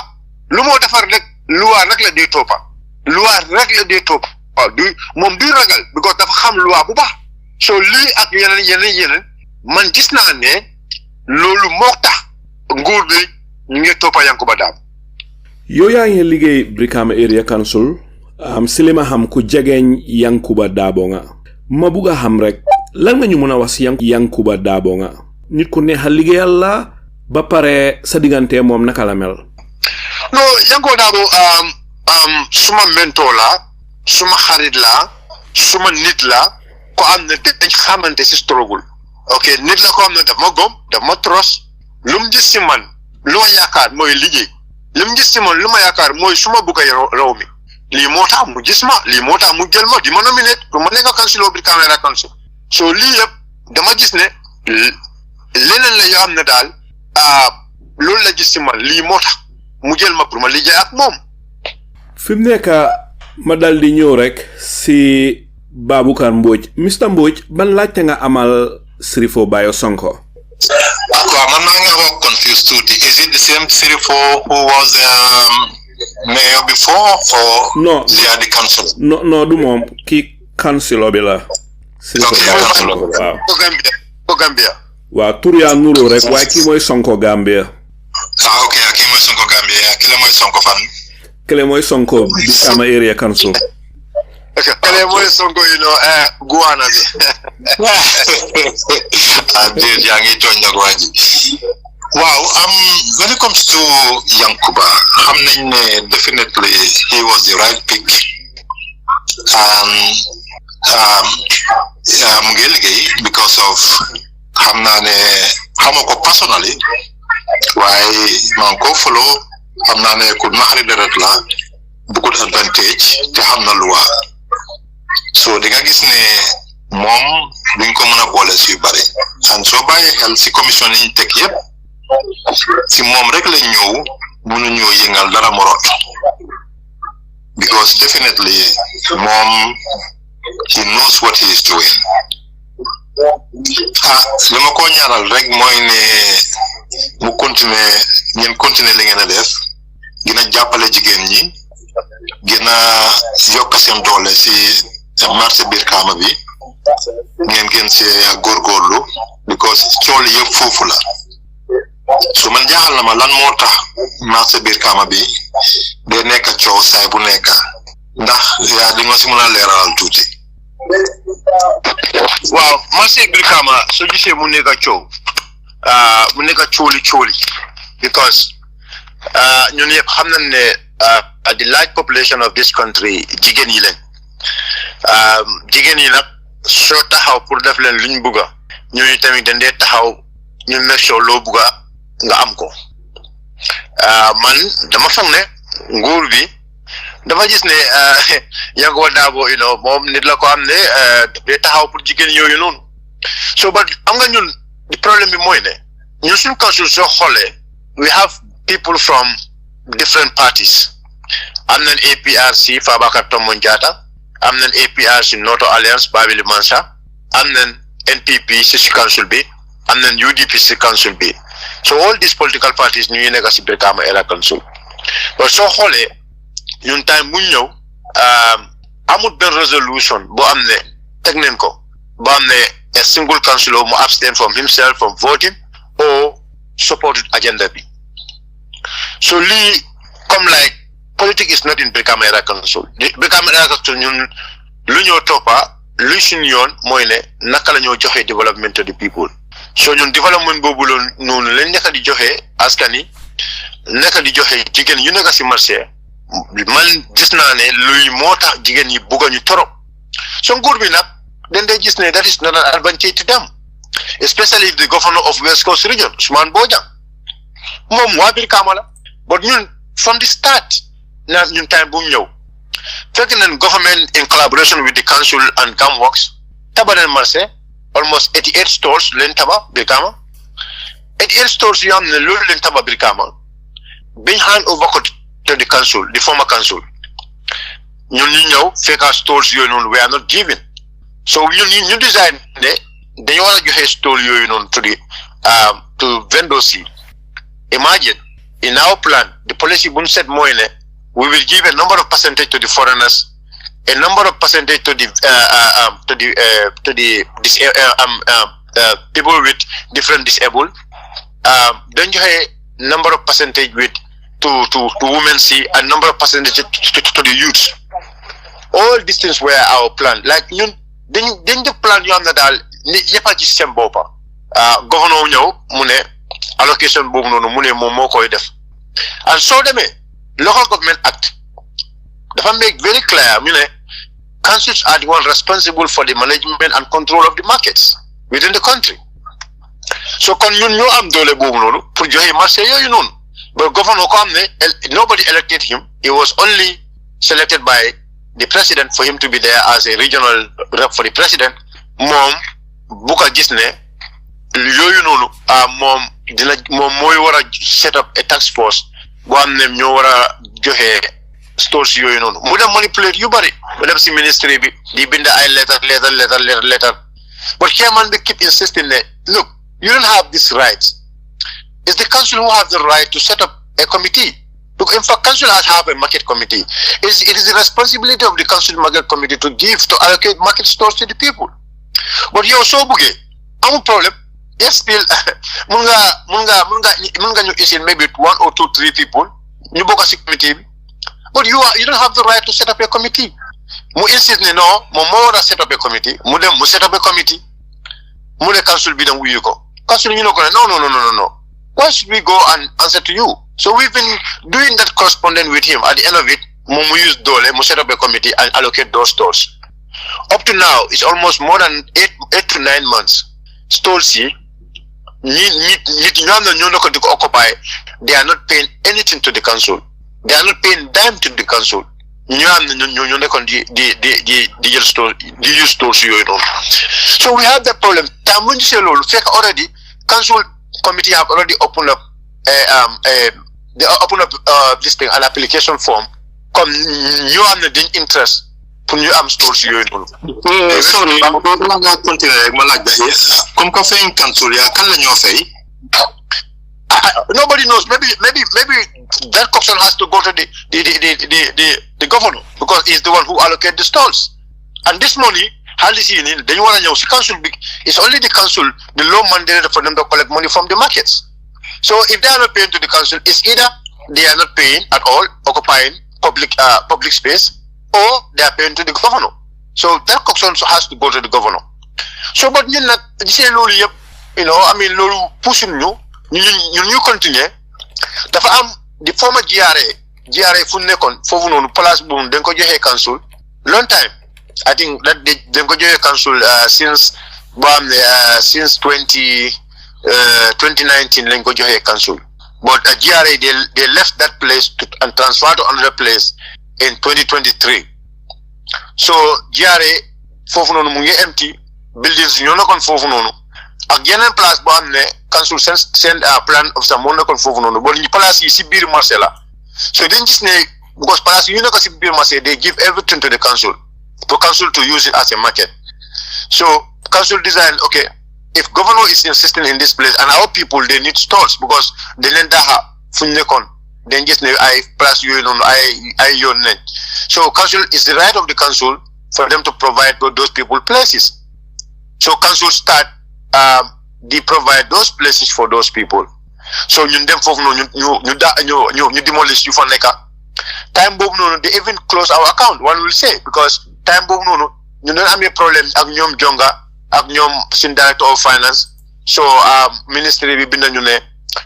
lu moo defar rek loi rek la dee toppa waaw moom du ragal because dafa xam loi bu baax so lii ak yeneen man gis naa ne loolu moo tax nguur bi ñu ngi toppa Yankuba Darboe. yow yaa ngi liggéey Brikama Area Council si li ma xam ku jegeeñ Yankuba Darboe nga ma bugg a xam rek lan nga ñu mën a wax si Yankuba Darboe nga nit ku neex a liggéeyal la ba pare sa diggante moom naka la mel. non Yankuba Darboe suma mentor la suma xarit la suma nit la ko am ne dañ xamante si struggle ok nit la ko am ne daf ma gom daf ma trust lu mu gis si man lu ma yaakaar mooy liggéey lu mu gis si man lu ma yaakaar mooy suma bugg a raw mi lii moo tax mu gis ma lii moo tax mu jël ma di ma nominate pour ma nekk councilor Brikama Area Council so lii yëpp dama gis ne leneen la yoo xam ne daal loolu la gis si man lii moo tax mu jël ma pour ma liggéey ak moom. fi mu nekk ma dal di ñëw rek si Baboucarr Mbodj Mr Mbodj ban laajte nga amal Sheriffo Bayor Sonko. waaw man maa ngi wax confused tuuti is it the same Sheriffo who was mayor before or no the council? no du moom kii councilor bi la. waaw Sonko Gambia. waaw tur yaa nuroo rek waaye kii mooy Sonko Gambia. ok kii mooy Sonko Gambia kii la mooy Sonko fan. kele mooy Sonko Brikama Area Council. kele mooy Sonko Guana bi. yaa ngi tooñ nag waa ji. waaw when it comes to Yankuba xam nañ ne definitely he was the right pick mu ngi liggéey because of xam naa ne xama ko personally waaye maa ngi ko follow xam naa ne ku naxari deret la beaucoup advantage te xam na loi so di nga gis ne moom duñ ko mën a boole si yu bari and soo bàyyee xel si commission yi ñu teg yëpp si moom rek la ñëw mënuñoo yëngal dara morot because definitely moom he knows what he is doing li ma ko ñaanal rek mooy ne mu ngeen continuer li ngeen a def gën a jàppale jigéen ñi gën a yokk seen doole si marché Brikama bi ngeen gën see góorgóorlu because cool yëpp foofu la so man jaaxal na ma lan moo tax marché Brikama bi day nekk coow saay bu nekk ndax yaa di nga si mën a leeralal tuuti. waaw marché Brikama soo gisee mu nekk coow mu nekk cooli because ñun yëpp xam nañ ne the large population of this country jigéen yi lañ jigéen yi nag soo taxaw pour def leen luñ bugga ñooñu tamit dañ dee taxaw ñu make sure loo bugga nga am ko man dama foog ne nguur bi dafa gis ne Yankuba Darboe moom nit la ko am ne day taxaw pour jigéen yooyu noonu so but am nga ñun di problème bi mooy ne ñun suñu council soo xoolee we have people from different parties am nañ APRC Fabakary Tombong Jatta am nañ APRC Noto Alliance Babili Mansa am nañ NPP si council bi am nañ UDP si council bi so all these political parties ñu ngi nekk si Brikama Area Council but soo xoolee ñun time bu ñëw amul benn resolution boo am ne teg nañ ko boo am ne a single councillor mu abstain from himself from voting or supported agenda bi so lii comme like politics is not in Brikama Area Council Brikama Area Council ñun lu ñoo toppa lu suñu yoon mooy ne naka la ñoo joxe development to the people so ñun développement boobu loolu noonu lañ nekk di joxe askan yi nekk di joxe jigéen yu nekk si marché man gis naa ne luy moo tax jigéen yi bugga ñu torop so nguur bi nag dañ dee gis ne that is not an advantage to them especially if the governor of West Coast region Ousmane Bojang moom waa Brikama la but ñun from the start na ñun time bu ñëw fekk nañ government in collaboration with the council and Gamworks tabanen marché almost 88 stores leen taba Brikama 88 stores yoo xam ne loolu leen taba Brikama biñ hand over ko to the council the former council ñun ñu ñëw fekk stores yooyu noonu we are not given so ñu design ne dañu war a joxe store yooyu noonu to vendors yi imagine in our plan the policy buñ set mooy ne we will give a number of percentage to the foreigners, a number of percentage to the people with different disabled. Then you have a number of percentage with to women, see a number of percentage to the youth. All these things were our plan. Like you, then the plan you have that yepa ci sem bopa. Governor ñew mu ne allocation bobu nonu mu ne mom mokoy def. And so demé Local Government Act dafa make very clear councils are the one responsible for the management and control of the markets within the country. So kon ñun ñoo am doole boobu noonu pour joxe marché yooyu noonu but governor ko am ne nobody elected him. He was only selected by the president for him to be there as a regional rep for the president. Moom bu ko gis ne yooyu noonu moom mooy war a set up a task force boo am ne ñoo war a joxe stores yooyu noonu mu dem manipulate yu bari mu dem si ministry bi di bind ay letter but chairman bi keep insisting that look, you don't have this right. It's the council who have the right to set up a committee. Look, in fact, council has have a market committee. It is the responsibility of the council market committee to allocate market stores to the people. But you're so buggy. I'm a problem. Yes, still, munga you is in maybe 1 or 2, 3 people. You book a committee, but you don't have the right to set up a committee. Mu insist no, mo set up a committee. Mu set up a committee. Mu the council be done with you go. Council no. Why should we go and answer to you? So we've been doing that correspondence with him. At the end of it, mu use dole, mu set up a committee and allocate those stores. Up to now, it's almost more than 8 to 9 months. Stores here. Occupy, they are not paying anything to the council. They are not paying dime to the council. So we have that problem. Already, council committee have already opened up this thing, an application form. Come you have the interest. Pour ñu am stores yooyu noonu. Sorry, ma nga continuer rek ma laaj ba comme que fay council ya kan la ñoo fay? Nobody knows. Maybe that question has to go to the governor because he's the one who allocate the stalls. And this money, xaalis yi nii dañu war a ñëw si council bi. It's only the council, the law mandated for them to collect money from the markets. So if they are not paying to the council, it's either they are not paying at all, occupying public space, or they are paying to the governor. So that question has to go to the governor. So but ñun nag gisee loolu yëpp loolu pushing ñu continue dafa am the former GRA fu nekkoon foofu noonu place boobu dañ ko joxee council long time. I think that dañ ko joxee council since 2019 lañ ko joxee council. But GRA they left that place and transferred to another place in 2023. So GRA foofu noonu mu ngi empty buildings ñoo nekkoon foofu noonu ak yeneen place boo xam ne council send plan of sa moo nekkoon foofu noonu boo ñu place yi si biir marché la so dañ gis ne because place yi ñu nekk si biir marché they give everything to the council for council to use it as a market. So council design, okay, if governor is insisting in this place and our people they need stores because they leen daxa fu ñu nekkoon dañ gis ne ay place yooyu noonu ay yoon nañ. So council is the right of the council for them to provide those people places. So council start they provide those places for those people. So ñun dem foofu noonu ñu demolish yu fa nekka time boobu noonu they even close our account one will say because time boobu noonu ñu doon amee problème ak ñoom jonga ak ñoom suñ director of finance. So ministry bi bind ñu ne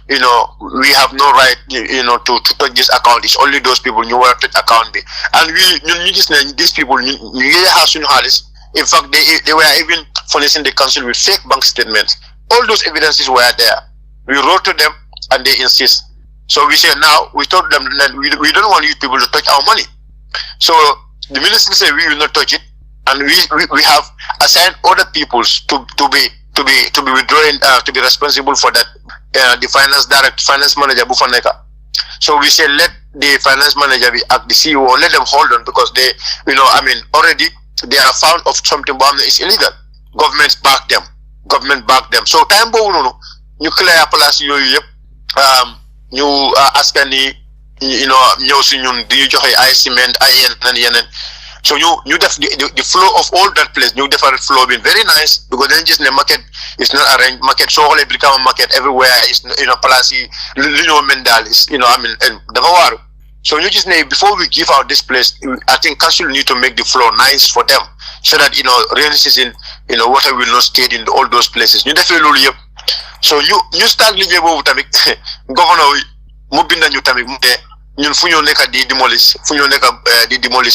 we have no right to touch this account. It's only those people ñu war a touch account bi and ñun ñu gis ne these people ñu ngi xaar suñu xaalis. In fact they were even furnishing the council with fake bank statements. All those evidences were there. We wrote to them and they insist. So we say now, we told them that we don't want you people to touch our money. So the ministry said we will not touch it, and we have assigned other peoples to be withdrawing, to be responsible for that. The finance manager Bufaneka. So we say let the finance manager be at the CEO, let them hold on, because they, already they are found of something that is illegal. Government back them. So time bono ñu clear place yoyu yep ñu askani ñew ci ñun di joxe ay cement ay yenen. So you def the flow of all that place, you different flow been very nice, because then just the market is not arranged. Market so only become a market everywhere is place mendal is and the so you just need, before we give out this place, I think council need to make the flow nice for them, so that rainy season water will not stay in all those places. You definitely so you start living over tamik governor mu binda ñu tamik ñun fu ñu nekk di demolish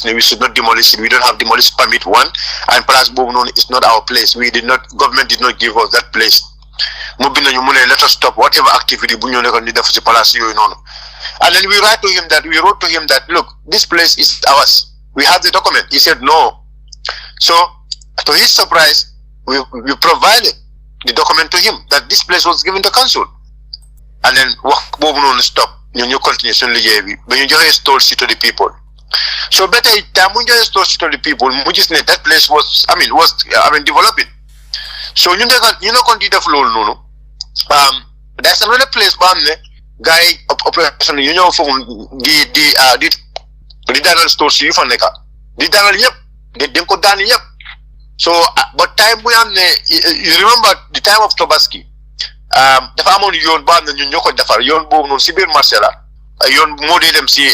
we should not demolish it. We don't have demolish permit one, and place boobu noonu is not our place. Government did not give us that place. Mu binda ñu mu ne let us stop whatever activity bu ñu nekk di def ci place yooyu noonu. And then we wrote to him that look, this place is ours, we have the document. He said no. So to his surprise, we provided the document to him that this place was given to council. And then wax boobu noonu stop. You continue to but you just stole it to the people. So better time when you stole it to the people, that place was developing. So you know continue the flow no. There's another place guy operation from the Daniel store you for neka. The Daniel yep, the Denko Dani yep. So but time we you remember the time of Tobaski. Dafa amone yoon ba ñu ñoko defar yoon bobu non ci biir marché la yoon mo dé dem ci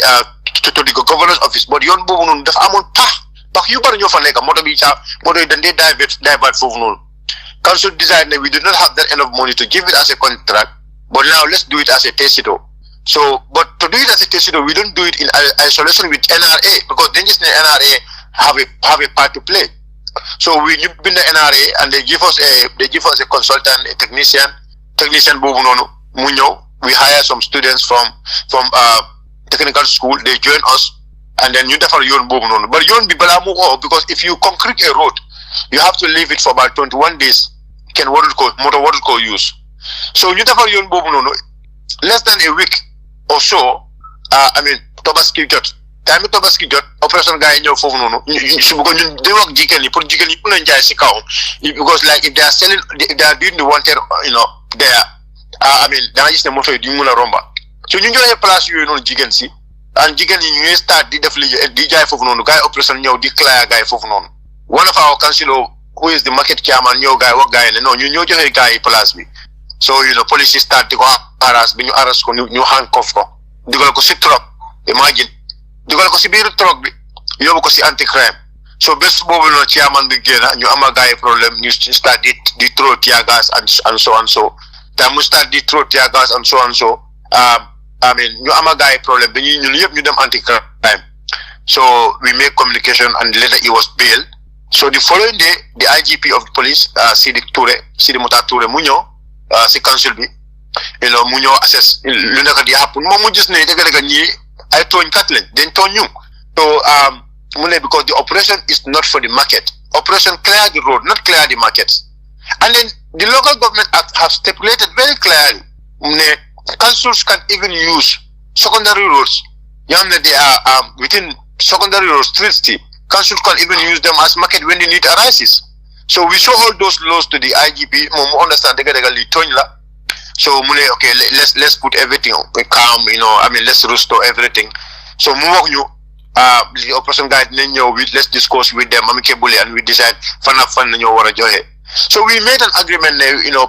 to the governor's office, but yoon bobu non dafa amone tax yu bari ñoo fa nekk moto bi ca moto dañ dé divert fofu non. Council decided that we do not have that enough money to give it as a contract, but now let's do it as a testito. So but to do it as a testito, we don't do it in isolation with NRA, because then just the NRA have a part to play. So we been the NRA and they give us a consultant, a technician bobu nonu mu ñew. We hire some students from technical school, they join us, and then you defar yoon bobu nonu. But yoon bi bala mu because if you concrete a road, you have to leave it for about 21 days. Motor water ko use. So you defar yoon bobu nonu, less than a week or so, Tobaski jot. Time Tobaski jot, operation guy ñew fofu nonu. Su bu ko ñun dey wax jigen yi pour jigen yi pour jaay ci kaw, because like if they are selling, they are doing the wanted, there danga gis ne moto yi duñ mën a romba. So ñu joxe place yooyu noonu jigéen si, and jigéen yi ñuy start di def di jaay foofu noonu, gars yi opération ñëw di clair gars yi foofu noonu. One of our councillor who is the market chairman ñëw gars yi wax gars yi ne non ñu ñoo joxe gars yi place bi. So police yi start di ko harass bi ñu harass ko ñu handcuff ko, dugal ko si truck, imagine dugal ko si biir truck bi yóbbu ko si anti crime. So bés boobu noonu chairman bi génn ñu ama gars yi problème ñu start di throw tear gas and so and so. Time we start the throat tear gas and so and so. You am a guy problem. Then you them anti-crime. So we make communication, and later he was bailed. So the following day, the IGP of the police, Sidi Muta Ture Munyo, si council bi, Munyo assess. Lunaka di happen. Mo just ne daga ni. I told Kathleen, then told you. So because the operation is not for the market. Operation clear the road, not clear the markets. And then the local government act have stipulated very clearly, councils can even use secondary roads. They are within secondary roads, streets. Councils can even use them as market when the need arises. So we show all those laws to the IGP. Understand so okay, let's put everything calm. Let's restore everything. So the operation guide let's discuss with them amicably, and we decide so we made an agreement,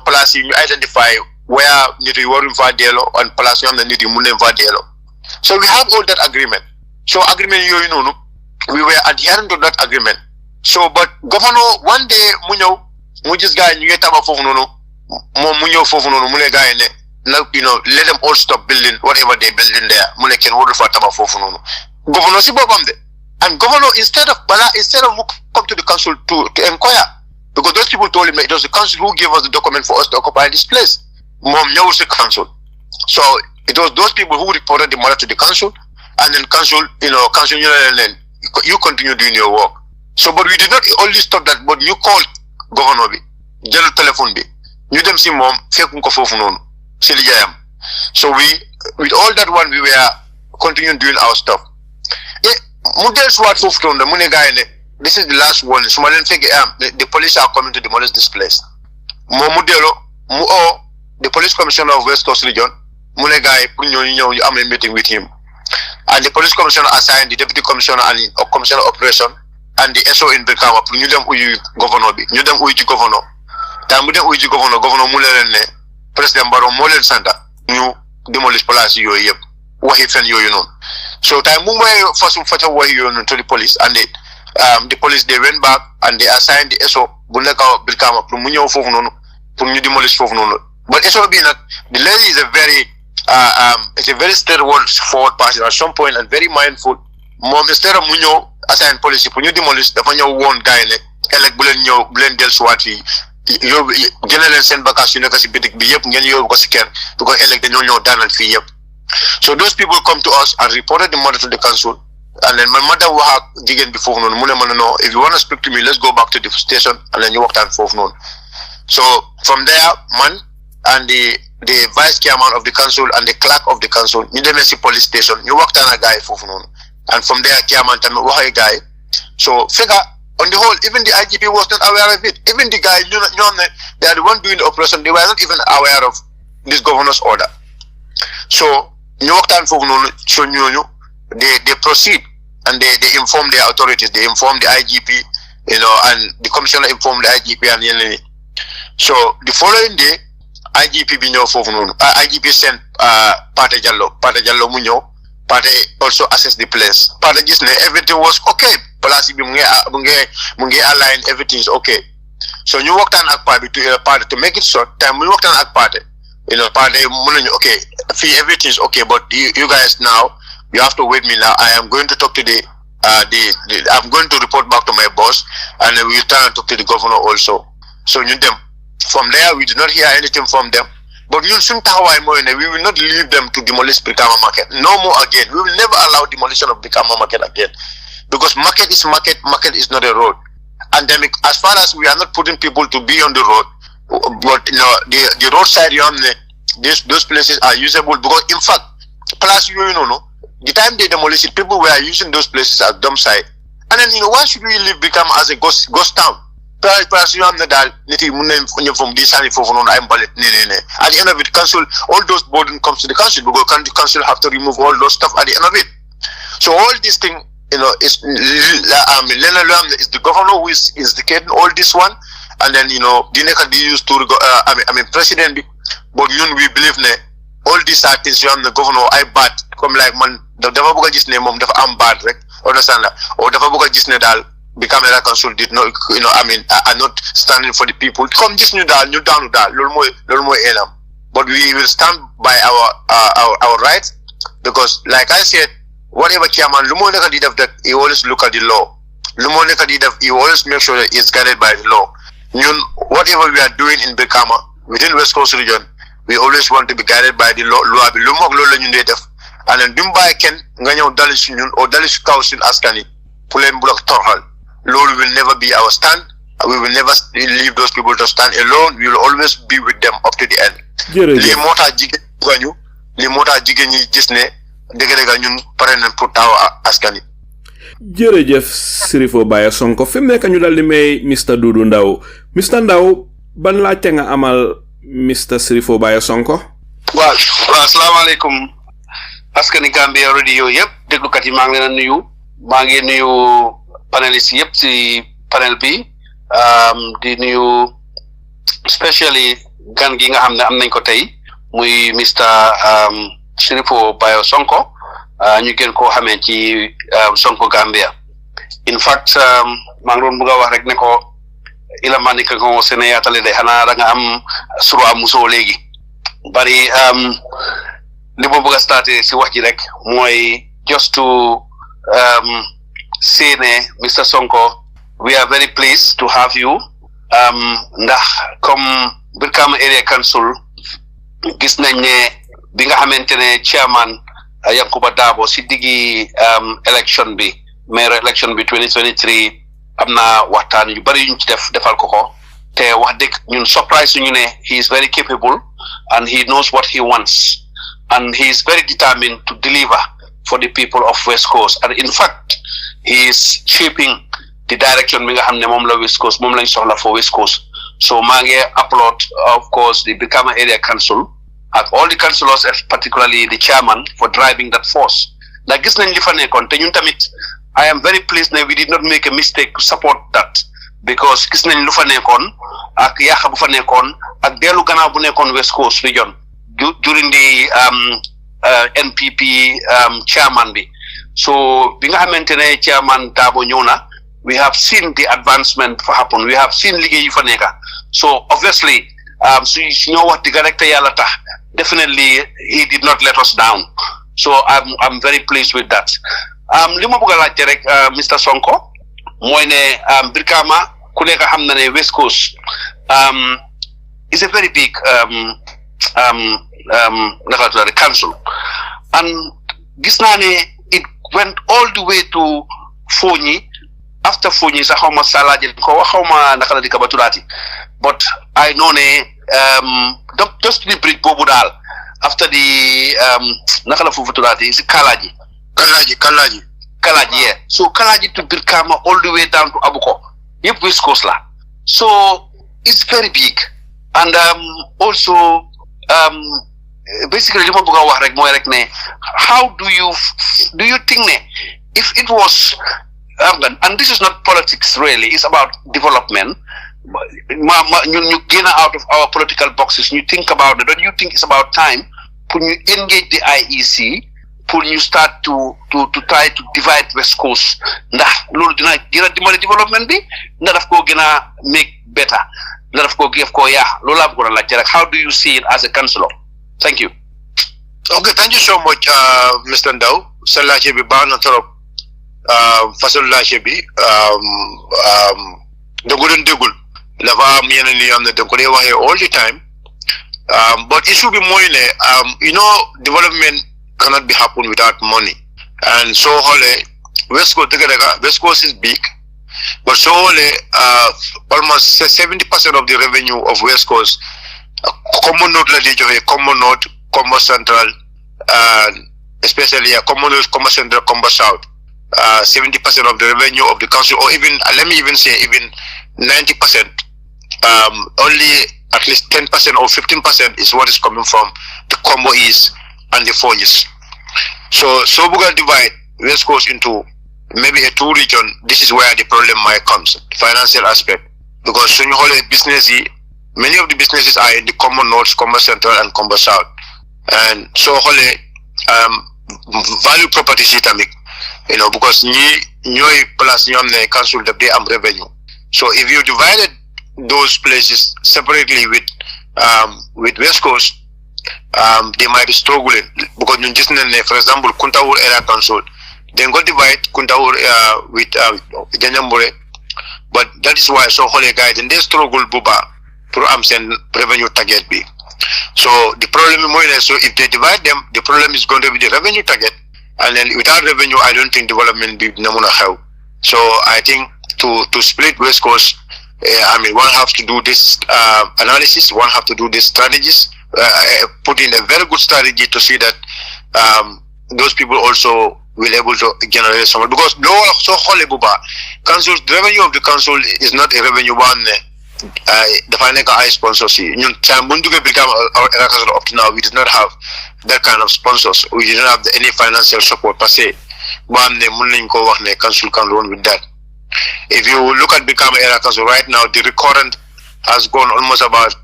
plus you identify where you were in Vadelo and plus you need Vadelo. So we have all that agreement. So agreement we were adhering to that agreement. So but governor one day just guy let them all stop building whatever they building there. Governor and governor instead of come to the council to inquire. Because those people told him it was the council who gave us the document for us to occupy this place. Mom knows the council. So It was those people who reported the matter to the council, and then council, you continue doing your work. So, but we did not only stop that, but you called governor bi, jël telephone bi, ñu dem si mom fekkum ko fofu nonu, ci liggéeyam. So with all that one, we were continuing doing our stuff. Mu del swat fofu nonu, mu ne gaay ne, this is the last one. So the police are coming to demolish this place. The police commissioner of West Coast Region, mu ne gaay pour ñu am a meeting with him. And the police commissioner assigned the deputy commissioner and commissioner operation and the SO in Brikama pour ñu dem uyu governor bi. Ñu dem uyu ci governor. Ta mu dem uyu ci governor mu leen ne President Barrow mo leen santa ñu demolish place yoy yeb. Waxi fen yoyu non. So time mu may fasu fata waxi yoyu non to the police, and the police, they went back and they assigned the SO bu nekk Brikama pour mu ñew fofu nonu pour ñu demolish fofu nonu. But SO be not, the lady is a very straightforward person at some point and very mindful. Mom instead of mu ñew assign police pour ñu demolish dafa ñew won gaay ne elek bu len ñew bu len del swat yi yo jëna len sen bagage yu nekk ci bitik bi yépp ngeen yow ko ci kër because elek dañu ñew danal fi yépp. So those people come to us and reported the matter to the council, and then my mother was given before noon. No, if you want to speak to me, let's go back to the station, and then you walk down for noon. So from there, man and the vice chairman of the council and the clerk of the council, you didn't see police station. You walk down a guy for noon, and from there, chairman tell me why a guy. So figure on the whole, even the IGP was not aware of it. Even the guy, they are the one doing the operation. They were not even aware of this governor's order. So you walk down for noon. So they proceed and they inform their authorities. They inform the IGP, and the commissioner informed the IGP and so the following day, IGP IGP sent Pate Jallo Munyo. Pate also assessed the place. Pate just everything was okay. Place munge align, everything is okay. So you walk down at Pate to make it short. Time we walk down at Pate. Pate okay, everything is okay, but you guys now, you have to wait me now. I am going to talk to I'm going to report back to my boss, and we will try and talk to the governor also. So from there, we did not hear anything from them. But we will not leave them to demolish Brikama market. No more again. We will never allow demolition of Brikama market again. Because market is not a road. And then as far as we are not putting people to be on the road, but the roadside, those places are usable, because in fact, plus the time they demolished it, people were using those places as dump site. And then why should we leave Brikama as a ghost town? At the end of it, council, all those burden comes to the council, because the council have to remove all those stuff at the end of it. So all this thing, is the governor who is instigating all this one, and then they used to president. But we believe all these are things the governor I bad come like man the buga gis ne mom dafa am bad rek understand or dafa buga gis ne dal Brikama Area Council did not are not standing for the people come gis ñu dal ñu daanu dal lolu moy enam. But we will stand by our rights, because like I said, whatever chairman lu mo neka di def that he always look at the law. Lu mo neka di def he always make sure that it's guided by the law. Whatever we are doing in Brikama within West Coast region, we always want to be guided by the law. And then Dumbai can ganyo dalish union or dalish council askani pulen block torhal. Lord will never be our stand. We will never leave those people to stand alone. We will always be with them up to the end. Li mota jigen ñi gis ne dëgg ñun paré nañ pour taw askani. Jërëjëf Sheriffo Bayor Sonko fi mu nekk ñu dal di may Mr Dudu Ndaw. Mr Ndaw, ban laajte nga amal Mr Sheriffo Bayor Sonko? Waaw, asalaamaaleykum askani Gambia radio yëpp déglukat yi maa ngi leen nuyu. Maa ngi nuyu panélistes yëpp ci panel bi. Di nuyu especially gan gi nga xam ne am nañ ko tey muy Mr Sheriffo Bayor Sonko, ñu gën koo xamee ci Sonko Gambia. In fact maa ngi doon bëgg a wax rek ne ko ila mani ka ko sene yatale de xanaa da nga am suru am musoo léegi bari li ma bëgg a starté si wax ji rek mooy just to say ne Mr Sonko, we are very pleased to have you. Ndax comme Brikama Area Council gis nañ ne bi nga xamantene chairman Yankuba Darboe si digi election bi mayor election bi 2023 amna waxtaan yu bari yuñ ci defal ko te wax dëgg ñun surprise ñu ne he is very capable and he knows what he wants and he is very determined to deliver for the people of West Coast, and in fact he is shaping the direction mi nga xamne mom la West Coast mom lañ soxla for West Coast. So maa ngi applaud of course the Brikama Area Council and all the councillors, particularly the chairman, for driving that force. Like gis nañ li fa nekkon te ñun tamit I am very pleased that we did not make a mistake to support that, because gis nañ lu fa nekkon ak yaaxa bu fa nekkon ak delu gannaaw bu nekkon West Coast region during the NPP chairman bi. So bi nga xamantene chairman Darboe ñëw na, we have seen the advancement for happen, we have seen liggéey yu fa nekka. So obviously su ñoo wax di director yàlla tax, definitely he did not let us down. So I'm very pleased with that. Li ma bëgg a laajte rek Mr. Sonko mooy ne Brikama ku nekk xam na ne West Coast is a very big council, and gis naa ne it went all the way to Fonyi. After Fonyi sax xawma Salaje ko wax xawma naka la di kabatulaati, but I know ne just the bridge boobu daal after the naka la foofu tulaati is Kalaji, yeah. So Kalaji to Brikama all the way down to Abuko, yep, West Coast la. So it's very big, and also basically li ma bëgg a wax rek mooy rek ne how do you think ne if it was and this is not politics really, it's about development. You get out of our political boxes, you think about it. Don't you think it's about time when you engage the IEC, when you start to try to divide West Coast? Ndax lolu dina dimbali development bi, ndax daf ko gëna make better, ndax daf ko give ko ya lolu la bëgg la rek. How do you see it as a councillor? Thank you. Okay, thank you so much Mr. Ndaw. Sa laajte bi baax na trop. Façon laajte bi dëggu doon déggul dafa am yeneen li am ne da ko dee waxee all the time, but issue bi mooy ne development cannot be happen without money, and so xoolee West Coast dëgg West Coast is big, but so xoolee almost 70% of the revenue of West Coast common note la di joxe, common note, Combo Central, especially Combo North, Combo Central, Combo South. 70% of the revenue of the council, or even let me even say even 90%, only at least 10% or 15% is what is coming from the Combo East and the Forges. So we're going to divide West Coast into maybe a two region. This is where the problem might comes, the financial aspect, because when you hold a business, many of the businesses are in the Combo North, Combo Central, and Combo South, and so value property systemic. Because ñoy place ñom ne council def dey am revenue. So if you divided those places separately with West Coast, they might be struggling, because ñun gis nañ ne for example Kuntawur Area Council then go divide Kuntawur with Janjambure, but that is why so holy guy then they struggle buba pour am sen revenue target bi. So the problem is, so if they divide them, the problem is going to be the revenue target. And then without revenue, I don't think development be namuna help. So I think to split West Coast, one have to do this analysis, one have to do this strategies, put in a very good strategy to see that those people also will able to generate some. Because no, so holy buba, council, the revenue of the council is not a revenue one. The financial eye sponsors. Up to now, we did not have that kind of sponsors. We didn't have any financial support per se. Council can run with that. If you look at Brikama Area Council right now, the recurrent has gone almost about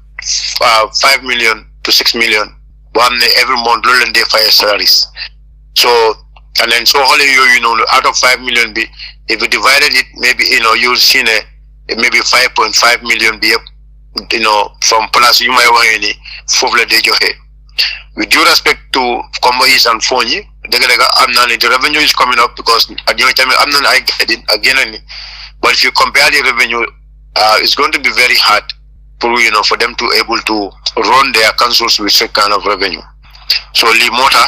5 million to 6 million. Every month, they fire salaries. So, and then so out of 5 million, if you divided it, maybe you'll see maybe 5.5 million be from plus you might want any Fovla de Johe. With due respect to Combo East and Fonyi, the revenue is coming up because at the time I get it again. But if you compare the revenue, it's going to be very hard for them to able to run their councils with that kind of revenue. So Limota,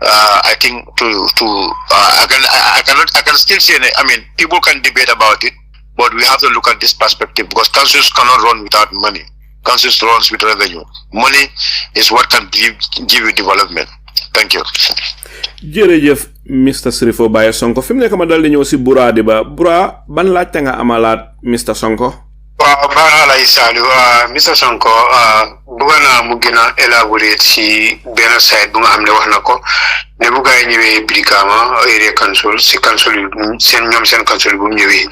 I think I can still say, I mean, people can debate about it, but we have to look at this perspective because councils cannot run without money. Councils runs with revenue. Money is what can give you development. Thank you. Jërëjëf Mr. Sheriffo Bayor Sonko fi mu nekk ma dal di ñëw si Bura di ba Bura ban laajte nga amalaat Mr. Sonko? waaw baax lay salu Mr. Sonko bëgg naa mu gën a elaborate si benn side bu nga xam ne wax na ko ne bu gaay ñëwee Brikama Area Council si council seen council bu ñëwee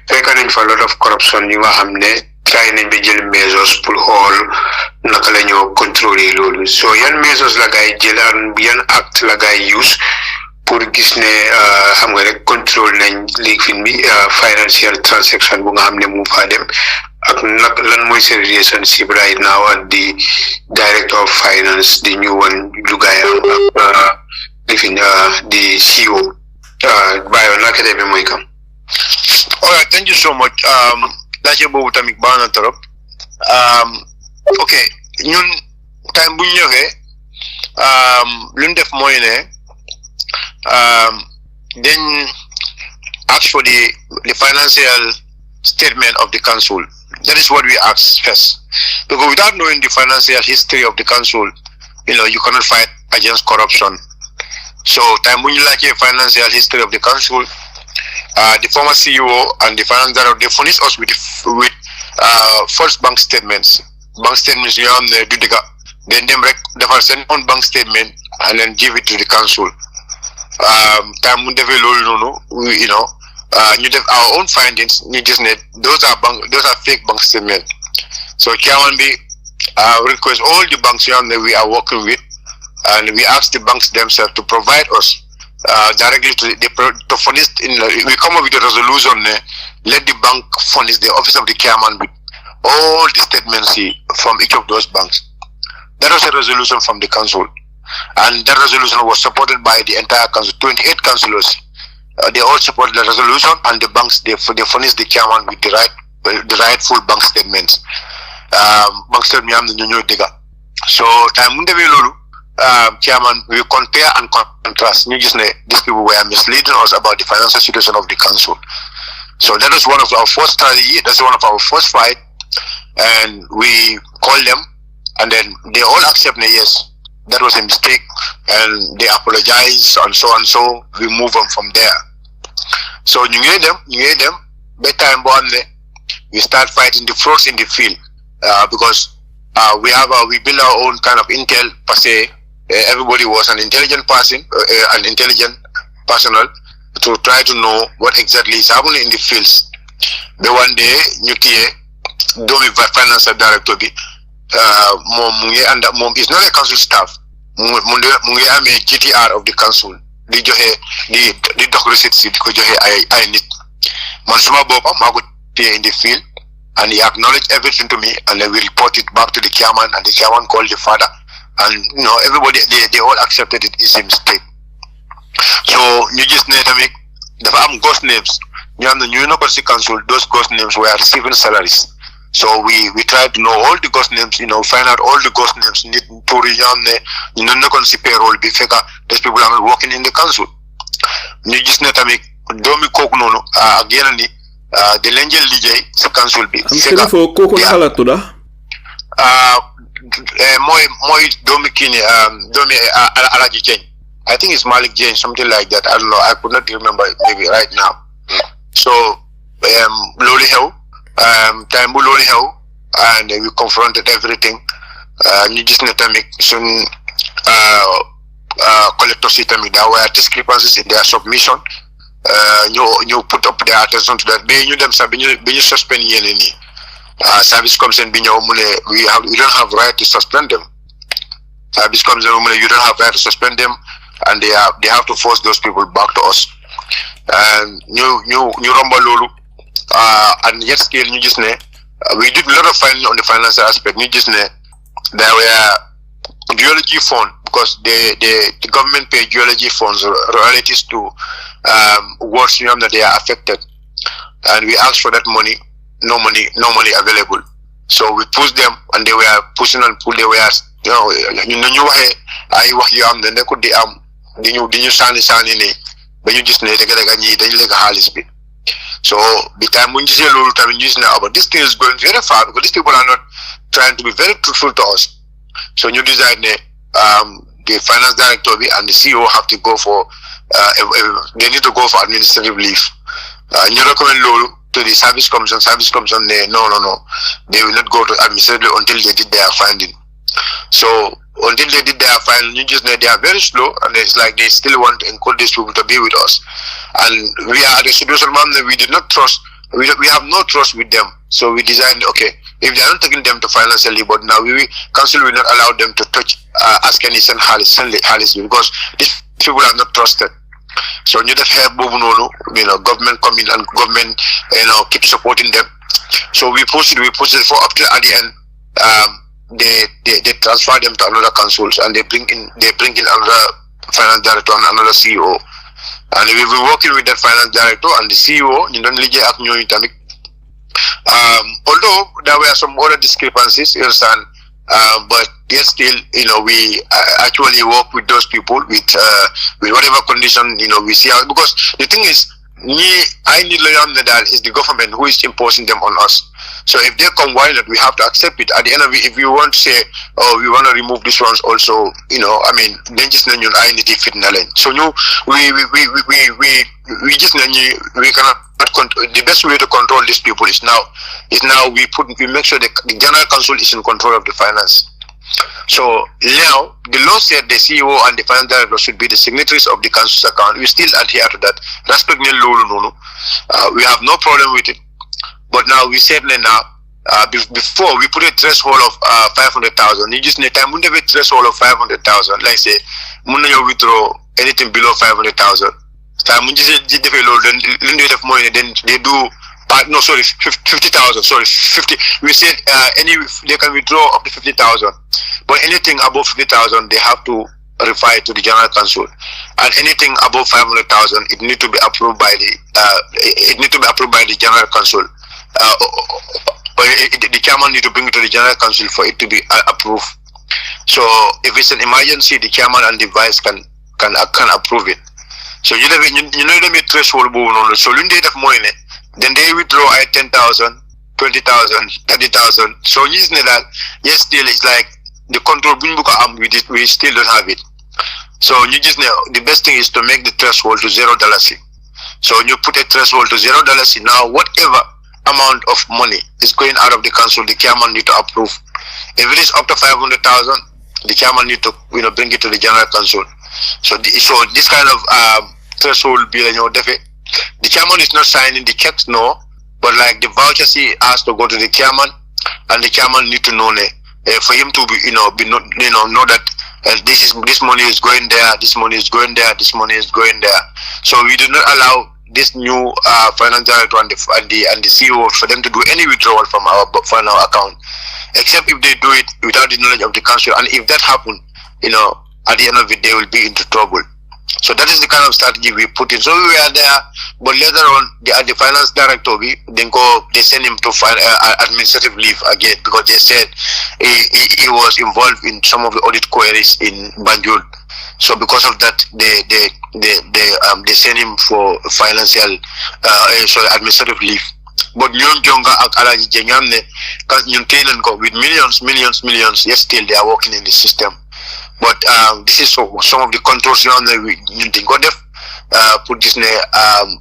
fekk nañ fa lot of corruption yi nga xam ne try nañ ba jël measures pour xool naka la ñoo contrôler loolu so yan measures la gaay jëlaan yan acte la gaay use pour gis ne xam nga rek contrôle nañ léegi fi mi financial transaction bu nga xam ne mu fa dem ak nag lan mooy seen relationship right now at the director of finance the new one lu gaay ak lifin the CEO Bayo naka demee mooy kam. All right, thank you so much. Laajte boobu tamit baax na trop. Okay, ñun time bu ñu ñëwee lu ñu def mooy ne then ask for the financial statement of the council. That is what we ask first. Because without knowing the financial history of the council, you cannot fight against corruption. So, time when you like a financial history of the council, the former CEO and the finance director, they furnish us with first bank statements. Bank statements, then they send on bank statement and then give it to the council. Time when they you have our own findings. You just need those are fake bank statements. So Chairman B request all the banks that we are working with, and we ask the banks themselves to provide us directly to furnish. We come up with a resolution. Let the bank furnish the office of the chairman with all the statements from each of those banks. That was a resolution from the council, and that resolution was supported by the entire council, 28 councillors. They all supported the resolution, and the banks they furnished the chairman with the rightful bank statements. Bank statement so time when chairman we compare and contrast. These people were misleading us about the financial situation of the council. So that was one of our first strategy. That's one of our first fight, and we call them, and then they all accept yes, that was a mistake, and they apologize and so on. So we move on from there. So you hear them. Bedtime we start fighting the frauds in the field because we build our own kind of intel per se. Everybody was an intelligent person, an intelligent personnel to try to know what exactly is happening in the fields. The one day, Domi finance director mom is not a council staff. Mungi am a GTR of the council. Di doc receipts ko joxe ay nit. Man suma bopam mako in the field, and he acknowledged everything to me, and then we report it back to the chairman, and the chairman called the father, and everybody they all accepted it is a mistake. So you just need to make the ghost names. You have the new University Council, those ghost names were receiving salaries. So we tried to know all the ghost names, find out all the ghost names. Need to payroll be figure those people are not working in the council. You just need to make domi koku nono again the Lenjel DJ the council be figure. For koku hala tuda. Moi domi kini domi alaji change. I think it's Malik Jane, something like that. I don't know. I could not remember maybe right now. So Loli Hill. Time Loli Hill, and we confronted everything. You just need to make some collector system. There were discrepancies in their submission. You put up their attention to that. You them you suspend any service comes in. We don't have right to suspend them. Service comes in. You don't have right to suspend them, and they have to force those people back to us. And you rumble lulu. And yet scale you just we did a lot of finding on the financial aspect. You just there were geology fund because the government pay geology funds royalties to works that they are affected, and we asked for that money. No money available. So we pushed them, and they were pushing and pull. They were ñun nañu waxee ay wax yoo xam ne nekkul di am di ñu sànni ne ba ñu gis ne dëgg-dëgg ñii dañu lekk xaalis bi. So the time when you say loolu tamit ñu gis ne but this thing is going very far because these people are not trying to be very truthful to us. So you decide ne the finance director and the CEO have to go for they need to go for administrative leave. You recommend loolu to the service commission no, they will not go to administrative until they did their finding. So until they did their finding, you just know they are very slow, and it's like they still want to encourage these people to be with us. And we are at a situation that we did not trust. We have no trust with them. So we designed, okay, if they are not taking them to financially, but now council will not allow them to touch Askanis and Halis because these people are not trusted. So you have government come in and government keep supporting them. So we push it for up till at the end. They transfer them to another councils and they bring in another finance director and another CEO. And we will be working with that finance director and the CEO. Although there were some other discrepancies, you understand, but yet still, we actually work with those people with whatever condition we see out. Because the thing is, I need that is the government who is imposing them on us. So if they come, why not? We have to accept it. At the end of it, if you want to say, oh, we want to remove these ones also, then just I need to fit in the lane. So we cannot control. The best way to control these people is now we make sure the general council is in control of the finance. So now the law said the CEO and the finance director should be the signatories of the council's account. We still adhere to that. Respect the law. We have no problem with it. But now we said now before we put a threshold of 500,000. You just need time. We have a threshold of 500,000. Like say, we withdraw anything below 500,000. Time we just did the money. Then they do. 50,000. Sorry, 50. We said they can withdraw up to 50,000, but anything above 50,000 they have to refer it to the general council, and anything above 500,000 it need to be approved by the general council. The chairman need to bring it to the general council for it to be approved. So if it's an emergency, the chairman and the vice can approve it. So you know the threshold. So when they have money, then they withdraw at 10,000, 20,000, 30,000. So yes, still it's like the control we still don't have it. So you just know the best thing is to make the threshold to $0. So when you put a threshold to $0, now whatever amount of money is going out of the council, the chairman need to approve. If it is up to 500,000, the chairman need to bring it to the general council. So this kind of threshold bill, the chairman is not signing the checks, no, but like the vouchers he has to go to the chairman, and the chairman need to know for him to be know that this money is going there, this money is going there, this money is going there. So we do not allow this new finance director and the CEO for them to do any withdrawal from our account, except if they do it without the knowledge of the council. And if that happens, at the end of it, they will be into trouble. So that is the kind of strategy we put in. So we were there, but later on, the finance director, they sent him to administrative leave again because they said he was involved in some of the audit queries in Banjul. So because of that, they sent him for financial, administrative leave. But with millions, yes, still they are working in the system. But this is some of the controls we put this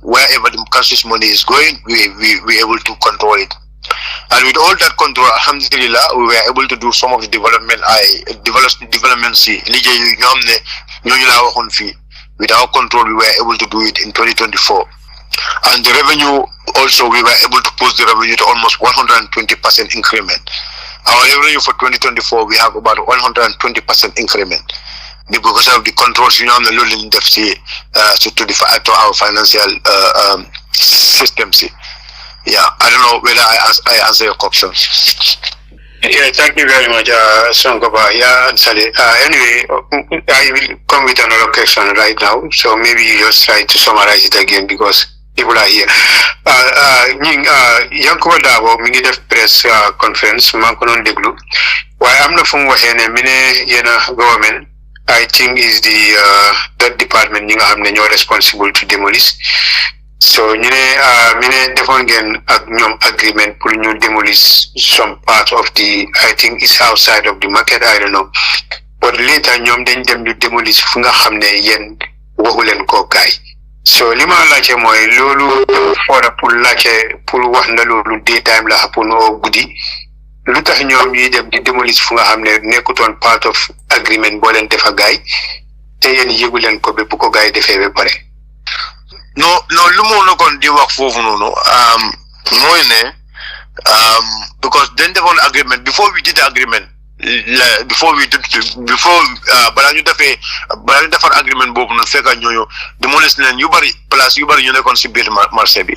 wherever the council's money is going, we able to control it. And with all that control, alhamdulillah, we were able to do some of the development. With our control, we were able to do it in 2024. And the revenue also, we were able to push the revenue to almost 120% increment. Our revenue for 2024, we have about 120% increment because of the controls to our financial system. Yeah, I don't know whether I answer your question. Yeah, thank you very much, Sonko. Anyway, I will come with another question right now. So maybe you just try to summarize it again because people are here. Yankuba Darboe, we need a press conference. waaye am na fu mu waxee ne mi ne yéen government I think is the that department ñi nga xam ne ñoo responsible to demolish so ñu ne mi ne defoon ngeen ak ñoom agreement pour ñu demolish some part of the I think is outside of the market I don't know but later ñoom dañ dem ñu demolish fu nga xam ne yéen waxu leen ko gaay so li ma laajte mooy loolu fooda pour laajte pour wax na loolu daytime la happen oo guddi lu tax ñoom ñuy dem di demolish fu nga xam ne nekkutoon part of agreement boo leen defa gaay te yéen yëgu leen ko ba bu ko gaay defee ba pare no lu mu la kon di wax foofu noonu mooy ne because then defoon agreement before we did the agreement balaa ñu defar agreement boobu noonu fekk ñooñu demolish leen yu bari place yu bari ñu nekkoon si biir marché bi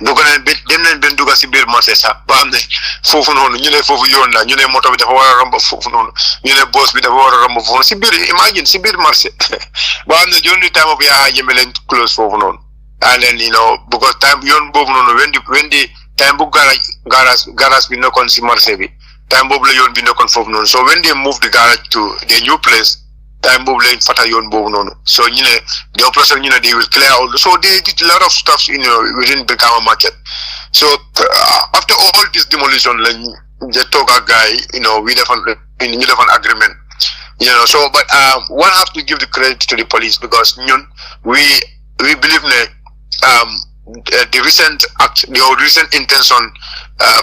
du ko ne dem leen benn dugga si biir marché sax ba am ne foofu noonu ñu ne foofu yoon la ñu ne moto bi dafa war a romb foofu noonu ñu ne boss bi dafa war a romb foofu noonu si biir imagine si biir marché ba am ne during the time of Yahya Jammeh leen close foofu noonu and then because time yoon boobu noonu when the time bu garage bi nekkoon si marché bi time boobu la yoon bi nekkoon foofu noonu so when they move the garage to the new place time boobu lañ fata yoon boobu noonu so ñu ne the oppressor ñu ne they will clear all so they did a lot of stuff within Brikama market so after all this demolition lañ just talk ak guy we defan agreement so but one have to give the credit to the police because ñun we believe ne the recent act the recent intention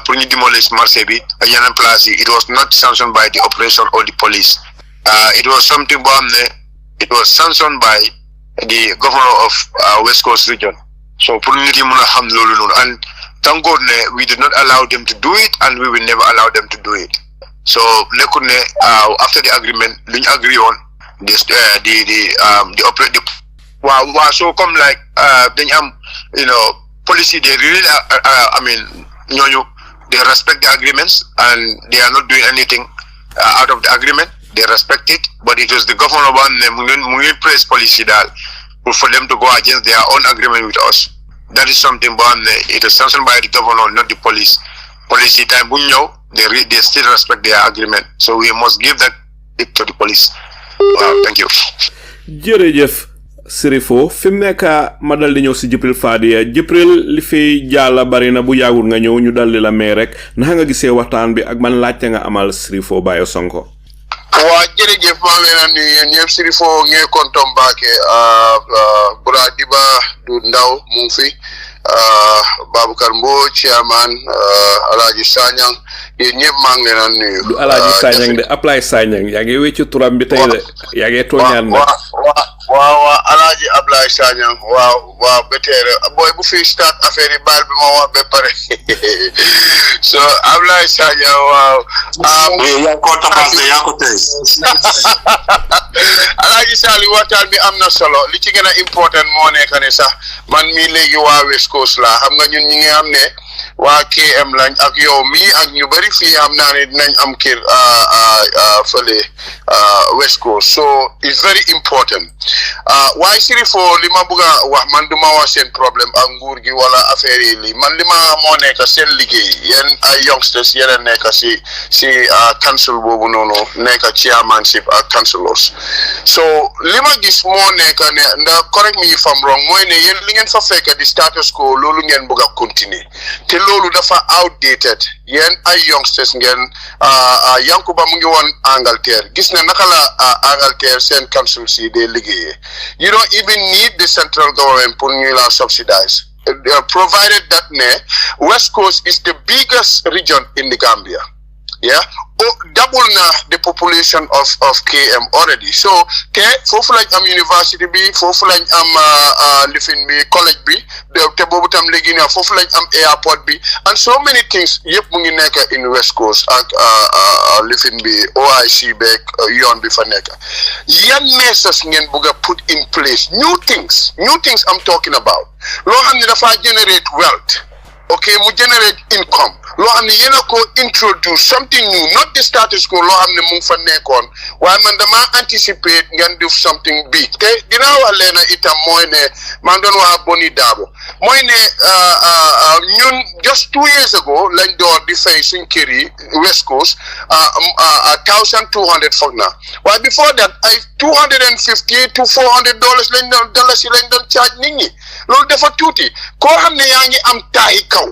pour ñu demolish marché bi yeneen place yi it was not sanctioned by the operation or the police it was something it was sanctioned by the governor of West Coast region so pour nit yi mën a xam loolu noonu and thank God ne we did not allow them to do it and we will never allow them to do it so nekkul ne after the agreement lu ñu agree on waaw so comme like dañu am policy they really ñooñu they respect the agreements and they are not doing anything out of the agreement they respect it but it was the governor one mu ngi praise policy daal for them to go against their own agreement with us that is something it is sanctioned by the governor not the police policy time bu ñëw they still respect their agreement so we must give that to the police wow thank you jërëjëf Sheriffo fi mu nekk ma dal di ñëw si Jibril Fadia Jibril li fi jaala bari na bu yaagul nga ñëw ñu dal di la may rek naka nga gisee waxtaan bi ak man laajte nga amal Sheriffo Bayor Sonko waa jërëjëf maa ngi leen di nuyu ñëpp Sheriffo ngee kontom baake Bura Diba du ndaw mu ngi fi Baboucar Mbo Chairman Alhaji Sanyang yéen ñëpp maa ngi leen di nuyu du Alhaji Sanyang de apply Sanyang yaa ngi weccu turam bi tey de yaa ngi tooñaan na waaw Alhaji Ablaye Sanyang waaw betere boy bu fi start affaire yi baal bi ma wax ba pare so Ablaye Sanyang waaw yaa ko tabaase yaa ko tey Alhaji Sali waxtaan bi am na solo li ci gën a important moo nekk ne sax man mii léegi waa West Coast la xam nga ñun ñi nga xam ne waa KM lañ ak yow mii ak ñu bari fii xam naa ne dinañ am kër fële West Coast so it's very important waaye Sheriffo li ma bëgg a wax man du ma wax seen problème ak nguur gi wala affaire yi lii man li ma moo nekk seen liggéey yéen ay youngsters yéen a nekk si council boobu noonu nekk chairmanship ak councilors so li ma gis moo nekk ne ndax correct me if I'm wrong mooy ne yéen li ngeen fa fekk di status quo loolu ngeen bëgg a continuer te loolu dafa outdated yéen ay youngsters ngeen Yankuba mu ngi woon Angleterre gis na naka la Angleterre seen council si dee liggéeyee you don't even need the central government pour ñu la subsidize provided that West Coast is the biggest region in the Gambia double the population of KM already so te foofu lañ am university bi foofu lañ am lifin bi college bi te boobu tam léegi ne foofu lañ am airport bi and so many things yëpp mu ngi nekk in West Coast ak lifin bi OIC beeg yoon bi fa nekk yan measures ngeen bëgg a put in place new things I'm talking about loo xam ne dafa generate wealth mu generate income loo xam ne yéen a ko introduce something new not the status quo loo xam ne mu ngi fa nekkoon waaye man dama anticipate ngeen def something big te dinaa wax leen itam mooy ne maa ngi doon wax Boni Darboe mooy ne ñun just 2 years ago lañ door di fay suñ kër yi West Coast 1,200 foog naa waaye before that ay $250 to $400 lañ doon charge nit ñi loolu dafa tuuti koo xam ne yaa ngi am taayi kaw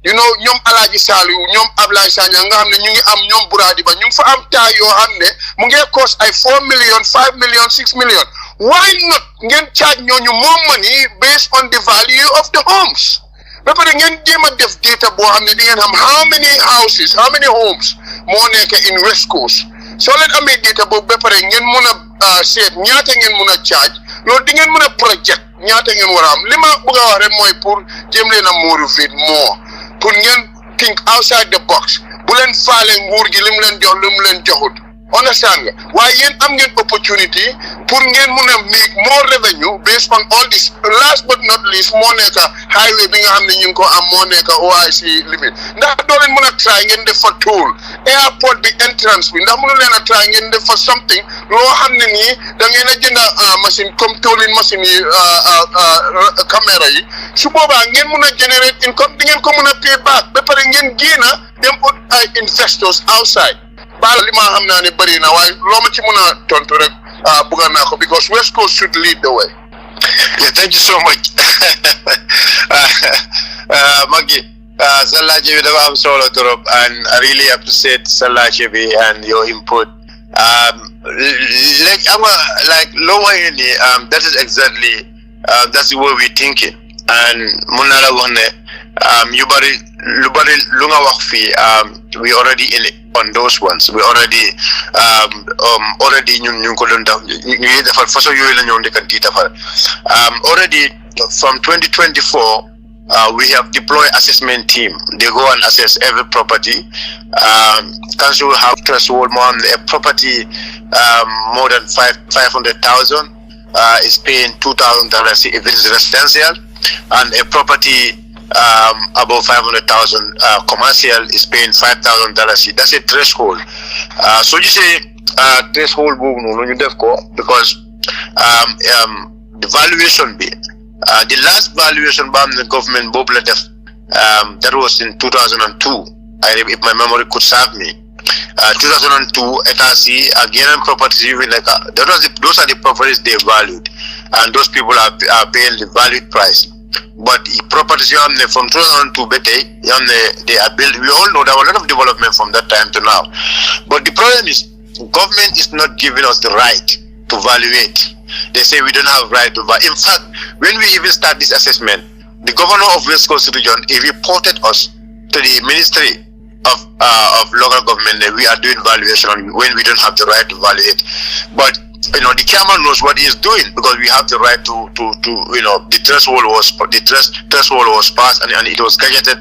ñoom Alaaji Saliou ñoom Ablaye Sagna nga xam ne ñu ngi am ñoom Buradi Ba ñu ngi fa am taay yoo xam ne mu ngi cost ay 4 million 5 million 6 million why not ngeen charge ñooñu more money based on the value of the homes ba pare ngeen jéem a def data boo xam ne di ngeen xam how many houses how many homes moo nekk in West Coast soo leen amee data boobu ba pare ngeen mun a seet ñaata ngeen mun a charge loolu di ngeen mun a project ñaata ngeen war a am li ma bëgg a wax rek mooy pour jéem leen a motivate more pour ngeen think outside the box bu leen faale nguur gi lim leen jox lim leen joxut understand nga waaye yéen am ngeen opportunity pour ngeen mun a make more revenue based on all this last but not least moo nekk highway bi nga xam ne ñu ngi ko am moo nekk OIC limit ndax doo leen mun a try ngeen def fa tool airport bi entrance bi ndax mënu leen a try ngeen def fa something loo xam ne nii da ngeen a jënd machine comme tooling machine yi caméra yi su boobaa ngeen mun a generate income di ngeen ko mun a pay back ba pare ngeen génn dem ut ay investors outside baal li ma xam naa ne bëri na waaye loo ma ci mun a tontu rek bëgg naa ko because West Coast should lead the way. Yeah, thank you so much. Maggie, Salachebi dafa am solo trop, and I really appreciate Salachebi and your input. Like lower in that is exactly that's the way we're thinking. And munala wone you bari lunga wax fi we already in it. On those ones, we already ñu ko doon def ñu defal façon yooyu la ñoo ndekkan di defal already from 2024 we have deployed assessment team. They go and assess every property. Council will have threshold more on a property more than 500,000 is paying $2,000 if it is residential, and a property above 500,000 commercial is paying $5,000. That's a threshold. So you say threshold because the valuation be the last valuation by the government that was in 2002. If my memory could serve me, 2002 ETAC again properties even like those are the properties they valued, and those people are paying the valued price. But properties from 2002 they are built. We all know there were a lot of development from that time to now. But the problem is government is not giving us the right to evaluate. They say we don't have right to evaluate. In fact, when we even start this assessment, the governor of West Coast region, he reported us to the Ministry of Local Government that we are doing valuation when we don't have the right to evaluate. But the chairman knows what he is doing because we have the right to the threshold was passed and it was gazetted.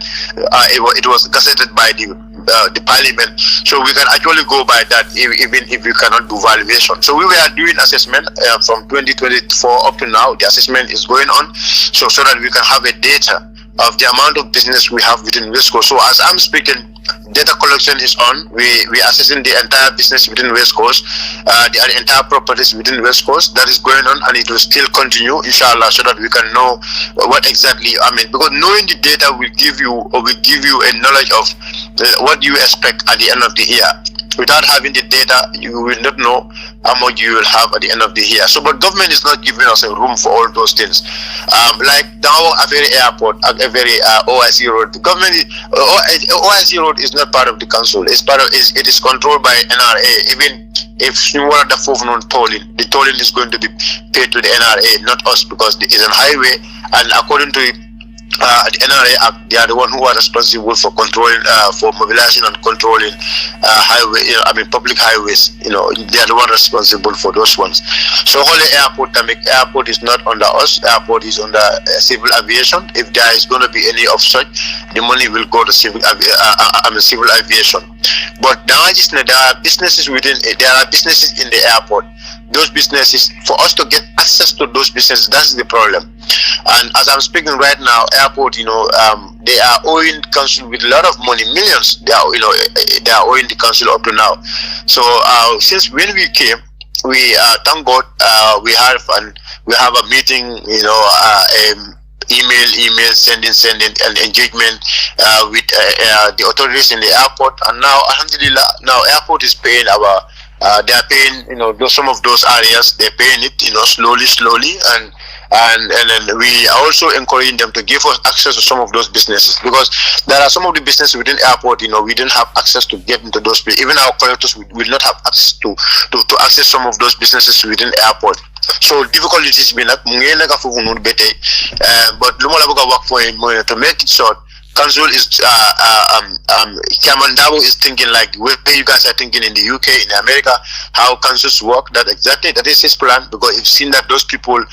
It was gazetted by the parliament, so we can actually go by that even if we cannot do valuation. So we were doing assessment from 2024 up to now. The assessment is going on, so that we can have a data of the amount of business we have within West Coast. So as I'm speaking, data collection is on. We are assessing the entire business within West Coast, the entire properties within West Coast. That is going on, and it will still continue, inshallah, so that we can know what exactly. Because knowing the data will give you a knowledge of what you expect at the end of the year. Without having the data, you will not know how much you will have at the end of the year. So, but government is not giving us a room for all those things. Like now, a very airport, a very OIC road. The government, OIC road is not part of the council. It is controlled by NRA. Even if you want the tolling, the tolling is going to be paid to the NRA, not us, because it is a highway, and according to the NRA Act, they are the one who are responsible for controlling, for mobilizing and controlling public highways. They are the one responsible for those ones. So Holy Airport is not under us. Airport is under civil aviation. If there is going to be any of such, the money will go to civil aviation. But now there are businesses in the airport. Those businesses, for us to get access to those businesses, that's the problem. And as I'm speaking right now, airport, they are owing the council with a lot of money, millions. They are owing the council up to now. So since when we came, we thank God we have a meeting, email, sending, and engagement with the authorities in the airport. And now, alhamdulillah, now airport is paying our. They are paying, some of those areas. They're paying it, slowly, and then we are also encouraging them to give us access to some of those businesses, because there are some of the businesses within airport, we didn't have access to get into those places. Even our collectors will not have access to access some of those businesses within airport. So difficulties been but work for him to make it short. Council is Chairman Darboe is thinking like the way you guys are thinking in the UK, in America, how councils work. That is his plan, because we've seen that those people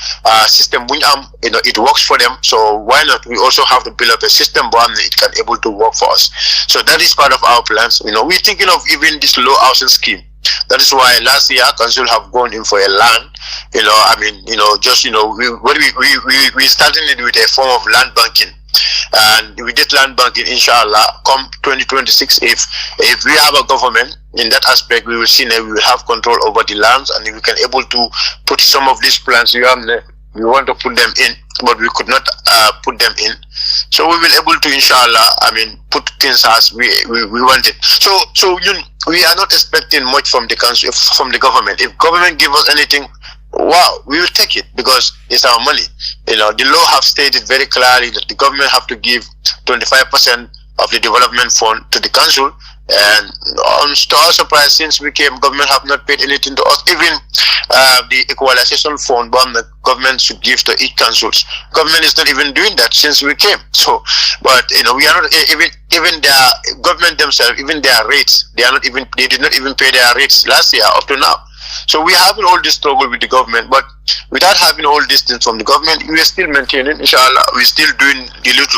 system it works for them. So why not we also have to build up a system where it can able to work for us. So that is part of our plans. We're thinking of even this low housing scheme. That is why last year council have gone in for a land. We started it with a form of land banking. And we did land banking, inshallah, come 2026. If we have a government in that aspect, we will see that we will have control over the lands, and we can able to put some of these plans we want to put them in, but we could not put them in. So we will able to, inshallah, put things as we want it. So we are not expecting much from the council, from the government. If government give us anything, wow, we will take it, because it's our money. The law have stated very clearly that the government have to give 25% of the development fund to the council. And to our surprise, since we came, government have not paid anything to us. Even the equalization fund, the government should give to each councils. Government is not even doing that since we came. So, but we are not even their government themselves, even their rates, they did not even pay their rates last year up to now. So we are having all this struggle with the government, but without having all this things from the government, we are still maintaining, inshallah, we're still doing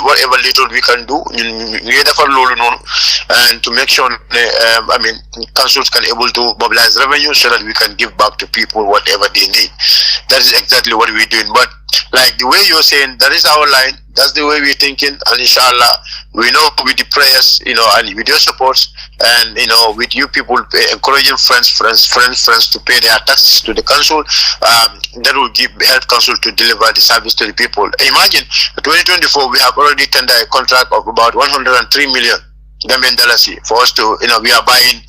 whatever little we can do, and to make sure, councils can able to mobilize revenue so that we can give back to people whatever they need. That is exactly what we're doing. But like the way you're saying, that is our line, that's the way we're thinking, and inshallah, we know with the prayers, and with your support, and with you people encouraging friends to pay their taxes to the council, that will help council to deliver the service to the people. Imagine 2024 we have already tendered a contract of about 103 million Gambian dollars for us to, we are buying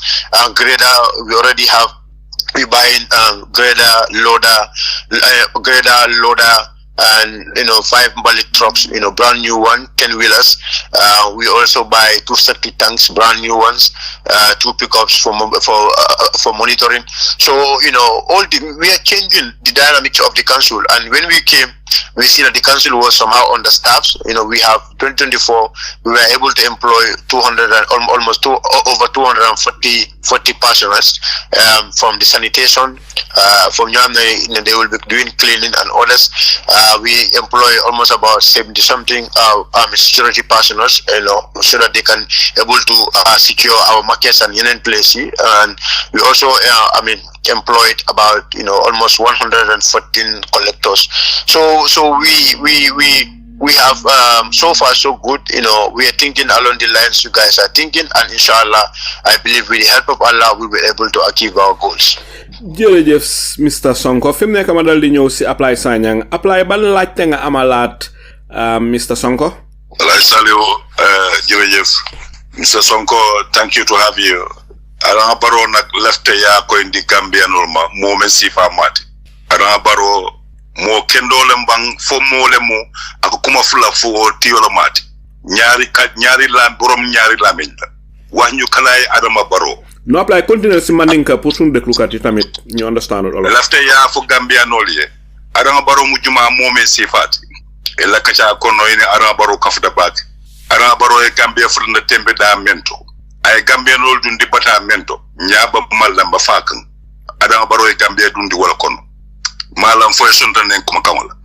grader. We're buying grader, loader, and 5 bullet trucks, brand new one, 10-wheelers. We also buy 2 septic tanks, brand new ones, 2 pickups for monitoring. So we are changing the dynamics of the council. And when we came, we see that the council was somehow understaffed. We have 2024. We were able to employ over 240 persons from the sanitation. From they will be doing cleaning and others. We employ almost about 70 something security personnel, so that they can able to secure our markets and union places. And we also employed about almost 114 collectors. So we have so far so good. We are thinking along the lines you guys are thinking, and inshallah I believe with the help of Allah we will be able to achieve our goals. Jërëjëf Mr Sonko, fi mu nekk ma dal di ñëw si apply Sanyang apply ban laajte nga amalaat Mr Sonko. Jërëjëf Mr Sonko, thank you to have you. Adama Barrow nak lefte ya ko indi Gambia normal mo men sifa mati. Adama Barrow mo kendole mbang fo mo le mo ak kuma fula fo tiyola mati. Ñaari la borom ñaari la meñ la. Wax ñu kanaay Adama Barrow. No apply continue si mandinka pour sun deklukat yi tamit ñu understand all. Lefte ya fo Gambia noliye. Adama Barrow mu juma mo men sifati. E la kacha kono ine Adama Barrow kafuda bak. Adama Barrow e Gambia furna tembe da mento. Ay Gambia nol dundi bata mento nyaba malam ba fakan Adama Barrow e Gambia dundi wala kono malam foy sonta nen kuma kamala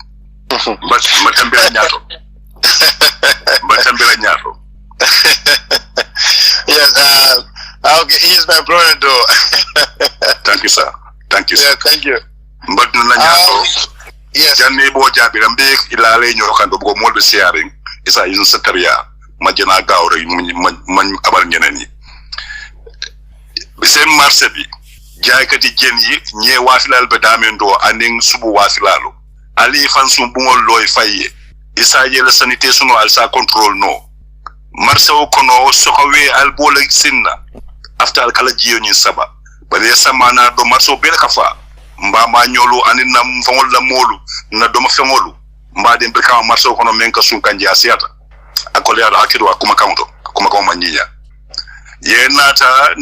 ma tambira ñaato Yes, okay, he is my brother though. Thank you sir. Yeah, thank you. But na ñaato yes janne bo jabi rambe ila lay ñoo kan do mo do sharing isa in secretariat ma jena gaaw rek man abal ñeneen ñi seen marché bi jaaykati jën yi ñe wasilal be damendo aning subu wasilalu ali fan sum bu ngol loy fayé isaje la sanitation al sa control no marse o kono soxawe al bola sinna after al kala jiyo ni saba bale samana do marso bel kafa mbama nyolo anina mfangol la molu na do ma fengolu mbade Brikama marso kono menka sunkanje asiata akole ala akido akuma kaunto akuma kama nyiya ye nata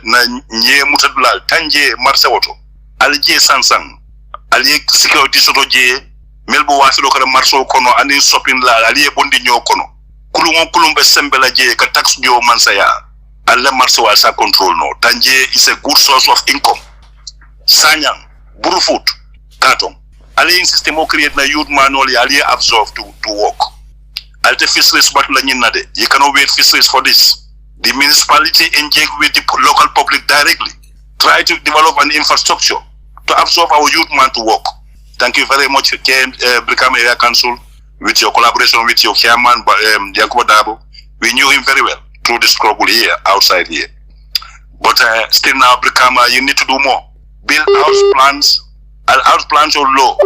na nye mutadula tanje marse woto alje sansan ali security soto je melbo wasilo kala marso kono ani shopping la ali bondi nyo kono kulumbe sembela je ka tax jo mansaya alla marso wa sa control no tanje is a good source of income sanyang burufut katom ali system o create na youth manual ali absorb to work alte fisheries but la nyina de you cannot wait fisheries for this. The municipality engage with the local public directly, try to develop an infrastructure to absorb our youth man to work. Thank you very much, Brikama Area Council, with your collaboration with your chairman, Yankuba Darboe. We knew him very well through the struggle here, outside here. But still now, Brikama, you need to do more. Build house plans, house plans or law.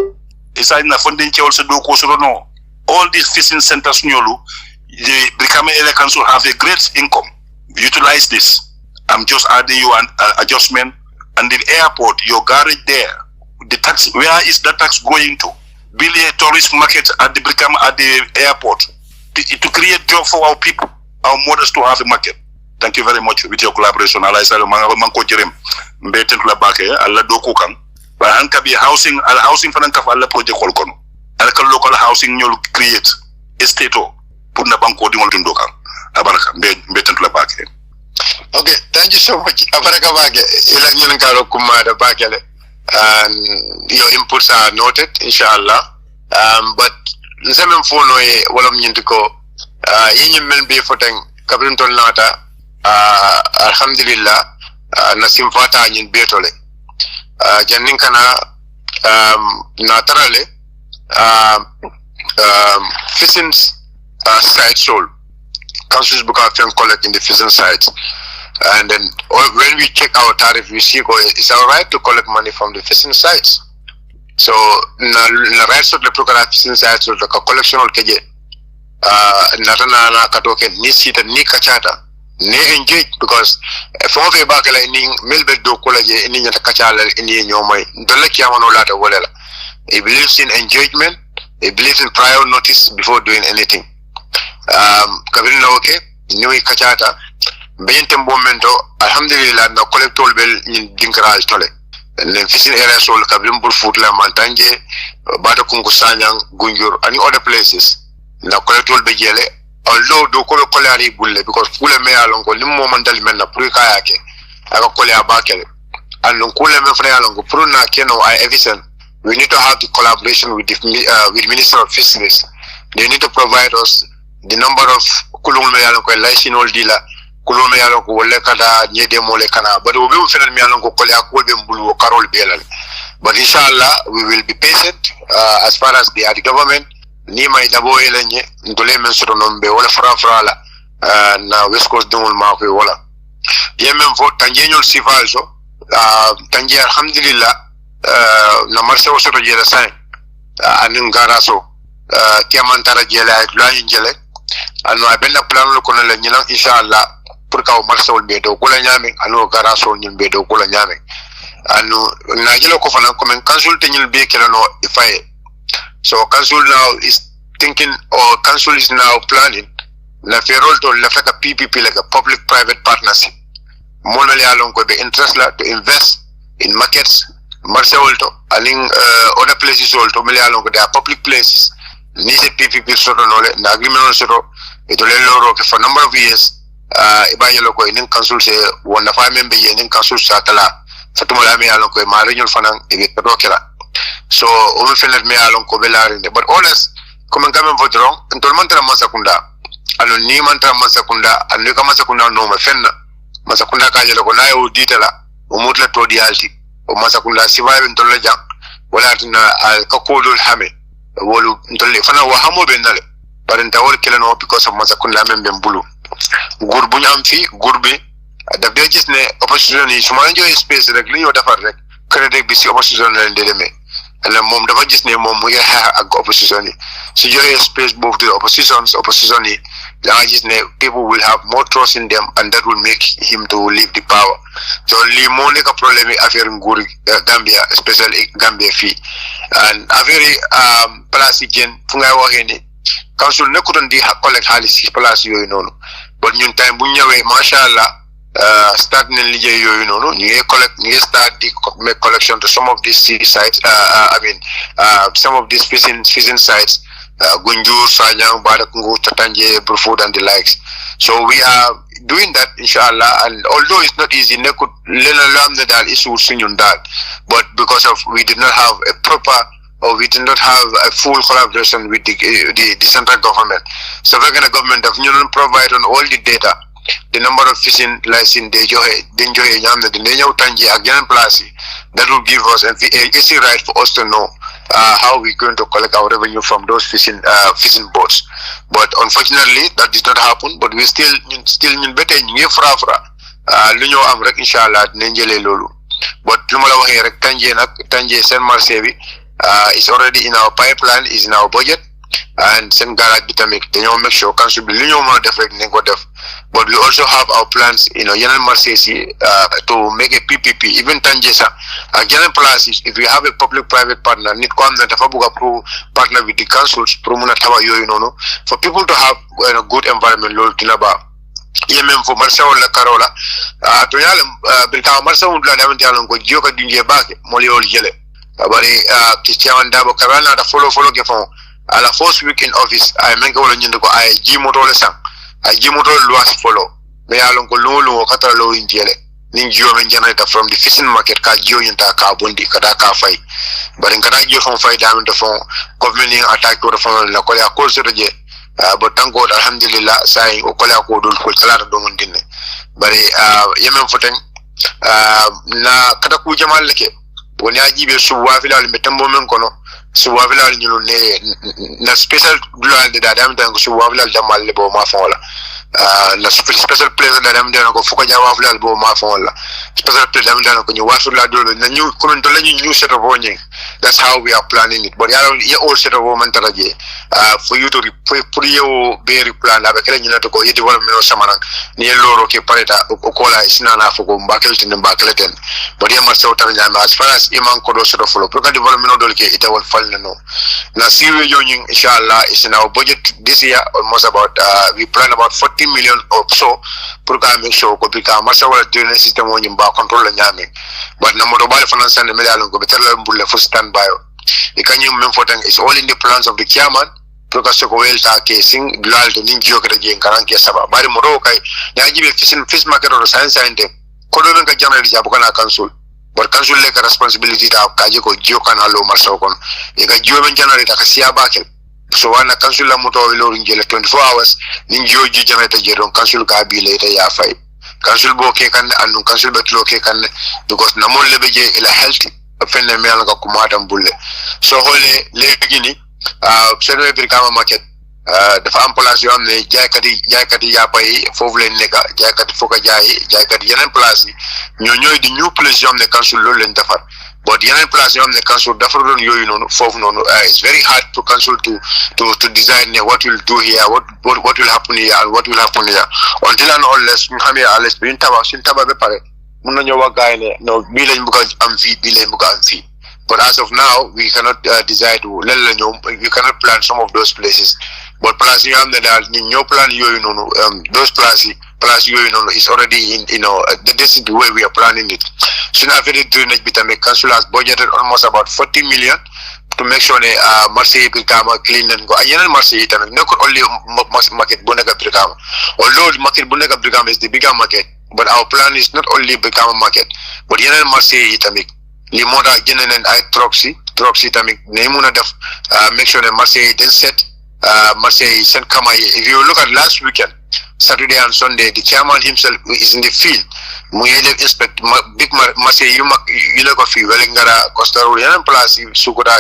It's in the funding also do no. All these fishing centers, the Brikama Area Council have a great income. Utilize this. I'm just adding you an adjustment. And the airport, your garage there, the tax, where is that tax going to? Build a tourist market at the Brikama at the airport to create job for our people, our mothers to have a market. Thank you very much with your collaboration. Allah Isaiah Manko Jerem Mbetentula Bake, Allah Dokukan. But Ankabi housing, housing for Allah project Kolkono. Alka local housing you'll create estate put na banko di ngol tundoka. Abaraka Mbetentula Bake. Okay, thank you so much. Abaraka Bake, ila nyunan karo kumada Bakele. And your inputs are noted, inshallah. But nsemem fono e walam nyintiko yinyi melbe foteng kabrin ton lata alhamdulillah nasim fata nyin betole jannin kana natarale fishing site sold councils book of collect in the fishing sites. And then when we check our tariff, we see it's all right to collect money from the fishing sites. So na rights of the program fishing sites or the collection of keje natana katoke ni sita ni kachata ne engage because from the back lining melbe do kolaje ni nyata kachala ni nyomay dolle kiyamano lata wolela. He believes in engagement. He believes in prior notice before doing anything. Kabirina okay ni kachata Bente momento alhamdulillah na collectol bel in dinkraj tole and fishing area sol kablim bul futla mantanje bata kungu sanyang gunjur and other places na collectol be jele although do ko kolari bulle because kule me alon ko lim momental men na puri kayake aka kole abakele and kule me fra alon ko puru na keno I efficient. We need to have the collaboration with the with Minister of Fisheries. They need to provide us the number of kulul me alon ko license dealer kulome yalo ko wolle kada nyede mole kana but we will fenal mi yalo ko kole akol be mbulu karol belal but inshallah we will be patient as far as the government ni may dabo elenye ndole men soto nombe wala fra na west coast dum ma ko wala yemem fo tanjeñol sifalso tanje alhamdulillah na marché o soto jela sain anin garaso tiamantara jela ak lañu jele anu abella plan lo kono la ñilan inshallah pour ka o marché wol be do ko la ñame anu garaso ñun be do ko la ñame anu na jelo ko fana comme consulte ñul be kala no ifaye so council now is thinking or council is now planning la ferol to la faka PPP like a public private partnership monali alon ko be interest la to invest in markets marché wol to aling other places also mali alon ko they are public places ni se PPP soto no le na agreement no soto ito le loro ke for number of years ibayelo ko inin council se wona fa membe yin council sa tala fatuma la me alon ko ma reñol fanan e be dokela so o me felet me alon ko belarinde but honest comme ngamen vodron ntol mantra masakunda alo ni mantra masakunda anu ka masakunda no ma fenna masakunda ka jelo ko nayo ditala o mutla to di alti o masakunda sibabe ntol la jam wala tina al ka kodul hame wolu ntol fana wa hamo be ndale parenta wol keleno because of masakunda membe mbulu gurbu ñam fi gurbi daf de gis ne opposition yi suma njoy space rek li ñu defar rek crédit bi ci opposition la ndé démé and moom dafa gis ne moom mu ngi xeex ak opposition yi su joxee space boobu to opposition yi da nga gis ne people will have more trust in them and that will make him to leave the power. So lii moo nekk problème yi affaire nguuri Gambia especially Gambia fii and affaire yi place yi jën fu ngay waxee ni council nekkutoon di collect xaalis ci place yooyu noonu but ñun time bu ñëwee macha allah start nañ liggéey yooyu noonu ñu ngi start di make collection to some of these sites some of these fishing sites Gunjur, Sanyang, Badakungu, Tatanje, Brufut and the likes. So we are doing that inshallah, and although it's not easy, but because of we did not have a proper or we did not have a full collaboration with the central government. So we're going to government of union provide on all the data, the number of fishing license that will give us an easy right for us to know how we're going to collect our revenue from those fishing boats. But unfortunately, that did not happen. But we still better inshallah lolu. But Tanje Sen Marsevi is already in our pipeline, is in our budget, and Sen Garage Bitamik. They make sure council be but we also have our plans, Yanan Marsesi to make a PPP, even Tanjesa. Again, plus if we have a public-private partner, need to partner with the councils, for people to have a good environment. Yemen for Marcel La Carola, Brikama Marcel go Joka Dinje back, Moliol Yele. Chairman Darboe Karana, the follow Gefon. A la first week in office, I make all I Jimotolesa. I Jimoto Luas follow. May I long Lulu Catalo in Jele. Ninjo and generator from the fishing market, Kajo in Takabundi, Kadaka fight. But in Karajo from 5 diamond the phone, government attack to the phone, Lakoya Kosoje. But thank God, Alhamdulillah, saying Okola Kodul Kulala Domundine. But Yemen Foten Na Kataku Jamaleke. When I give you Suwavila in Betambo Kono. Suwavila na special glad that I'm done Suwavila Jamal Lebo Mafola. Na special place that I'm done go Fuka Javavila Bo Mafola. Special place I'm done when you watch the new comment to new set of warning. That's how we are planning it. But you all set of woman for you to put your very plan. I can to go eat development or Samana near Loro Pareta Okola is Nana for Bakelton and Bakelton. But you must as far as Iman Kodo sort of follow. Proka development it will fall no. Now Syria Union inshallah is in our budget this year almost about we plan about 40 million or so. Proka make sure Kopika Masawa drainage system on your back control and yamming. But no mobile finance and the Medial go better for standby. The Kanyum Memfortan is all in the plans of the chairman. Professor Welta casing, Glal to Ninjo Kraji and Karankia Saba. By the Morokai, they give a fish market or a science center. Kodonka General Jabukana Council. But council like a responsibility to have Kajiko Jokanalo Marsokon. You got German generate a Kasia Bakel. So when a council motor in jail 24 hours, Ninjo generator Jeron Council Kabi later ya 5. Council Bokekan and Council Betlokekan because Namon Lebeje is a healthy offender Melanga Kumatam Bulle. So holy Legini, Senate Brikama market. The farm palace on the Jakati Yapai, Fovlen Nega, Jakat Fokajai, Jakat Yanan Plazi, you know the new place on the council Lulen Dafar. But Yanan Plaza on the council Dafar, it's very hard to council to design what will do here, what will happen here, and what will happen here. Until and unless Muhammad Alice Bintaba, Sintaba Pare, Munawa Guy, no, Bilan Buka Amfi, Bilan Buka Amfi. But as of now, we cannot decide to, we cannot plan some of those places. But plus you have new plan, those plus is already in, this is the way we are planning it. So now very drainage Bitame Council has budgeted almost about 40 million to make sure Marseille become clean and go. Ayan Marseille, no only market Bunega Brikama. Although market Bunega Brikama is the bigger market, but our plan is not only become a market, but Yanan Marseille Itamik. Limoda Jenen and I Troxy Tamik Nemuna def make sure that Marseille then set Marseille sent Kamai. If you look at last weekend, Saturday and Sunday, the chairman himself is in the field. Muyele inspect big Marseille Yunakofi, Welingara, Costa Rica, plus Sukura,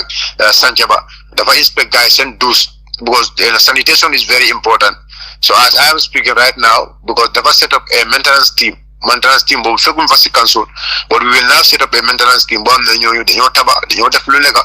Sanchaba. The inspect guys send dues because sanitation is very important. So as I am speaking right now, because the set up a maintenance team maintenance team boobu fekkuñ fa si council, but we will now set up a maintenance team boo xam ne ñooñu dañoo def lu nekk.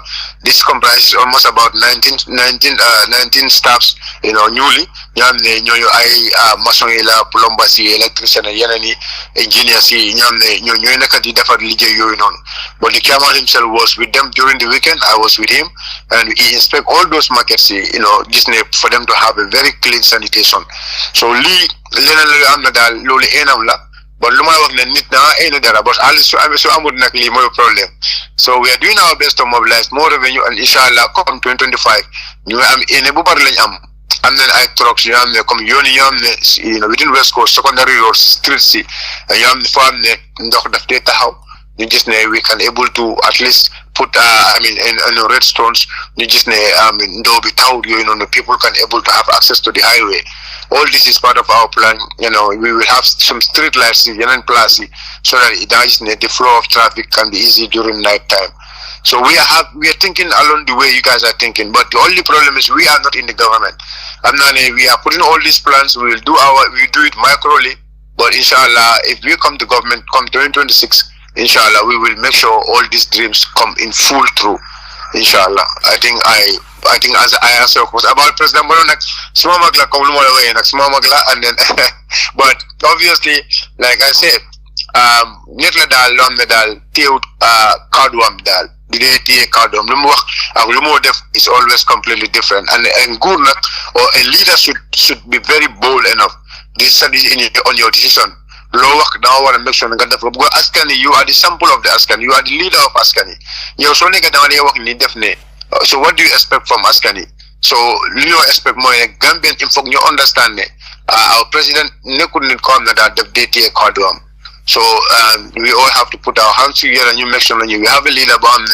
This comprises almost about 19 staffs, newly. ñoo xam ne ñooñu ay maçon yi la, plumbers yi, electrician yi, yeneen yi, engineers yi, ñoo xam ne ñooy nekk di defar liggéey yooyu noonu. But the chairman himself was with them during the weekend. I was with him, and he inspect all those markets, just for them to have a very clean sanitation. So lii leneen la am na daal loolu eenam la. But lu may wax ne nit na ene dara, but su amul nag lii mooy problème. So we are doing our best to mobilize more revenue, and inshallah come 2025 ñu am ene bu bari lañ am. Am nañ ay trucks yoo xam ne comme yoon yi ñoo xam ne within West Coast secondary roads street si yoo xam ne foo xam ne ndox daf dee taxaw ñu gis ne we can able to at least put in red stones ñu gis ne ndox bi taw yooyu noonu people can able to have access to the highway. All this is part of our plan. We will have some street lights in place so that the flow of traffic can be easy during night time. So we are thinking along the way you guys are thinking, but the only problem is we are not in the government. We are putting all these plans. We do it microly, but inshallah, if we come to government, come 2026, inshallah, we will make sure all these dreams come in full through. Inshallah, I think as I answer was about President Barrow small magla come way small magla, and then but obviously, like I said, netla dal lom dal tew cardwam dal the cardwam lumo def is always completely different, and good luck or a leader should be very bold enough. This on your decision. Low work now want to make sure that because Askani, you are the sample of the Askani, you are the leader of Askani. You also need to work in definitely. So what do you expect from Askani? So you expect more Gambian info you understand our president couldn't come that the DTA card. So we all have to put our hands together and you make sure that you have a leader bomb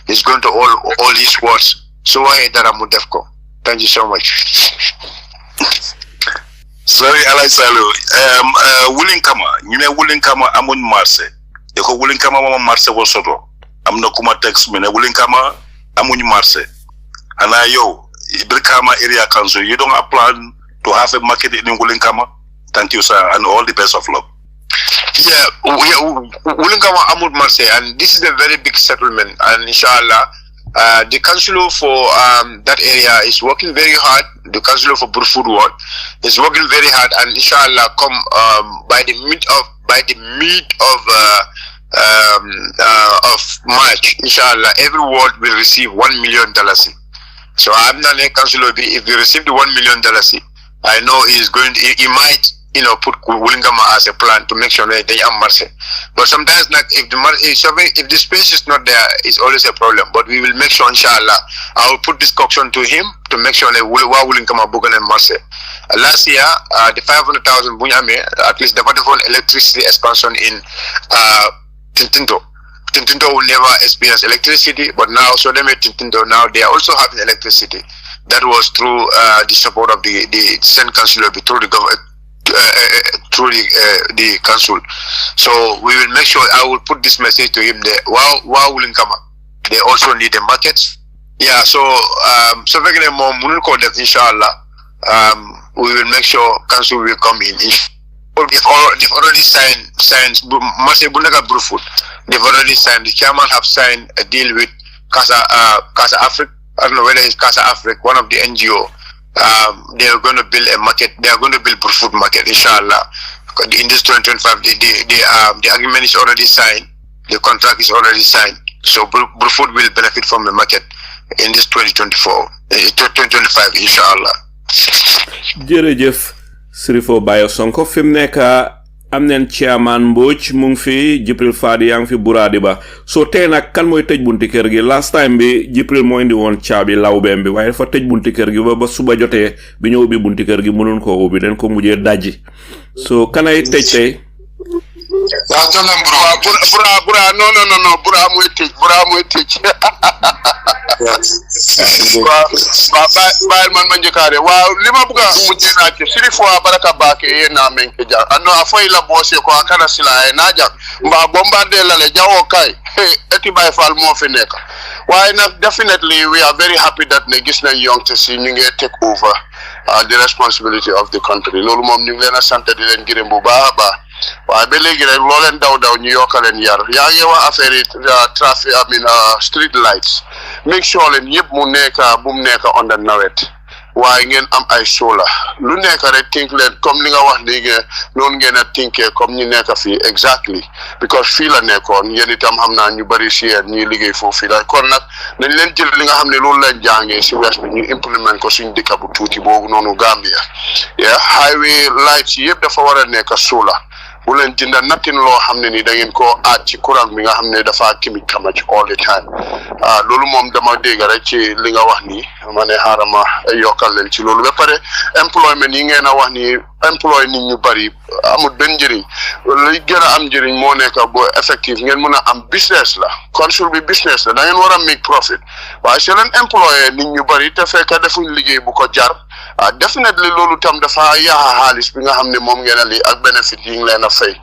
is going to all his words. So why that Mudefco? Thank you so much. Sorry, Alai Salu. Willing Kama, willing Kama amun Marse. Yako willing Kama mama Marse wosoto. Amno kuma text me willing Kama amun Marse. And Brikama Area Council, you don't have plan to have a market in willing Kama? Thank you, sir, and all the best of luck. Yeah, willing Kama amun Marse, and this is a very big settlement, and inshallah. The councillor for that area is working very hard. The councillor for Burfood Ward is working very hard, and inshallah, come by the mid of March, inshallah, every ward will receive $1 million. So I'm not a councillor. If we receive the $1 million, I know he might. Put Wulingama as a plan to make sure that they are Marse. But sometimes, like if the space is not there, it's always a problem. But we will make sure, inshallah, I will put this coction to him to make sure that Wulingama Bugan and Marse. Last year, the 500,000 Bunyame, at least the Vodafone electricity expansion in Tintinto. Tintinto will never experience electricity, but now, so they made Tintinto now, they are also having electricity. That was through the support of the Senate Council, through the government. Through the council. So we will make sure I will put this message to him there. Wow willing come up. They also need a market. Yeah, so we're gonna more inshallah. We will make sure council will come in. They've already signed they've already signed. The chairman have signed a deal with Casa Africa. I don't know whether it's Casa Africa, one of the NGO. They are going to build a market. They are going to build food market, inshallah. In this 2025, the agreement is already signed. The contract is already signed. So food will benefit from the market in this 2025, inshallah. Jërëjëf Sheriffo Bayor Sonko fi mu nekk am neen chairman Mbodj mu ngi fi Jibril Fadi yaa ngi fi Buradi Ba so tey nag kan mooy tëj bunti kër gi last time bi Jibril moo indi woon caabi lawbeem bi waaye dafa tëj bunti kër gi ba suba jotee bi ñëw ubbi bunti kër gi mënuñ koo ubbi dañ ko mujjee dajji so kanay tëj tey Bura no Bura mooy tëj baal man ma njëkkaare waaw li ma bëgg a mujjee naa ci Sheriffo baraka baake yena menke ja ano afoy la bosse ko akana sila na ja mba bombardé la le jawo kay eti bay fal mo fi nekk waaye nag definitely we are very happy that ne gis nañ youngsters yi ñu ngi take over the responsibility of the country loolu moom ñu ngi leen a sant di leen gërëm bu baax a baax waaye ba léegi rek loo leen daw ñu yokk leen yar yaa ngi wax affaire traffic street lights make sure leen yëpp bu mu nekk under nawet waaye ngeen am ay solar lu nekk rek think leen comme li nga wax léegi noonu ngeen a tinkee comme ñu nekk fii exactly because fii la nekkoon yéen itam xam naa ñu bari si yéen ñuy liggéey foofu fii la kon nag dañ leen jël li nga xam ne loolu leen jàngee si west bi ñu implement ko suñ dëkk bu tuuti boobu noonu Gambia highway lights yëpp dafa war a nekk solar bu leen jënda nattin loo xam ne ni da ngeen koo aat ci courant bi nga xam ne dafa kimik kamaj all the time loolu moom dama dégg rek ci li nga wax nii ma ne xaaral ma yokkal leen ci loolu ba pare employment yi ngeen a wax ni employ nit ñu bari amul benn njëriñ li gën a am njëriñ moo nekk bo effective ngeen mën a am business la council bi business la da ngeen war a make profit waaye soo leen employé nit ñu bari te fekk defuñ liggéey bu ko jar definitely loolu tam dafa yaaxa xaalis bi nga xam ne moom ngeen a lii ak bénéfice yi ngi leen a fay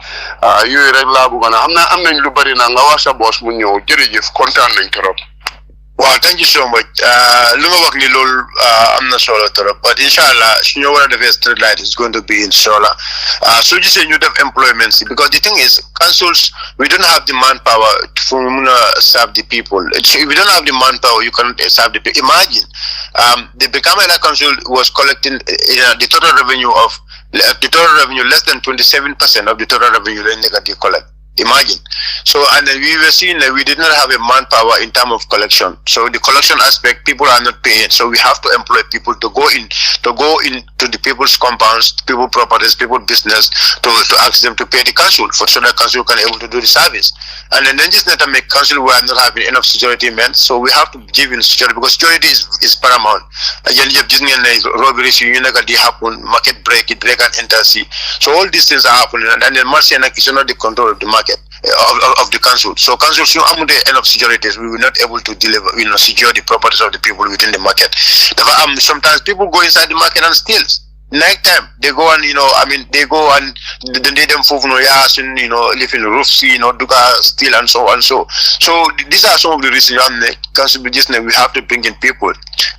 yooyu rek laa bëggoon a xam naa am nañ lu bari na nga wax sa boss mu ñëw jërëjëf kontaan nañ trop. Well, thank you so much. Lu nga wax ni loolu am na solo trop but inshallah suñu war a defee street light is going to be in solar so you say ñu def employment because the thing is councils we don't have the manpower to serve the people. If we don't have the manpower you cannot serve the people. Imagine the Brikama Area Council was collecting the total revenue less than 27% of the total revenue they negative collect. Imagine. So, and then we were seeing that we did not have a manpower in terms of collection. So the collection aspect, people are not paying. So we have to employ people to go into the people's compounds, people properties, people business to ask them to pay the council so that council can able to do the service. And then just not to make council we are not having enough security men. So we have to give in security because security is paramount. Again, you have just robberies, you happen, market break and enter see. So all these things are happening, and then Marciana is not the control of the market. Of the council. So council soon enough securities, we were not able to deliver, secure the properties of the people within the market. Sometimes people go inside the market and steal. Night time they go and they go and they them live in roofs, duga steal and so on. So these are some of the reasons council business we have to bring in people.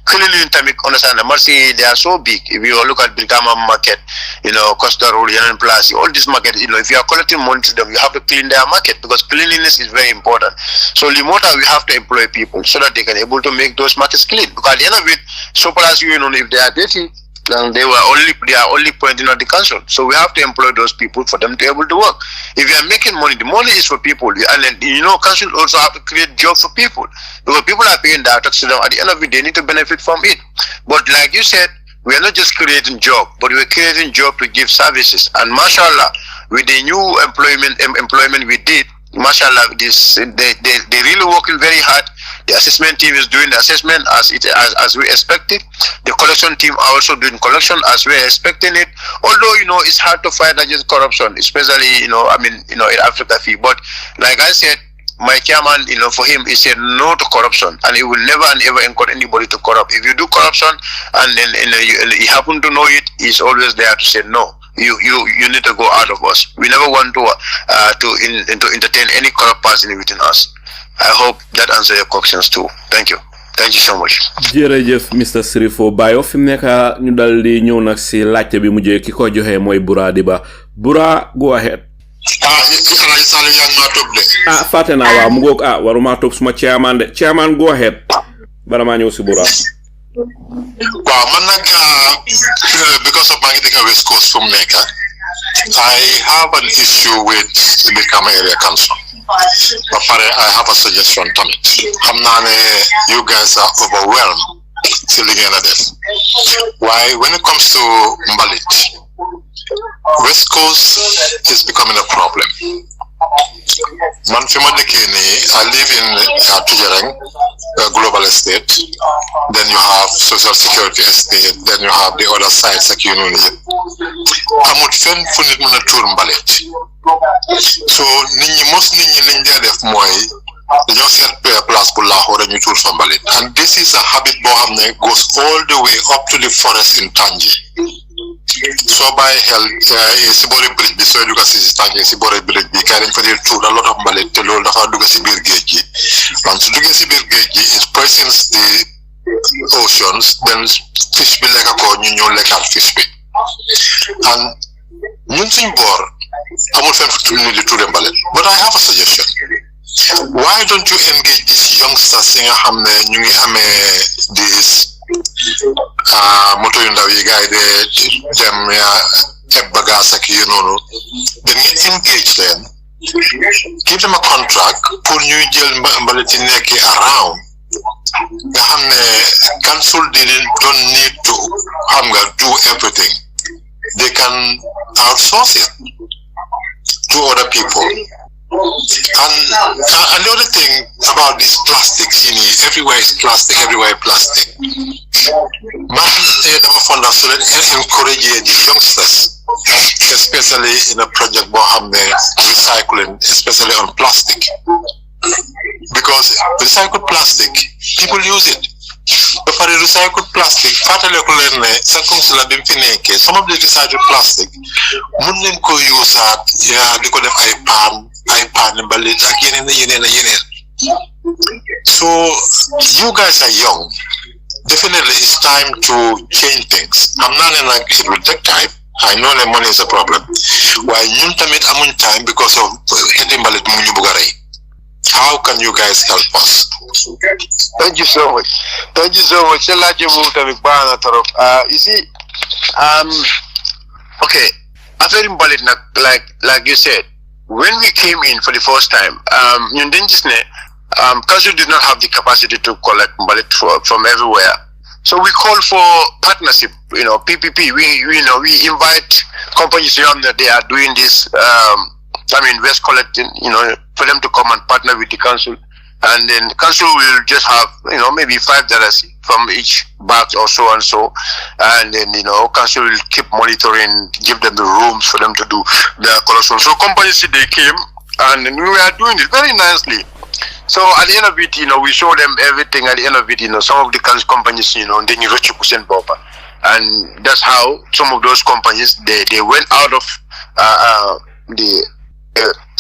Clearly in time understand the mercy they are so big. If you look at Brikama market, Costa Road, Yanan Plaza, all this market, if you are collecting money to them, you have to clean their market because cleanliness is very important. So Limota we have to employ people so that they can able to make those markets clean. Because at the end of it, so far as if they are dirty, then they are only pointing at the council. So we have to employ those people for them to be able to work. If you are making money, the money is for people. And then, council also have to create jobs for people. Because people are paying their tax to them. At the end of it, they need to benefit from it. But like you said, we are not just creating job, but we are creating job to give services. And mashallah, with the new employment we did, mashallah, they really working very hard. The assessment team is doing the assessment as we expected. The collection team are also doing collection as we are expecting it. Although it's hard to fight against corruption, especially in Africa. But like I said, my chairman, for him, he said no to corruption, and he will never and ever encourage anybody to corrupt. If you do corruption, and then he happen to know it, he's always there to say no. You need to go out of us. We never want to entertain any corrupt person within us. I hope that answers your questions too. Thank you. Thank you so much. Jërëjëf Mr. Sheriffo Bayor fi mu nekk ñu dal di ñëw nag si laajte bi mujjee ki ko joxe mooy Bura Diba. Bura, go ahead. Fàtte naa waaw mu ngoog waruma topp suma chairman de. Chairman, go ahead. Bala maa ñëw si Bura. Waaw man nag because of maa ngi dëkk West Coast fu mu nekk I have an issue with the Brikama Area Council. But I have a suggestion tamit. Xam naa ne you guys are overwhelmed si li ngeen a def. Why when it comes to mbalit, West Coast is becoming a problem. Man fi ma dëkkee nii I live in Tujareng global estate, then you have social security estate, then you have the other sites like amut fenn fu nit mën a tuur mbalit. So most nit ñi liñ dee def mooy dañoo seet place bu laaxoo dañu tuur fa mbalit, and this is a habit boo xam ne goes all the way up to the forest in Tanji. So bàyyi xel si boori bridge bi sooy dugga si Tanji si boori bridge bi kay dañ fa di tuur a lot of mbalit te loolu dafa dugga si biir géej gi. Man su duggee si biir géej gi it poisons the oceans, then fish bi lekka ko ñu ñëw lekkaat fish bi. And ñun suñ boor amul fen fu nit di tuure mbalit. But I have a suggestion. Why don't you engage these youngsters in ñu ngi amee this moto yu ndaw yi gars yi de dem eb bagage ak yu noonu, then you engage them, give them a contract pour ñuy jël mbalit yi nekk around nga xam ne council don't need to do everything. They can outsource it to other people. And the other thing about these plastics, everywhere is plastic, everywhere plastic. But so that encourage the youngsters, especially in a project recycling, especially on plastic. Because recycled plastic, people use it. But for the recycled plastic, some of the recycled plastic, they could use so you guys are young. Definitely it's time to change things. I'm not in a reject type. I know that money is a problem. Why you time because of how can you guys help us? Thank you so much. Thank you so much. You see, okay, like you said, when we came in for the first time, council did not have the capacity to collect mbalit from everywhere. So we call for partnership, PPP. We invite companies that they are doing this, waste collecting, for them to come and partner with the council. And then the council will just have, maybe $5 from each batch or so and so. And then, council will keep monitoring, give them the rooms for them to do their collection. So companies, they came and we were doing it very nicely. So at the end of it, we show them everything. At the end of it, some of the companies, then you reach Papa. And that's how some of those companies, they went out of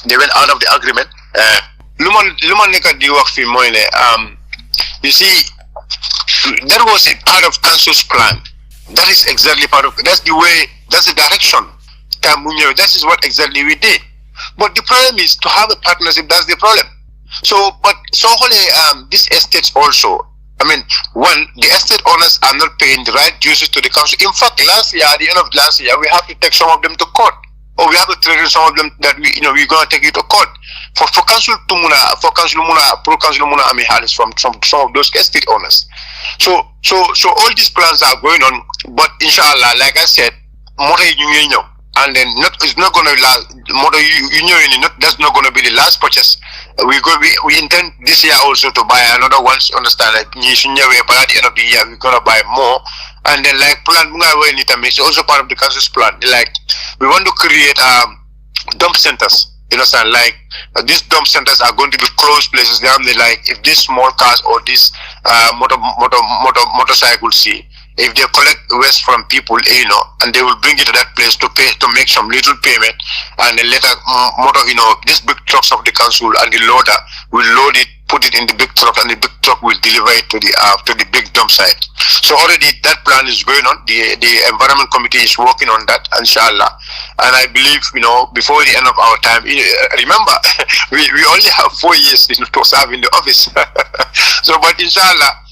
they went out of the agreement. You see, that was a part of council's plan. That is exactly part of, that's the way, that's the direction. That is what exactly we did. But the problem is to have a partnership, that's the problem. So, but these estates also, one, the estate owners are not paying the right dues to the council. In fact, last year, at the end of last year, we have to take some of them to court. Or we have to train some of them that we're going to take it to court. For council to pro council from some of those estate owners. So all these plans are going on, but inshallah, like I said, and then it's not going to last. That's not going to be the last purchase. We intend this year also to buy another one. Understand? Like by the end of the year, we're going to buy more. And then like plan, it's also part of the council's plan. Like we want to create dump centers. Like these dump centers are going to be closed places. Like if these small cars or these motorcycles if they collect waste from people, and they will bring it to that place to pay, to make some little payment, and then later these big trucks of the council and the loader will load it, put it in the big truck, and the big truck will deliver it to the big dump site. So already that plan is going on. The environment committee is working on that, inshallah. And I believe, before the end of our time, remember, we only have 4 years to serve in the office. So, but inshallah,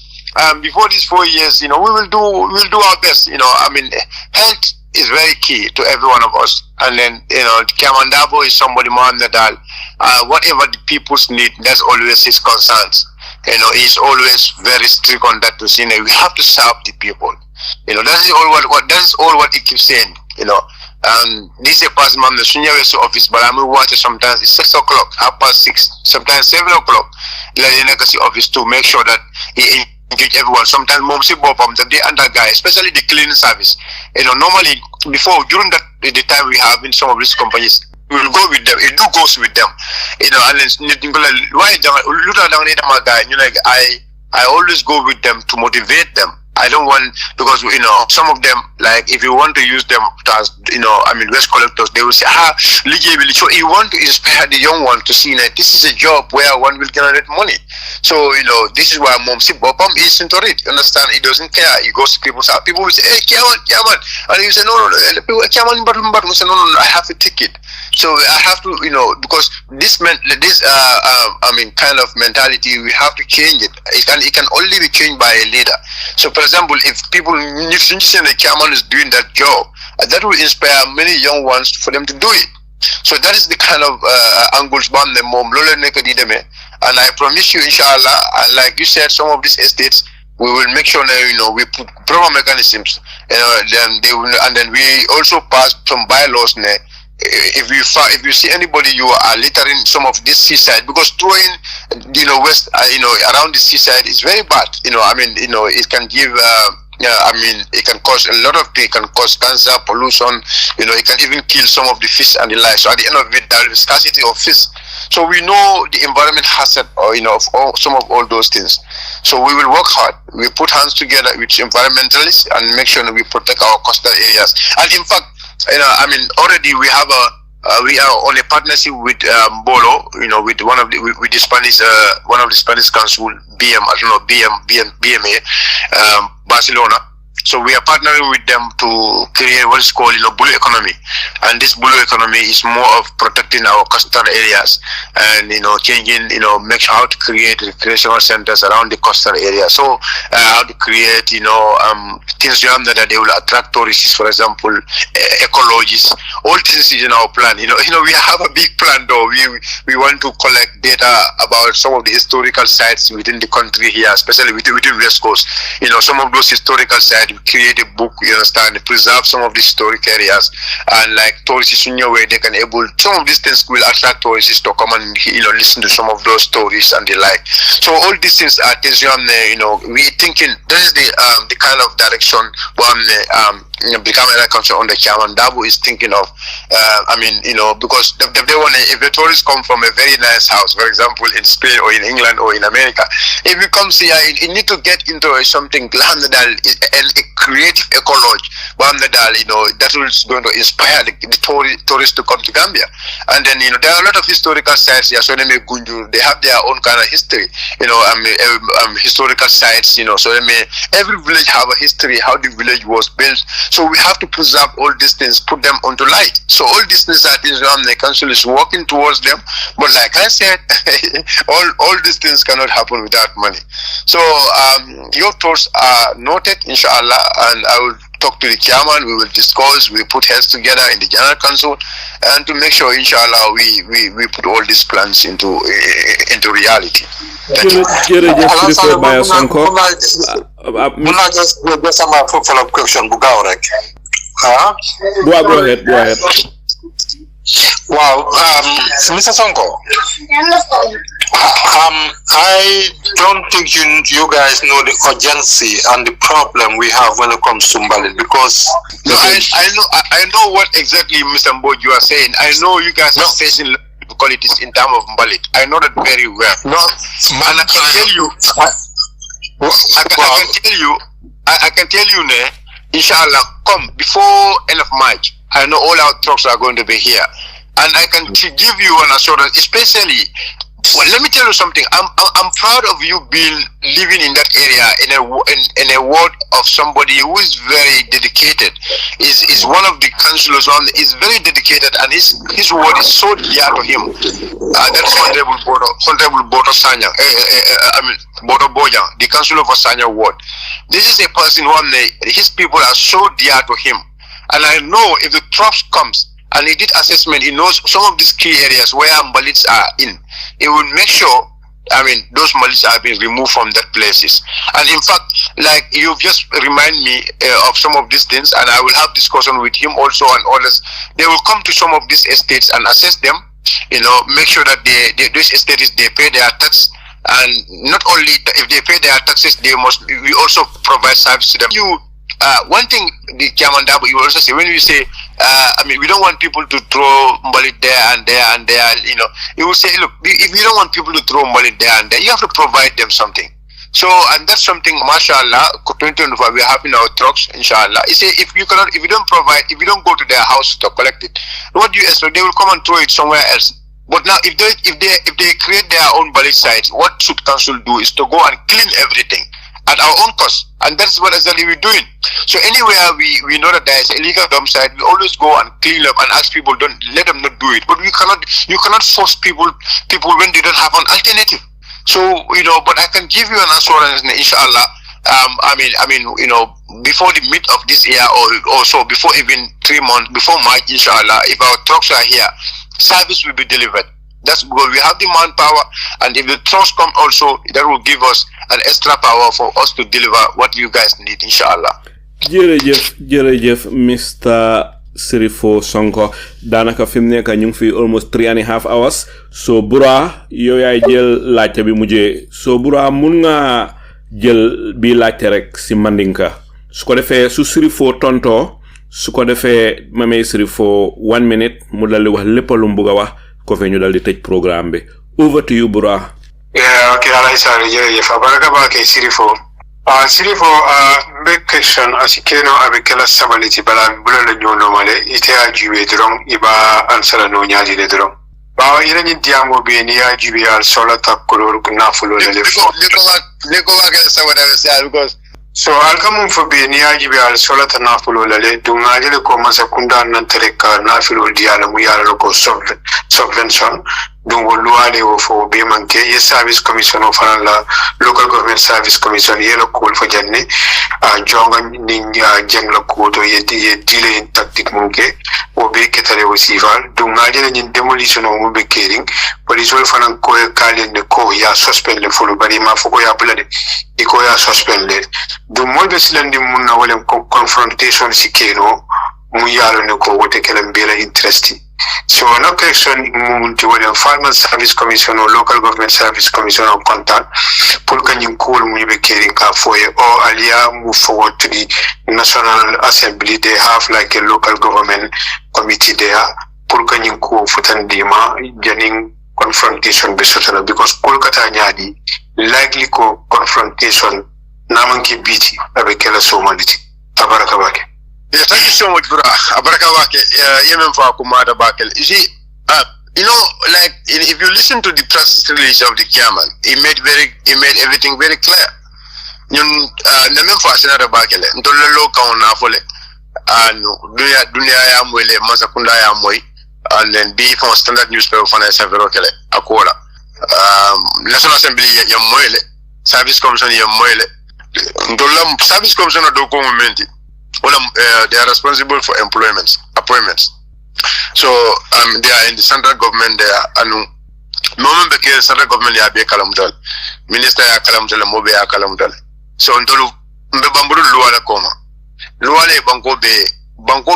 before these 4 years, we'll do our best. Health is very key to every one of us. And then, Chairman Darboe is somebody, whatever the people's need, that's always his concerns. He's always very strict on that. We have to serve the people. That is all what he keeps saying. This is a person from the senior office, but I'm watching sometimes it's 6 o'clock, 6:30, sometimes 7 o'clock. In the office to make sure that he engage everyone. Sometimes the under guy, especially the cleaning service. Normally during the time we have in some of these companies, we will go with them. It goes with them. And why I always go with them to motivate them. I don't want, because some of them, like if you want to use them as waste collectors, they will say legally. So you want to inspire the young one to see that this is a job where one will generate money. So this is why Mom Bopam is into it. Understand? He doesn't care. He goes to people's house. People will say, "Hey, Chairman," and he will say, "No, Chairman, but we say, no, I have a ticket." So I have to, because this kind of mentality, we have to change it. It can only be changed by a leader. So, for example, if the chairman is doing that job, that will inspire many young ones for them to do it. So that is the kind of angles bomb the mom. And I promise you, inshallah, like you said, some of these estates, we will make sure that we put proper mechanisms. Then we also pass some bylaws. If you see anybody you are littering some of this seaside, because throwing waste around the seaside is very bad. It can give it can cause a lot of things. It can cause cancer, pollution. It can even kill some of the fish and the life. So at the end of it, there is scarcity of fish. So we know the environment hazard, some of all those things. So we will work hard. We put hands together with environmentalists and make sure that we protect our coastal areas. And in fact, already we have we are on a partnership with Bolo, with with the Spanish one of the Spanish council, BMA, Barcelona. So we are partnering with them to create what is called blue economy, and this blue economy is more of protecting our coastal areas and changing make sure how to create recreational centers around the coastal area. So how to create things that they will attract tourists, for example, ecologists. All this is in our plan. We have a big plan though. We want to collect data about some of the historical sites within the country here, especially within West Coast. Some of those historical sites. Create a book, preserve some of the historic areas, and like tourists in your way, they can some of these things will attract tourists to come and listen to some of those stories and the like. So all these things are things we thinking this is the kind of direction Brikama Area Council under Chairman Darboe is thinking of. Because they want if the tourists come from a very nice house, for example, in Spain or in England or in America, if he comes here, you need to get into something a creative ecology, that is going to inspire the tourists to come to Gambia. And then there are a lot of historical sites here. So they have their own kind of history, historical sites. So every village have a history, how the village was built. So we have to preserve all these things, put them onto light. So all these things are things the council is working towards them. But like I said, all these things cannot happen without money. So your thoughts are noted, inshallah, and I will talk to the chairman. We will discuss. We put heads together in the general council, and to make sure, inshallah, we put all these plans into reality. Jërëjëf Sheriffo Bayor Sonko. Mun naa just sama follow-up question bu gaaw rek. Go ahead. Wow, Mr. Sonko, I don't think you guys know the urgency and the problem we have when it comes to Mbalit, because I know what exactly, Mr. Mboji, you are saying. I know you guys are facing difficulties in terms of Mbalit. I know that very well. And I can tell you, I can tell you, inshallah, come before end of March. I know all our trucks are going to be here, and I can give you an assurance, especially. Well, let me tell you something. I'm proud of you being living in that area in a ward of somebody who is very dedicated. Is one of the councillors is very dedicated, and his word is so dear to him. That's Honorable Boto Sanya. Boto Boya, the councillor for Sanya ward. This is a person who his people are so dear to him. And I know if the troops comes and he did assessment, he knows some of these key areas where Mbalits are in. He will make sure, those Mbalits are being removed from that places. And in fact, like you've just remind me of some of these things, and I will have discussion with him also and others. They will come to some of these estates and assess them. Make sure that these estates they pay their tax. And not only if they pay their taxes, we also provide service to them. One thing the Chairman Darboe, you also say, when you say, we don't want people to throw Mbalit there and there and there, you will say, look, if you don't want people to throw Mbalit there and there, you have to provide them something. So, and that's something, mashallah, we're having our trucks, inshallah. You say, if you don't go to their houses to collect it, what do you expect? They will come and throw it somewhere else. But now, if they create their own ballot sites, what should council do is to go and clean everything at our own cost, and that's what exactly we're doing. So anywhere we know that there is illegal dump site, we always go and clean up and ask people, don't let them not do it. But you cannot force people when they don't have an alternative. So but I can give you an assurance, inshallah. Before the mid of this year or so, before even 3 months, before March, inshallah, if our trucks are here, service will be delivered. That's because we have the manpower, and if the trucks come also, that will give us an extra power for us to deliver what you guys need, inshallah. Jerejef, Mr. Sheriffo Sonko. Danaka fim neka ñu fi almost 3.5 hours. So Bura, yow yaay jël laajte bi mujjé. So Bura mun nga jël bi laajte rek si Mandinka. Su ko defee su Sheriffo tonto, su ko defee mamay Sheriffo 1 minute mu dal di wax lépp lu mu bëgg wax ko fe ñu dal di tëj programme bi. Over to you, Bura. Yeah, okay, alay sare jërëjëf baraka ba ke Sheriffo. Sheriffo big question asikeno abekela sabaliti bala bulo la ñoo nomale ite a juwe dron iba ansala no ñaadi le dron. Ba ila ñi diamo be ni a juwe al sola takkolor na fulo le le fo. Liko wa ke sabada se because so alkamun fo be ni a juwe al sola ta na fulo le dunga jele ko masa kunda nan tereka na fulo diala mu yala ko subvention. Donc luale o fo be manke ye service commission of la local government service commission ye lo ko fo janne jonga ninja jengla ko to ye dile tactique munke o be ketare o sival donc ngade ni demolition o be kering police wol fanan ko kalen ne ko ya suspend le fo bari ma fo ko ya bulade e ko ya suspend le donc mo be silandi mun na wala confrontation sikeno mu yalo ne ko wote kelam bela interesti. So no question to the Farmers Service Commission or Local Government Service Commission of contact pour que ñu cool mu be caring ka foye or alia move forward to the National Assembly. They have like a local government committee there pour que ñu ko futandima janing confrontation be sotana because Kolkata nyadi likely ko confrontation namanki biti abekela somality tabaraka bake. Yeah, thank you so much, Bura. Abarakawake, Yemen Fakumada Bakel. You see, like if you listen to the press release of the chairman, he made everything very clear. Yun namen fasina Bakel, ndolo lo kauna fole, dunia ya mwele, masakunda ya mwe, and then be from standard newspaper for Savero Kele, Akola. National Assembly ya mwele, Service Commission ya mwele, ndolo Service Commission do komumenti. Well, they are responsible for appointments. So they are in the central government there, and moment because central government ya be kalamdal, minister ya kalamdal, mobe ya kalamdal. So ndolu mbe bamburu luwala koma, luwala banko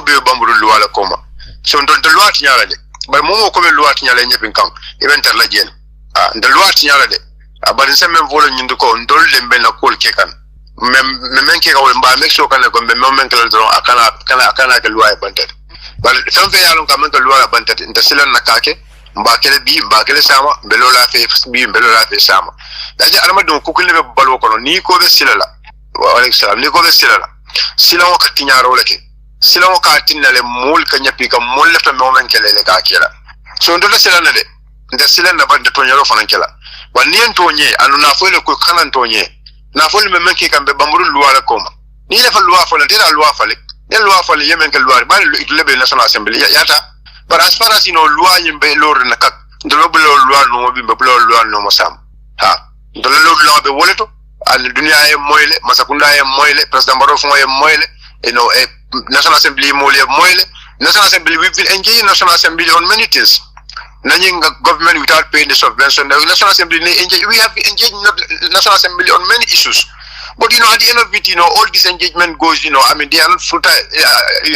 be bamburu luwala koma. So ndolu luwa tinyala de, but momo kome luwa tinyala nyepin kang, even terla jen. Ndolu luwa tinyala de, but inse men volo nyinduko ndolu lembe na kol kekan. Menke ka wala make sure kana ko men kala dron akana ke luwa bantet bal fambe yalon ka men ka luwa bantet inta silan nakake mbakele sama belola fe belola fe sama daje alma don ko kulbe balwo kono ni ko be silala wa alaykum salam ni ko be silala silan o ka tinyaro lake silan o ka tinale mul ka nyapi ka mol lefta men kele le ka kila so ndo silana de nda silan na bande to nyaro fanan kila wa ni ento nye anu na fo le ko kanan to nye na fol me menki kambe bamburu luwala koma ni le fa luwa fole dira luwa fole ne luwa fole yemen ke luwa ba lebe National Assembly yata but as far as luwa yimbe lor na kak ndolo bulo luwa no bi bulo luwa no mosam ha ndolo luwa be woleto al dunya e moyle masakunda e moyle President Barrow fo e moyle National Assembly moyle National Assembly we will engage National Assembly on many things. Nanying government without paying the subvention. The National Assembly we have engaged National Assembly on many issues. But at the end of it, all this engagement goes, they are not futile.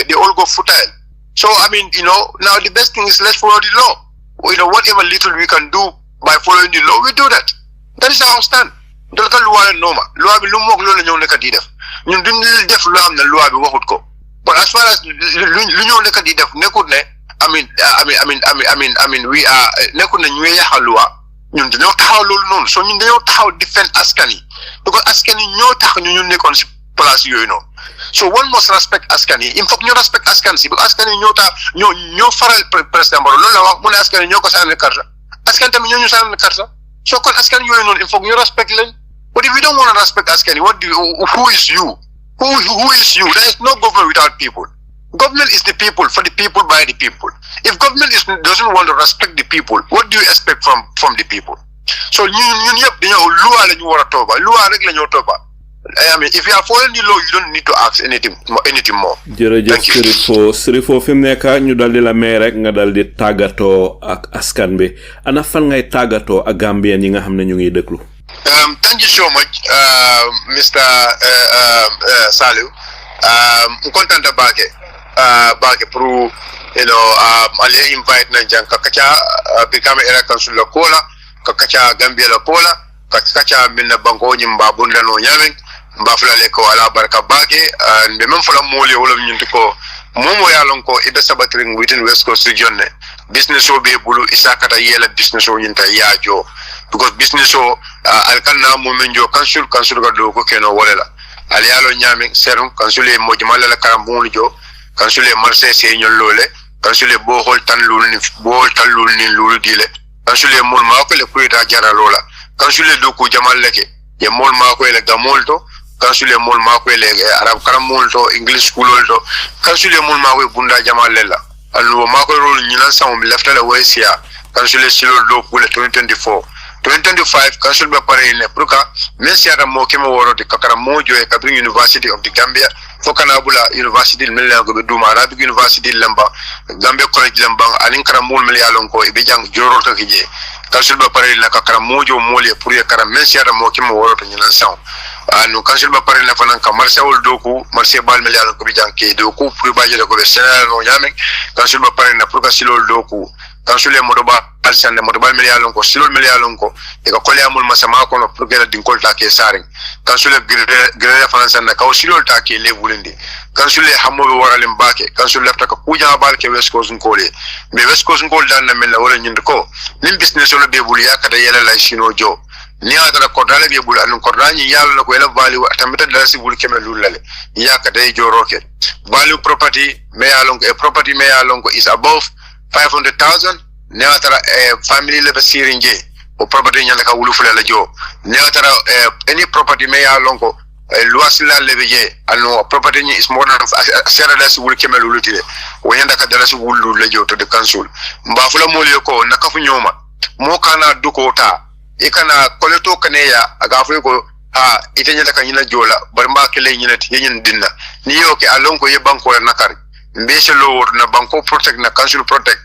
They all go futile. So now the best thing is let's follow the law. Whatever little we can do by following the law, we do that. That is our stand. But as far as we are nekuna nywe ya halwa ñun dañoo taxaw loolu noonu so ñun dañoo taxaw defend askan yi because askan yi ñoo tax ñu nekkoon si place yooyu noonu so one must respect askan yi il faut que ñu respect askan si because askan yi ñoo tax ñoo faral président Barrow loolu la wax mu ne askan yi ñoo ko sànni karta askan tamit ñoo ñu sànni karta so kon askan yooyu noonu il faut que ñu respect leen but if you don't want to respect askan yi who is you who is you there is no government without people. Government is the people, for the people, by the people. If government doesn't want to respect the people, what do you expect from the people? So ñun yëpp dañoo loi la ñu war a toppa loi rek la ñoo toppa I mean if you are following the law you don't need to ask anything more. jërëjëf Sheriffo fi mu nekk ñu dal di la may rek nga dal di tàggatoo ak askan bi ana fan ngay tàggatoo ak Gambien yi nga xam ne ñu ngi déglu. Thank you so much Mr. Saliu content about it. Pro, Ali invite na jang kakacha Brikama Area Council la kola, kakacha Gambia la kola, kakacha minna banko nyimba bunda no nyameng, mbafla leko ala baraka bage, and the memfula mole all of nyintiko, momo yalonko ibe sabatring within West Coast region ne. Business o be bulu isakata yela business o nyinta yajo, because business o alkanna momenjo council ga do ko keno walela. Ali alo nyameng serum council e mojimala la karambulu jo. Kansule marse señol lole kansule bohol tan lul ni lulu dile kansule mol mako le kuita jara lola kansule doku jamal leke ye mol mako le gamolto kansule mol mako le arab karamolto english schoololto kansule mol mako bunda jamal lela alu mako rol ñinan sam leftale waysia kansule silo doku le 2025 council ba pare ne pruka men siata mo kema woroti kakara mojo e kabri University of the Gambia fokana bula University mel go be duma Arabic University lamba Gambia College lamba anin kara mol mel yalon ko e be jang joro to kije council ba pare ne kakara mojo moli pour ye kara men siata mo kema woroti ñinan saw anu council ba pare ne fanan ka marché wol doku marché bal mel yalon ko be jang ke doku pour ba jele ko be sénégal no ñame council ba pare ne pruka silol doku kansule modoba alsande modoba miliyalon ko silol miliyalon ko e ko kolyamul masama ko no pour que la dinkol ta ke saring kansule grere faransa na ka silol ta ke levulindi kansule hamobe waralen baake kansule lafta ka kuja balke west coast ngole me west coast ngol dan na mel wala nyind ko nim business wala be bul yakata yela la sino jo ni adara ko dale be bul an ko rani yalla na ko ela vali tamita dala si bul kemelul lale yakata e joroke value property me yalon ko e property me yalon ko is above 500,000 neatara family le basirinje o property nyanda ka wulu fula la jo neatara any property me ya lonko luas la le beje ano property ni is more than sera la su wul kemelu lutile o yanda ka dala su wulu la jo to the council mba fula moli ko nakafu nyoma mo kana dukota e kana koleto kaneya aga fu ko ha ite nyanda ka nyina jola bar mba kele nyina yin dinna ni yo ke alonko ye banko na nakari mbese lo na banko protect na council protect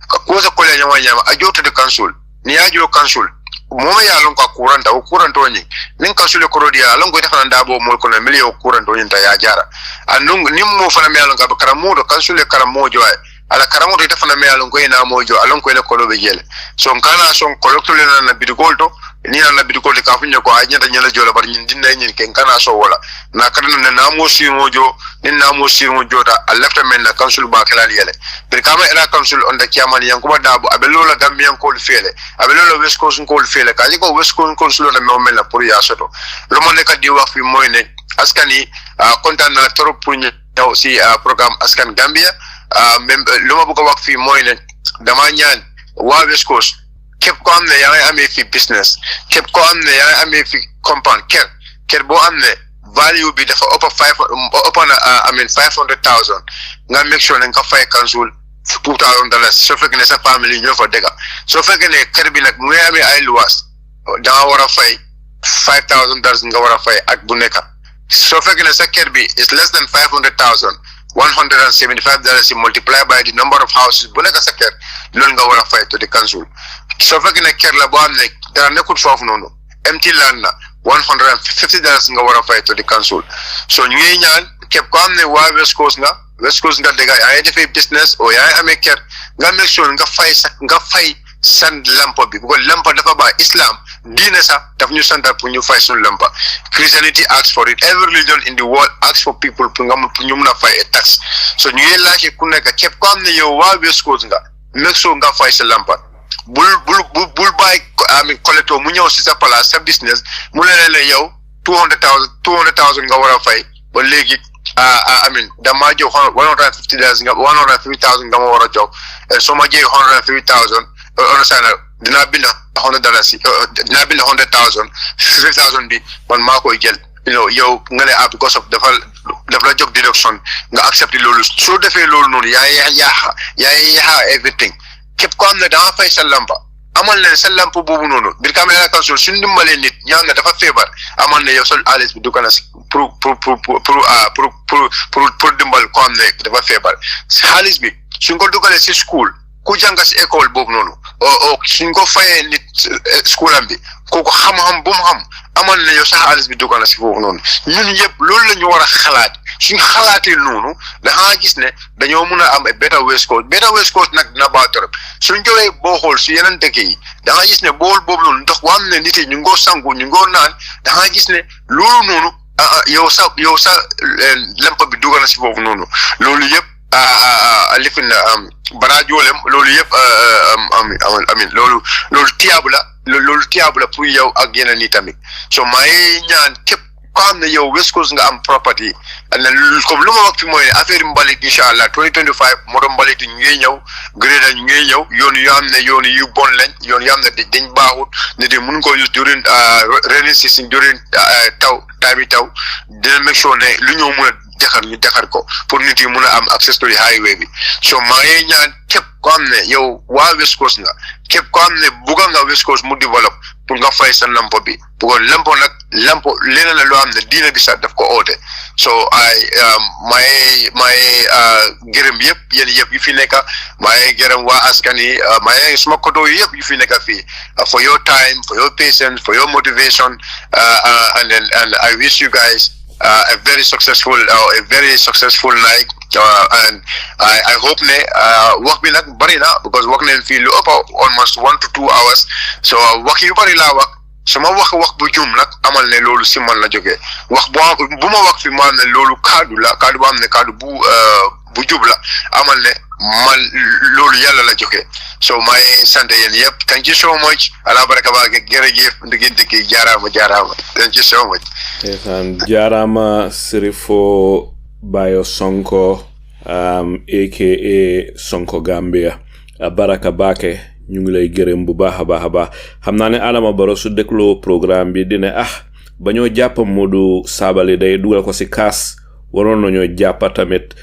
ko sa ko le nyama ajoto de council ni ajo council mo ya lon ko kuranto ni nin council ko rodia lon ko defana ndabo mo ko na milio kuranto ni ta ya jara anung nim mo fana me lon ka karamo do council karamo jo ala karamo do defana me lon ko ina mo jo alon ko le ko lo be jele so kana son collector na bidgolto ni na bidgolto ka funyo ko ajenta nyala jola bar nyin dinna nyin ken kana so wala na kadana na mo si mo jo ninna mo sirmo jota a lefta men na council ba kala yele Brikama Area Council on the Chairman Yankuba Darboe abelola Gambian ko fele abelola West Coast ko fele ka ko West Coast Council na mo men la pour ya soto lo mo ne ka di wax fi moy ne askani kontaan na trop pour ñew ci programme askan Gambia même lo ma bëgg wax fi moy ne dama ñaan wa West Coast kep ko amne ya ngay amé fi business kep ko amne ya ngay amé fi compound ker bo amne value be dafa upper 500,000 nga make sure nga fay council $2,000 so fekk ne sa family ñoo fa dega so fekk ne kër bi nak mu amé ay luwas da nga wara fay $5,000 nga wara fay ak bu nekk so fekk ne sa kër bi is less than 500,000 $175 multiply by the number of houses bu nekk sa kër lool nga wara fay to the council so fekk ne kër la bo am ne dara nekkul foofu noonu empty land na $150 nga wara fay to the council so ñu ngi ñaan kep ko amne wa West Coast nga dega ay defé business o yaay amé ker nga make sure nga fay san lampa bi ko lampa dafa ba Islam diine sa daf ñu santal pour ñu fay sun lampa Christianity asks for it every religion in the world asks for people pour ñu mëna fay tax so ñu ngi laajé ku nekk kep ko amne yow wa West Coast nga make sure nga fay sa lampa bul buy collector mu ñëw si sa place sa business mu la yow 200,000 nga war a fay ba léegi dama jox $150,000 nga ma war a jox so ma jëy $150,000 dinaa bind $100 dinaa bind 100,000 50,000 bi man maa koy jël yow nga ne because of dafa la jóg deduction nga accepté loolu soo defee loolu noonu yaa everything képp ko am ne danga fay sa lampa amal ne sa lampa boobu noonu Brikama Area Council suñu dimbalee nit ñaa nga dafa feebar amal ne yow sol alis bi du ko na pour dimbal ko am ne dafa feebar xaalis bi suñ ko dugalee si school ku jàng si école boobu noonu suñ ko fayee nit school am bi kooku xam-xam bu mu xam amal na yow sax xaalis bi dugal na si foofu noonu ñun yëpp loolu la ñu war a xalaat suñ xalaatee noonu daxaa gis ne dañoo mun a am better west coast nag dina baax trop suñ jógee boo xool si yeneen dëkk yi daxaa gis ne bool boobu noonu ndox bu am ne nit yi ñu ngoo sangu ñu ngoo naan daxaa gis ne loolu noonu yow sa lampa bi dugal na si foofu noonu loolu yëpp lifin barajoolem loolu yëpp amin loolu tiyaabu la pour yow ak yeneen yi tamit so may ñaan képp ko xam ne yow West Coast nga am property comme lu ma wax fi mooy affaire mbalit incha allah 2025 moto mbalit ñu ngi ñëw grade ñu ngi ñëw yoon yu am ne yoon yu bon lañ yoon yu am ne dañ baaxut ne di mun ko use during rainy season during taw dina make sure ne lu ñëw mun a ñu defar ko pour nit yi mun a am access to the highway bi so maa ngi ñaan képp ko am ne yow waa West Coast nga képp ko am ne bugga nga West Coast mu développe pour nga fay sa lampo bi pour lampo leneen la loo xam ne diina bi sax daf ko oote so may gërëm yéen yëpp yu fi nekk may gërëm waa askan yi may suma kodo yëpp yu fi nekk fii for your time for your patience for your motivation and I wish you guys a very successful night and I hope ne wax bi nag bari na because wax nañ fii lu ëpp almost 1 to 2 hours so wax yu bari laa wax sama wax bu jum nag amal ne loolu si man la jógee wax bu ma wax fi ma ne loolu kaddu bu am ne kaddu bu jub la amal ne man loolu yàlla la jógee so may sant yéen yëpp thank you so much ala baraka ba jërëjëf ndigi jaaraama thank you so much jaaraama Sheriffo Bayor Sonko aka Sonko Gambia baraka baake ñu ngi lay gërëm bu baax a baax xam naa ne Adama Barrow su dégloo programme bi dina ba ñoo jàpp Modou Sabally day dugal ko si kaas waroon nañoo jàpp tamit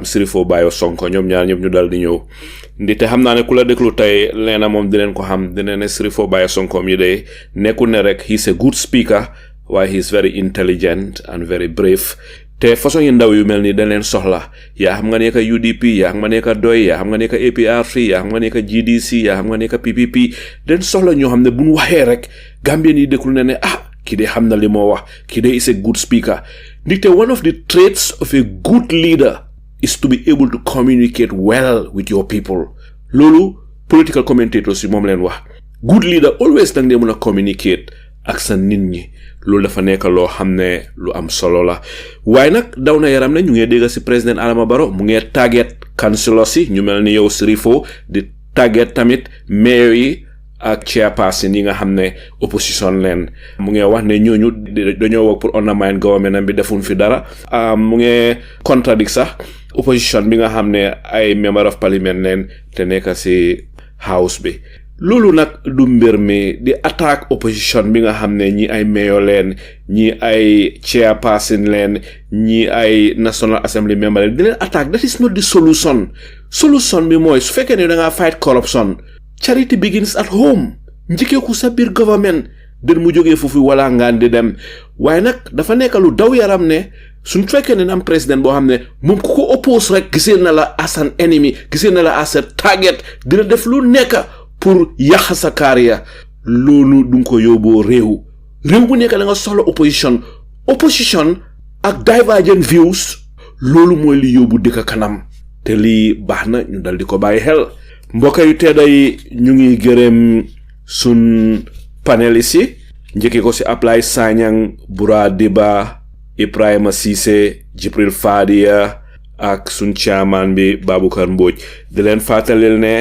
Sheriffo Bayor Sonko ñoom ñaar ñëpp ñu dal di ñëw ndite xam naa ne ku la déglu tey leena moom dineen ko xam dina ne Sheriffo Bayor Sonko mi day nekkul ne rek he's a good speaker waaye he's very intelligent and very brave te façon yi ndaw yu mel ni dañ leen soxla yaa xam nga nekk UDP yaa xam nga nekk doy yaa xam nga nekk APRC yaa xam nga nekk GDC yaa xam nga nekk PPP dañ soxla ñoo xam ne buñ waxee rek Gambien yi déglu ne kii de xam na li moo wax kii de is a good speaker ndite one of the traits of a good leader is to be able to communicate well with your people loolu political commentators yi moom leen wax good leader always dang dee mën a communicate ak sa nit ñi loolu dafa nekk loo xam ne lu am solo la waaye nag daw na yaram ne ñu ngi dégg si President Adama Barrow mu ngi tàgget councillors yi ñu mel ni yow Sheriffo di tàgget tamit mayor yi ak chairperson yi nga xam ne opposition leen mu ngi wax ne ñooñu dañoo wax pour undermine government bi defuñ fi dara mu ngi contradict sax opposition bi nga xam ne ay member of parliament leen te nekk si house bi loolu nag du mbir mi di attaque opposition bi nga xam ne ñi ay mayor leen ñi ay chairperson leen ñi ay national assembly member leen di leen attaque that is not the solution bi mooy su fekkee ne da ngaa fight corruption charity begins at home njëkkeeku sa biir government den mu jógee foofu wala ngaan di dem waaye nag dafa nekk lu daw yaram ne suñ fekkee ne am président boo xam ne moom ku ko oppose rek gisee na la as an enemy gisee na la as a target dina def lu nekk pour yàq sa carrière loolu du nga ko yóbboo réew bu nekk da nga soxla opposition ak divergent views loolu mooy li yóbbu dëkk kanam te lii baax na ñu dal di ko bàyyi xel mbokk yu tedda yi ñu ngi gërëm sun panélistes yi njëkkee ko si Ablaye Sanyang Bura Diba Ibrahima Cissé Jibril Fadia ak sun chairman bi Baboucarr Mbodj di leen fàttalil ne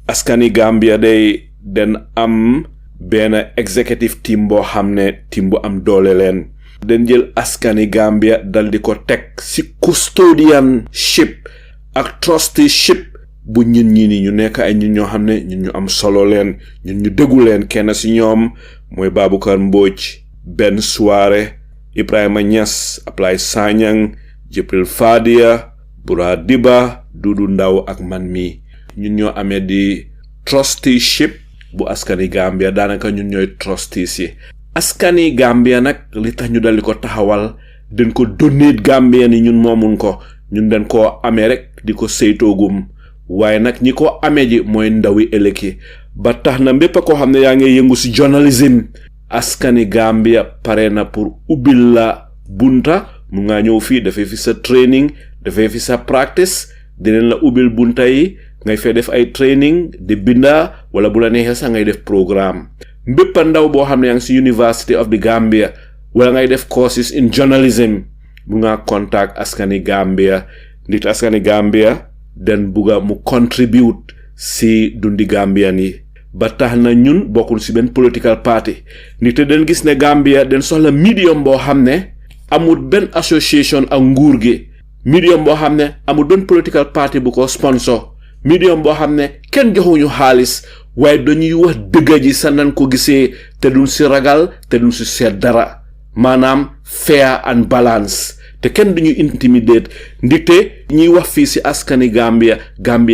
askani Gambia day den am benn executive team boo xam ne team bu am doole leen den jël askani Gambia dal di ko teg si custodianship ak trusteeship bu ñun ñi ni ñu nekk ay ñun ñoo xam ne ñun ñu am solo leen ñun ñu déggu leen kenn si ñoom mooy Baboucarr Mbodj Ben Suare Ibrahima Niass Ablay Sanyang Jibril Fadia Bura Diba Dudu Ndaw ak man mi ñun ñoo amee di trusteeship bu askani Gambia daanaka ñun ñooy trustees yi askani Gambia nag li tax ñu dal di ko taxawal den ko donate Gambia ni ñun moomun ko ñun den koo amee rek di ko saytoogum waaye nag ñi ko amee ji mooy ndawi ëllëg yi ba tax na mbépp koo xam ne yaa ngi yëngu si journalism askani Gambia pare na pour ubbil la bunta mu nga ñëw fii dafay fi sa training dafay fi sa practice dinañ la ubbil bunta yi ngay fee def ay training di binda wala bu la neexee sax ngay def programme mbépp ndaw boo xam ne yaa ngi si University of the Gambia wala ngay def courses in journalism mu nga contact askani Gambia nit askani Gambia den buga mu contribute si dundi Gambian yi ba tax na ñun bokkul si benn political party nit den gis ne Gambia den soxla medium boo xam ne amul benn association ak nguur gi medium boo xam ne amul benn political party bu ko sponsor medium boo xam ne kenn joxuñu xaalis waaye dañuy wax dëgg ji sa nan ko gisee te duñ si ragal te duñ si seet dara maanaam fair and balance te kenn duñu intimidate ndite ñuy wax fii si askani Gambia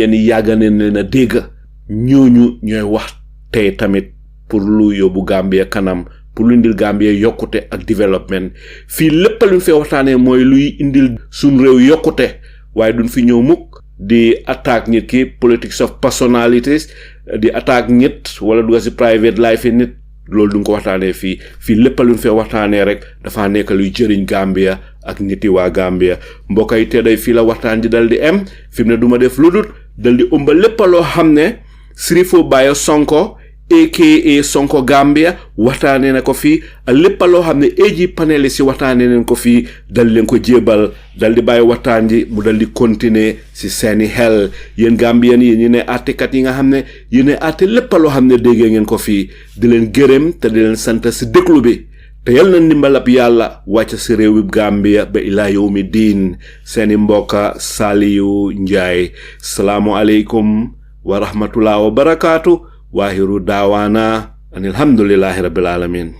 ni yàgga neen leen a dégg ñooñu ñooy wax tey tamit pour lu yóbbu Gambia kanam pour lu indil Gambia yokkute ak développement fii lépp luñ fee waxtaanee mooy luy indil suñ réew yokkute waaye duñ fi ñëw mukk di attaque nit ki politics of personalities di attaque nit wala dugga si private life nit loolu duñ ko waxtaanee fii lépp luñ fee waxtaanee rek dafa nekk luy jëriñ Gambia ak niti waa Gambia mbokk yi te day fii la waxtaan ji dal di am fi mu ne duma def lu dul dal di ëmba lépp loo xam ne Sheriffo Bayor Sonko aka Sonko Gambia waxtaanee na ko fii lépp loo xam ne AG panel si waxtaanee nañ ko fii dal leen ko jébal dal di bàyyi waxtaan ji mu dal di continuer si seeni xel yéen Gambien yi ñu ne àttekat yi nga xam ne yéen a àtte lépp loo xam ne déggee ngeen ko fii di leen gërëm te di leen sant si déglu bi te yal na ndimbalab yàlla wàcc si réew bi Gambia ba ilaa yawmi diin seeni mbokka Saliu Njaay salaamu aleykum wa rahmatullah wa barakaatu waahiru daawaana an alhamdulillahi rabbil alamin